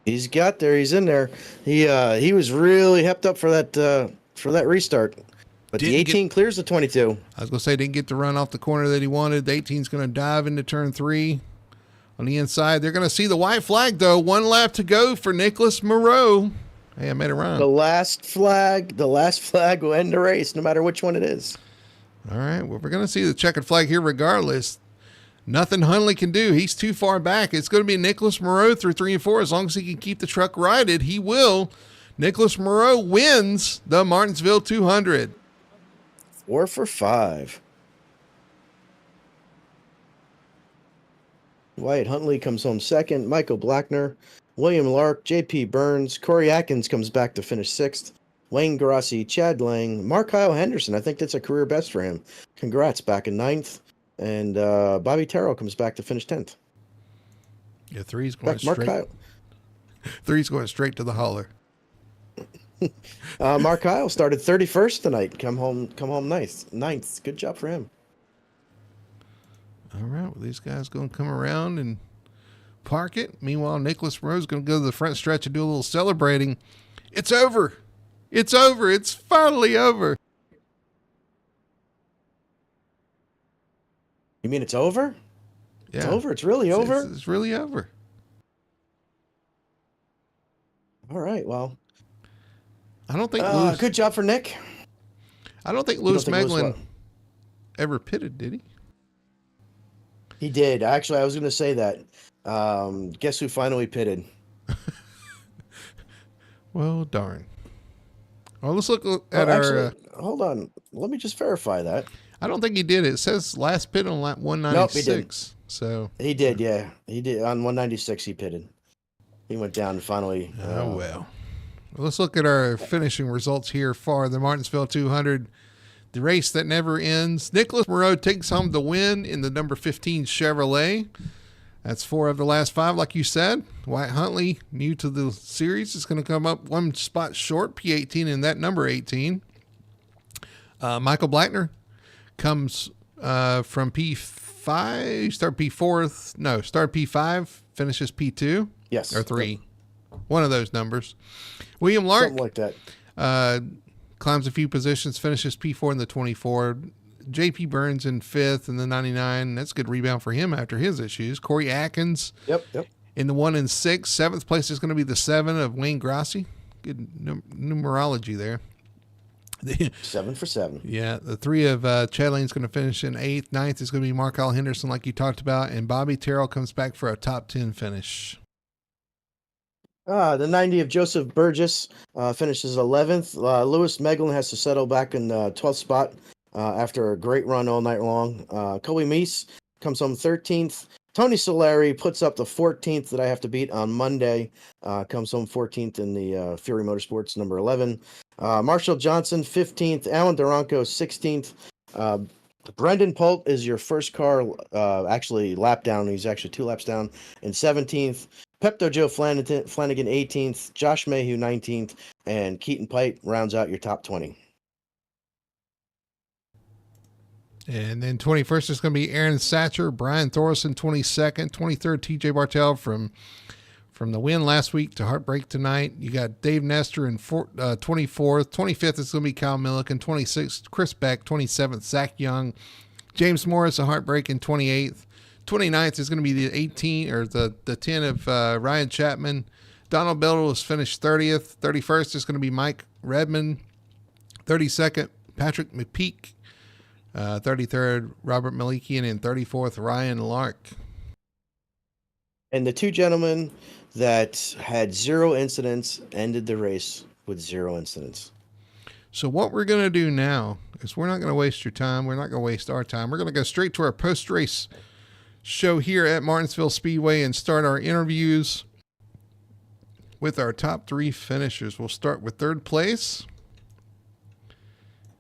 He's got there. He's in there. He was really hepped up for that restart. But the 18 clears the 22. I was going to say, didn't get to run off the corner that he wanted. The 18's going to dive into turn 3 on the inside. They're going to see the white flag, though. 1 lap to go for Nicholas Moreau. Hey, I made it run. The last flag will end the race, no matter which one it is. All right. Well, we're going to see the checkered flag here regardless. Nothing Hundley can do. He's too far back. It's going to be Nicholas Moreau through 3 and 4. As long as he can keep the truck righted, he will. Nicholas Moreau wins the Martinsville 200. 4 for 5. Wyatt Huntley comes home second. Michael Blackner, William Lark, J.P. Burns, Corey Atkins comes back to finish 6th. Wayne Grassi, Chad Lang, Mark Kyle Henderson. I think that's a career best for him. Congrats, back in 9th. And Bobby Terrell comes back to finish 10th. Yeah, 3's going straight. Kyle. 3's going straight to the hauler. Mark Kyle started 31st tonight. Come home ninth. Good job for him. All right, well, these guys going to come around and park it. Meanwhile, Nicholas Moreau's going to go to the front stretch and do a little celebrating. It's over. It's over. It's finally over. You mean it's over? Yeah. It's over? It's really over? It's really over. All right, well. I don't think Lewis... Good job for Nick. I don't think Lewis Meglin ever pitted, did he? He did. Actually, I was going to say that. Guess who finally pitted? Well, darn. Well, let's look at our... hold on. Let me just verify that. I don't think he did. It says last pit on lap 196. Nope, he didn't. So he did, yeah. He did. On 196, he pitted. He went down and finally... well, let's look at our finishing results here for the Martinsville 200. The race that never ends. Nicholas Moreau takes home the win in the number 15 Chevrolet. That's 4 of the last 5, like you said. Wyatt Huntley, new to the series, is going to come up 1 spot short, P18 in that number 18. Michael Blackner comes from P5, start P5, finishes P2. Yes. Or 3. One of those numbers. William Lark. Something like that. Climbs a few positions, finishes P4 in the 24. J.P. Burns in 5th in the 99. That's a good rebound for him after his issues. Corey Atkins in the 1 and 6. 7th place is going to be the 7 of Wayne Grassi. Good numerology there. 7 for 7. Yeah, the 3 of Chad Lane's going to finish in 8th. 9th is going to be Mark Kyle Henderson, like you talked about. And Bobby Terrell comes back for a top 10 finish. The 90 of Joseph Burgess finishes 11th. Lewis Meglin has to settle back in 12th spot after a great run all night long. Colby Meese comes home 13th. Tony Solari puts up the 14th that I have to beat on Monday. Comes home 14th in the Fury Motorsports number 11. Marshall Johnson 15th. Alan Duranco 16th. Brendan Polt is your first car actually lap down. He's actually 2 laps down in 17th. Pepto Joe Flanagan 18th, Josh Mayhew 19th, and Keaton Pite rounds out your top 20. And then 21st is going to be Aaron Satcher, Brian Thorson 22nd, 23rd TJ Bartel from the win last week to heartbreak tonight. You got Dave Nestor in 24th, 25th is going to be Kyle Milliken, 26th Chris Beck, 27th Zach Young, James Morris a heartbreak in 28th. 29th is going to be the 18 or the 10 of Ryan Chapman. Donald Bell was finished 30th. 31st is going to be Mike Redmond. 32nd, Patrick McPeak. 33rd, Robert Malikian. And 34th, Ryan Lark. And the 2 gentlemen that had 0 incidents ended the race with 0 incidents. So what we're going to do now is we're not going to waste your time. We're not going to waste our time. We're going to go straight to our post-race show here at Martinsville Speedway and start our interviews with our top 3 finishers. We'll start with 3rd place.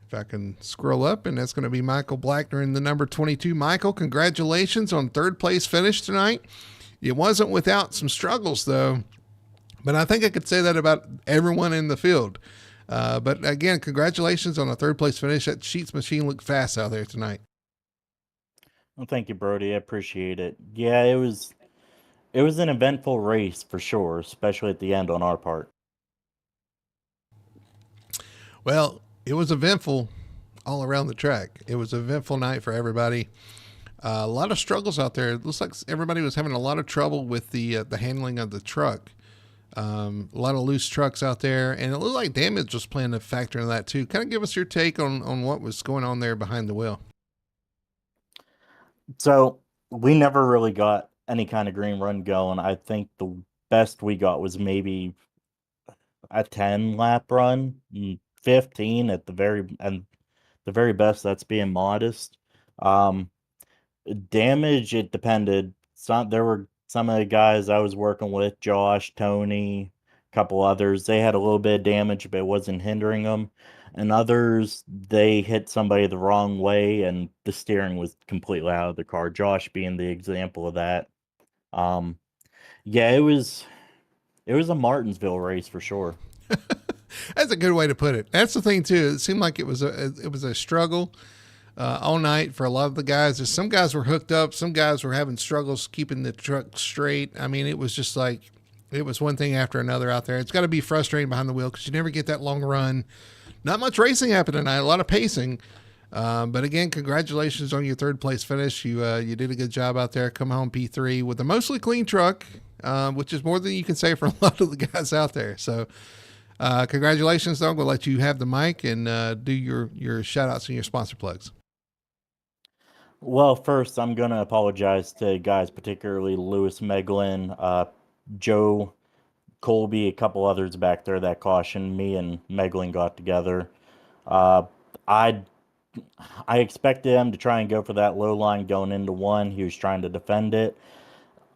If I can scroll up, and that's going to be Michael Blackner in the number 22. Michael, congratulations on 3rd place finish tonight. It wasn't without some struggles, though, but I think I could say that about everyone in the field. But again, congratulations on a 3rd place finish. That Sheets machine looked fast out there tonight. Well, thank you, Brody. I appreciate it. Yeah, it was It was an eventful race for sure, especially at the end on our part. Well, it was eventful all around the track. It was an eventful night for everybody. A lot of struggles out there. It looks like everybody was having a lot of trouble with the handling of the truck. A lot of loose trucks out there, and it looked like damage was playing a factor in that too. Kind of give us your take on what was going on there behind the wheel. So we never really got any kind of green run going. I think the best we got was maybe a 10 lap run, 15 at the very best. That's being modest. Damage, it depended. There were some of the guys I was working with, Josh, Tony, a couple others. They had a little bit of damage, but it wasn't hindering them. And others, they hit somebody the wrong way, and the steering was completely out of the car. Josh being the example of that. Yeah, it was a Martinsville race for sure. That's a good way to put it. That's the thing too. It seemed like it was a struggle all night for a lot of the guys. Some guys were hooked up. Some guys were having struggles keeping the truck straight. I mean, it was just like it was one thing after another out there. It's got to be frustrating behind the wheel because you never get that long run. Not much racing happened tonight. A lot of pacing. But again, congratulations on your third place finish. You did a good job out there. Come home P3 with a mostly clean truck, which is more than you can say for a lot of the guys out there. So congratulations, Doug. We'll let you have the mic and do your shout outs and your sponsor plugs. Well, first, I'm going to apologize to guys, particularly Lewis Meglin, Joe Colby, a couple others back there that cautioned me, and Meglin got together. I expected him to try and go for that low line going into one. He was trying to defend it.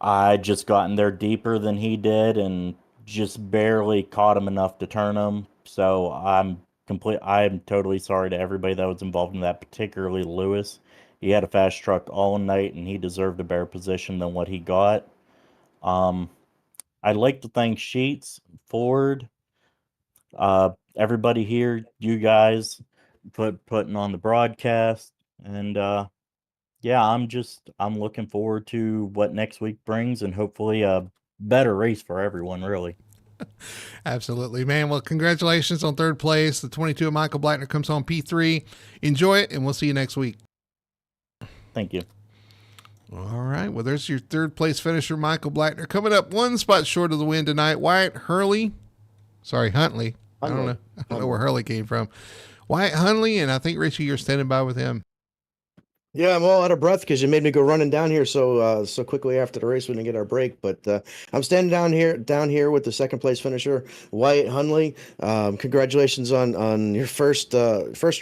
I just got in there deeper than he did and just barely caught him enough to turn him. So I'm totally sorry to everybody that was involved in that, particularly Lewis. He had a fast truck all night, and he deserved a better position than what he got. I'd like to thank Sheets, Ford, everybody here, you guys, putting on the broadcast. And yeah, I'm looking forward to what next week brings, and hopefully a better race for everyone, really. Absolutely, man. Well, congratulations on third place. The 22 of Michael Blackner comes home P3. Enjoy it, and we'll see you next week. Thank you. All right. Well, there's your third place finisher, Michael Blackner. Coming up one spot short of the win tonight, Huntley. I don't know where Hurley came from. Wyatt Huntley, and I think, Richie, you're standing by with him. Yeah, I'm all out of breath because you made me go running down here so quickly after the race. We didn't get our break, but I'm standing down here with the second place finisher, Wyatt Huntley. Congratulations on your first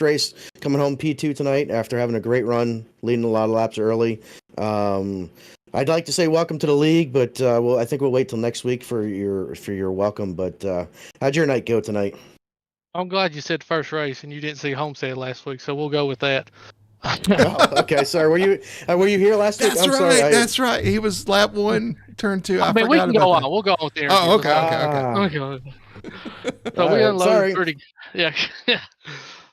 race, coming home P2 tonight after having a great run, leading a lot of laps early. I'd like to say welcome to the league, but I think we'll wait till next week for your welcome. But how'd your night go tonight? I'm glad you said first race and you didn't see Homestead last week, so we'll go with that. Oh, okay, sorry. Were you here last week? That's right. That's right. He was lap 1, turn 2. I mean, we can go on. We'll go on with the interview. Oh, okay. So we unloaded sorry. yeah.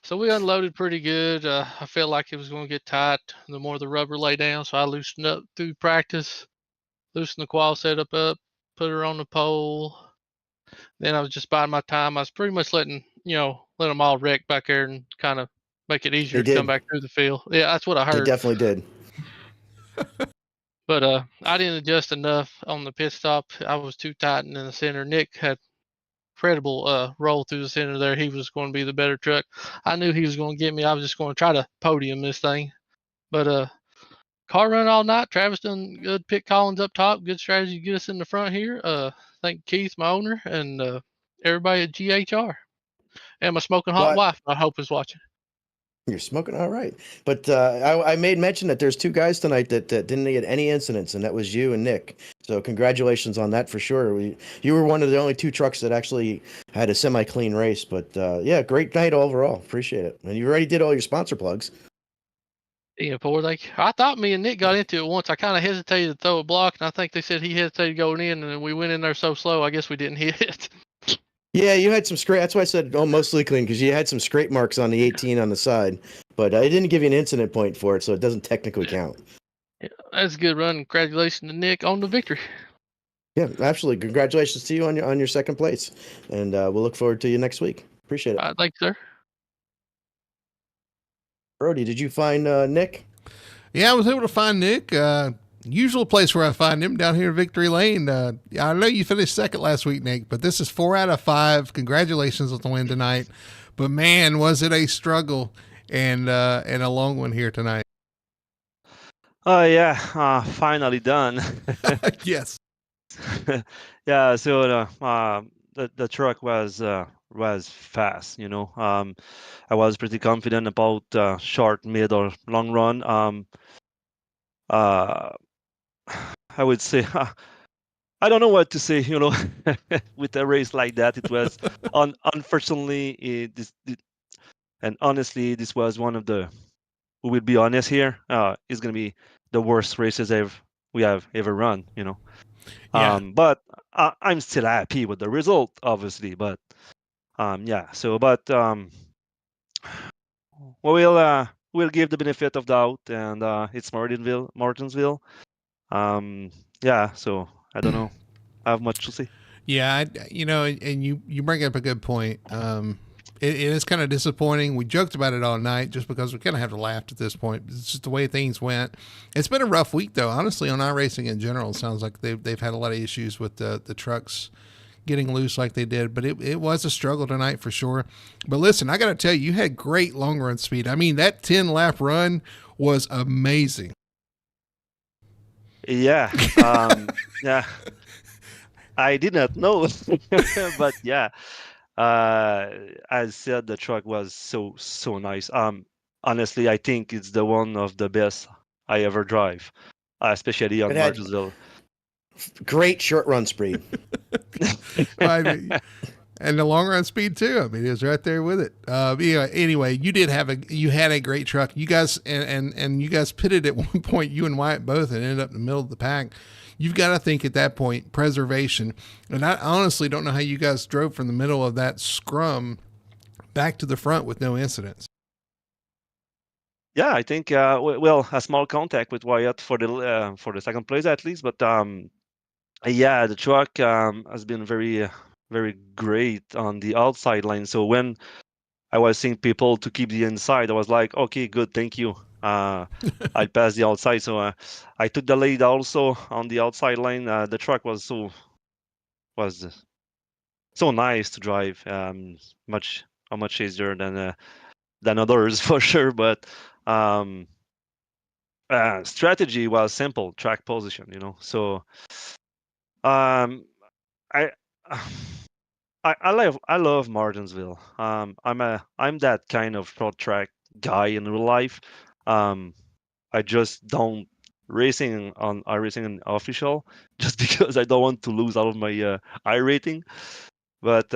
So we unloaded pretty good. I felt like it was going to get tight the more the rubber lay down, so I loosened up through practice, loosened the qual setup up, put her on the pole. Then I was just biding my time. I was pretty much letting them all wreck back there and kind of make it easier to come back through the field. Yeah, that's what I heard. They definitely did. But I didn't adjust enough on the pit stop. I was too tight in the center. Nick had incredible roll through the center there. He was going to be the better truck. I knew he was going to get me. I was just going to try to podium this thing. But car run all night. Travis done good pit callings up top. Good strategy to get us in the front here. Thank Keith, my owner, and everybody at GHR. And my smoking hot wife, I hope, is watching. You're smoking all right. But I made mention that there's two guys tonight that didn't get any incidents, and that was you and Nick. So congratulations on that for sure. You were one of the only two trucks that actually had a semi-clean race. But yeah, great night overall. Appreciate it. And you already did all your sponsor plugs. Yeah, I thought me and Nick got into it once. I kind of hesitated to throw a block, and I think they said he hesitated going in, and we went in there so slow, I guess we didn't hit it. Yeah, you had some scrape. That's why I said mostly clean, because you had some scrape marks on the 18 on the side, but I didn't give you an incident point for it, so it doesn't technically count. Yeah, that's a good run. Congratulations to Nick on the victory. Yeah, absolutely. Congratulations to you on your second place, and we'll look forward to you next week. Appreciate it. Thank you, sir. Brody, did you find Nick? Yeah, I was able to find Nick. Usual place where I find him down here in Victory Lane. I know you finished second last week, Nick, but this is 4 out of 5. Congratulations on the win tonight. But man, was it a struggle and a long one here tonight. Oh yeah, finally done. Yes. Yeah, so the truck was fast, I was pretty confident about short, mid, or long run. Uh, I would say I don't know what to say, with a race like that. It was unfortunately and honestly, this was one of the. We will be honest here. It's gonna be the worst races we have ever run. Yeah. But I'm still happy with the result, obviously. But yeah. So, but we'll give the benefit of doubt, and it's Martinsville. Yeah. So I don't know. I have much to say. Yeah, and you bring up a good point. It is kind of disappointing. We joked about it all night just because we kind of have to laugh at this point. It's just the way things went. It's been a rough week, though. Honestly, on iRacing in general, it sounds like they've had a lot of issues with the trucks getting loose like they did. But it was a struggle tonight for sure. But listen, I got to tell you had great long run speed. I mean, that 10-lap run was amazing. Yeah. Yeah. I did not know, but yeah. As said, the truck was so nice. Honestly, I think it's the one of the best I ever drive, especially on It had Martinsville. great short run speed. And the long run speed too. I mean, it was right there with it. Anyway, you had a great truck. You guys and you guys pitted at one point. You and Wyatt both, and ended up in the middle of the pack. You've got to think at that point preservation. And I honestly don't know how you guys drove from the middle of that scrum back to the front with no incidents. Yeah, I think well, a small contact with Wyatt for the second place at least, but yeah, the truck has been very great on the outside line. So when I was seeing people to keep the inside, I was like, okay, good, thank you. I passed the outside, so I took the lead also on the outside line. The truck was so nice to drive, much easier than others for sure. But strategy was simple: track position. So um, I. I love Martinsville. I'm that kind of pro track guy in real life. I just don't racing on iRacing and official just because I don't want to lose all of my I rating. But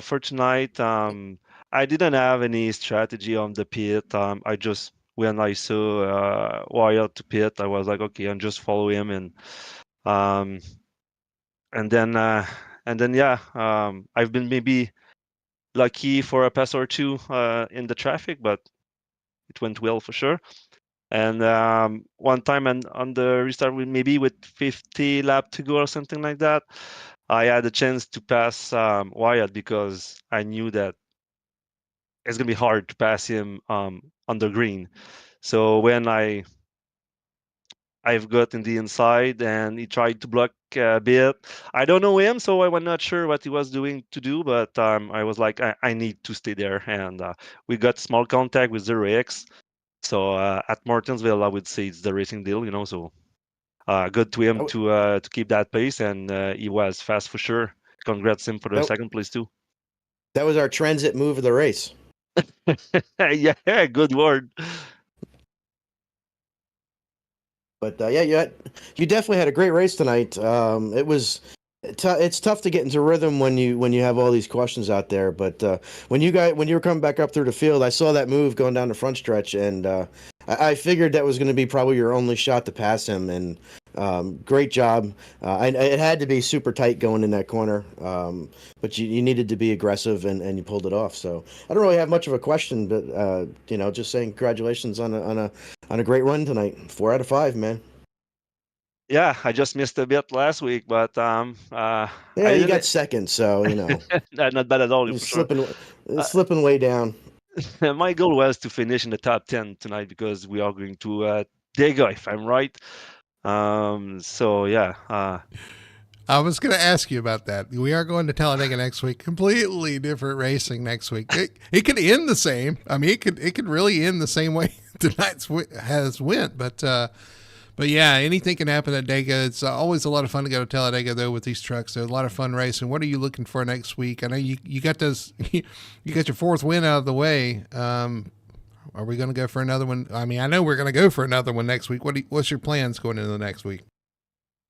for tonight, I didn't have any strategy on the pit. I just when I saw Wyatt to pit, I was like, okay, I'm just follow him um, and then yeah, I've been maybe lucky for a pass or two in the traffic, but it went well for sure. And one time on the restart, with 50 lap to go or something like that, I had a chance to pass Wyatt because I knew that it's gonna be hard to pass him on the green. So when I've got in the inside and he tried to block a bit. I don't know him, so I was not sure what he was doing to do, but I was like, I need to stay there. And we got small contact with 0x. So at Martinsville, I would say it's the racing deal, so good to him to keep that pace, and he was fast for sure. Congrats him for the second place too. That was our transit move of the race. Yeah, good word. But yeah, you definitely had a great race tonight. It's tough to get into rhythm when you have all these questions out there. But when you were coming back up through the field, I saw that move going down the front stretch, and I figured that was going to be probably your only shot to pass him. And great job. It had to be super tight going in that corner, but you needed to be aggressive, and you pulled it off. So I don't really have much of a question, but just saying congratulations on a great run tonight. 4 out of 5, man. Yeah, I just missed a bit last week, but Yeah, I you got didn't. second, so Not bad at all, you're for sure. slipping way down. My goal was to finish in the top 10 tonight because we are going to Dega, if I'm right. So yeah, I was going to ask you about that. We are going to Talladega next week. Completely different racing next week. It could end the same. I mean, it could really end the same way tonight's has went. But yeah, anything can happen at Dega. It's always a lot of fun to go to Talladega though with these trucks. There's a lot of fun racing. What are you looking for next week? I know you got those. You got your fourth win out of the way. Are we going to go for another one? I mean, I know we're going to go for another one next week. What's your plans going into the next week?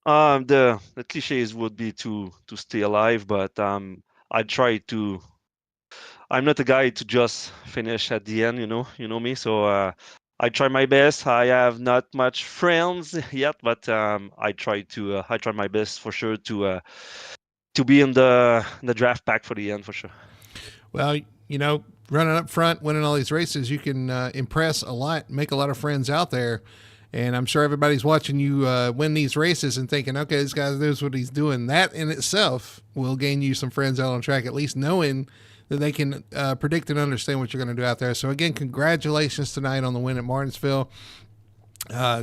the cliches would be to stay alive, but I try to. I'm not a guy to just finish at the end, you know me. So I try my best. I have not much friends yet, but I try my best for sure to be in the draft pack for the end for sure. Well, running up front, winning all these races, you can impress a lot, make a lot of friends out there. And I'm sure everybody's watching you win these races and thinking, okay, this guy knows what he's doing. That in itself will gain you some friends out on track, at least knowing that they can predict and understand what you're going to do out there. So, again, congratulations tonight on the win at Martinsville.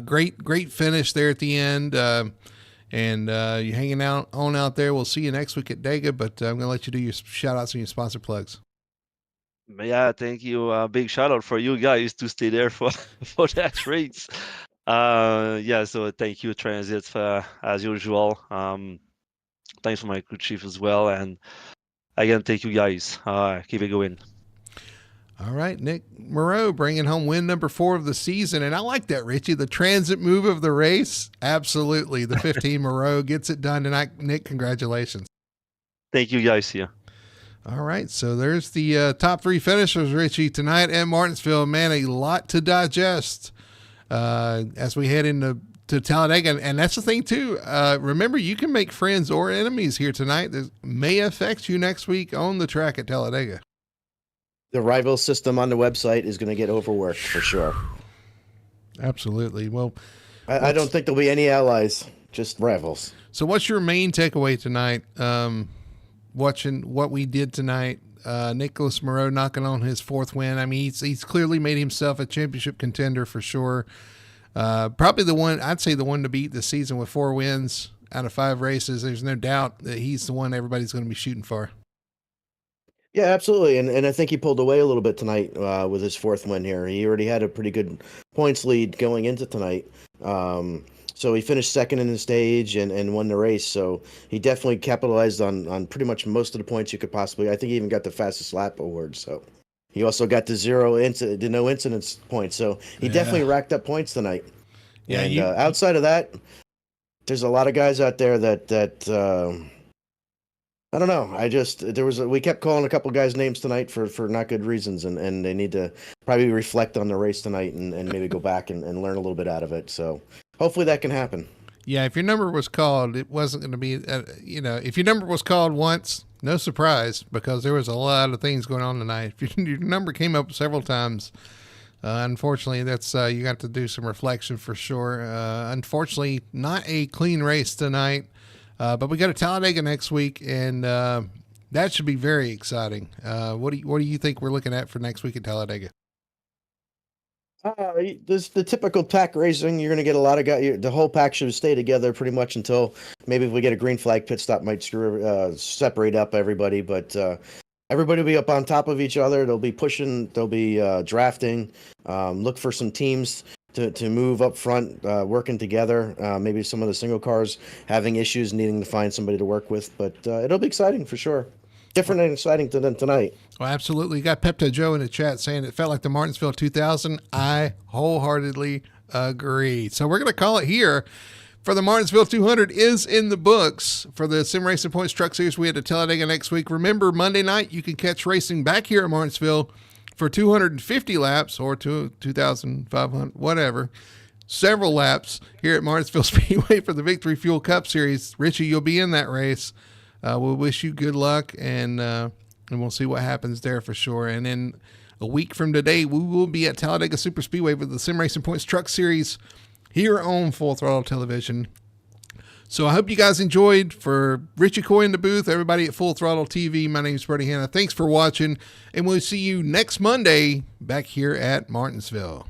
Great finish there at the end. And you're hanging out there. We'll see you next week at Dega, but I'm going to let you do your shout-outs and your sponsor plugs. Yeah, thank you. Big shout out for you guys to stay there for that race. Yeah, so thank you, Transit, as usual. Thanks for my crew chief as well, and again, thank you guys. Keep it going. All right, Nick Moreau bringing home win number 4 of the season, and I like that, Richie. The transit move of the race, absolutely. The 15 Moreau gets it done tonight. Nick, congratulations. Thank you guys. Yeah. All right, so there's the top 3 finishers, Richie, tonight at Martinsville. Man, a lot to digest as we head into Talladega. And that's the thing, too. Remember, you can make friends or enemies here tonight that may affect you next week on the track at Talladega. The rival system on the website is going to get overworked for sure. Absolutely. Well, I don't think there'll be any allies, just rivals. So what's your main takeaway tonight? Watching what we did tonight, Nicholas Moreau knocking on his 4th win. I mean, he's clearly made himself a championship contender for sure. Probably the one, I'd say the one to beat this season with 4 wins out of 5 races. There's no doubt that he's the one everybody's going to be shooting for. Yeah, absolutely. And I think he pulled away a little bit tonight with his 4th win here. He already had a pretty good points lead going into tonight. So he finished second in the stage and won the race. So he definitely capitalized on pretty much most of the points you could possibly. I think he even got the fastest lap award. So he also got the no incidents points. So he definitely racked up points tonight. Yeah. And outside of that, there's a lot of guys out there that I don't know. We kept calling a couple guys names tonight for not good reasons, and they need to probably reflect on the race tonight and maybe go back and learn a little bit out of it. So hopefully that can happen. Yeah, if your number was called, it wasn't going to be, if your number was called once, no surprise, because there was a lot of things going on tonight. If your number came up several times, unfortunately, that's you got to do some reflection for sure. Unfortunately, not a clean race tonight. But we got a Talladega next week, and that should be very exciting. What do you think we're looking at for next week at Talladega? This the typical pack racing. You're going to get a lot of guys. The whole pack should stay together pretty much until maybe if we get a green flag pit stop, might separate up everybody. But everybody will be up on top of each other. They'll be pushing. They'll be drafting. Look for some teams to move up front, working together. Maybe some of the single cars having issues, needing to find somebody to work with. But it'll be exciting for sure. Different and exciting than tonight. Well, absolutely. You got Pepto Joe in the chat saying it felt like the Martinsville 2000. I wholeheartedly agree. So we're going to call it here. For the Martinsville 200 is in the books. For the Sim Racing Points Truck Series, we had a Talladega next week. Remember, Monday night, you can catch racing back here at Martinsville for 250 laps or 2,500, whatever. Several laps here at Martinsville Speedway for the Victory Fuel Cup Series. Richie, you'll be in that race. We'll wish you good luck, and we'll see what happens there for sure. And then a week from today, we will be at Talladega Super Speedway for the Sim Racing Points Truck Series here on Full Throttle Television. So I hope you guys enjoyed. For Richie Coy in the booth, everybody at Full Throttle TV, my name is Bertie Hanna. Thanks for watching, and we'll see you next Monday back here at Martinsville.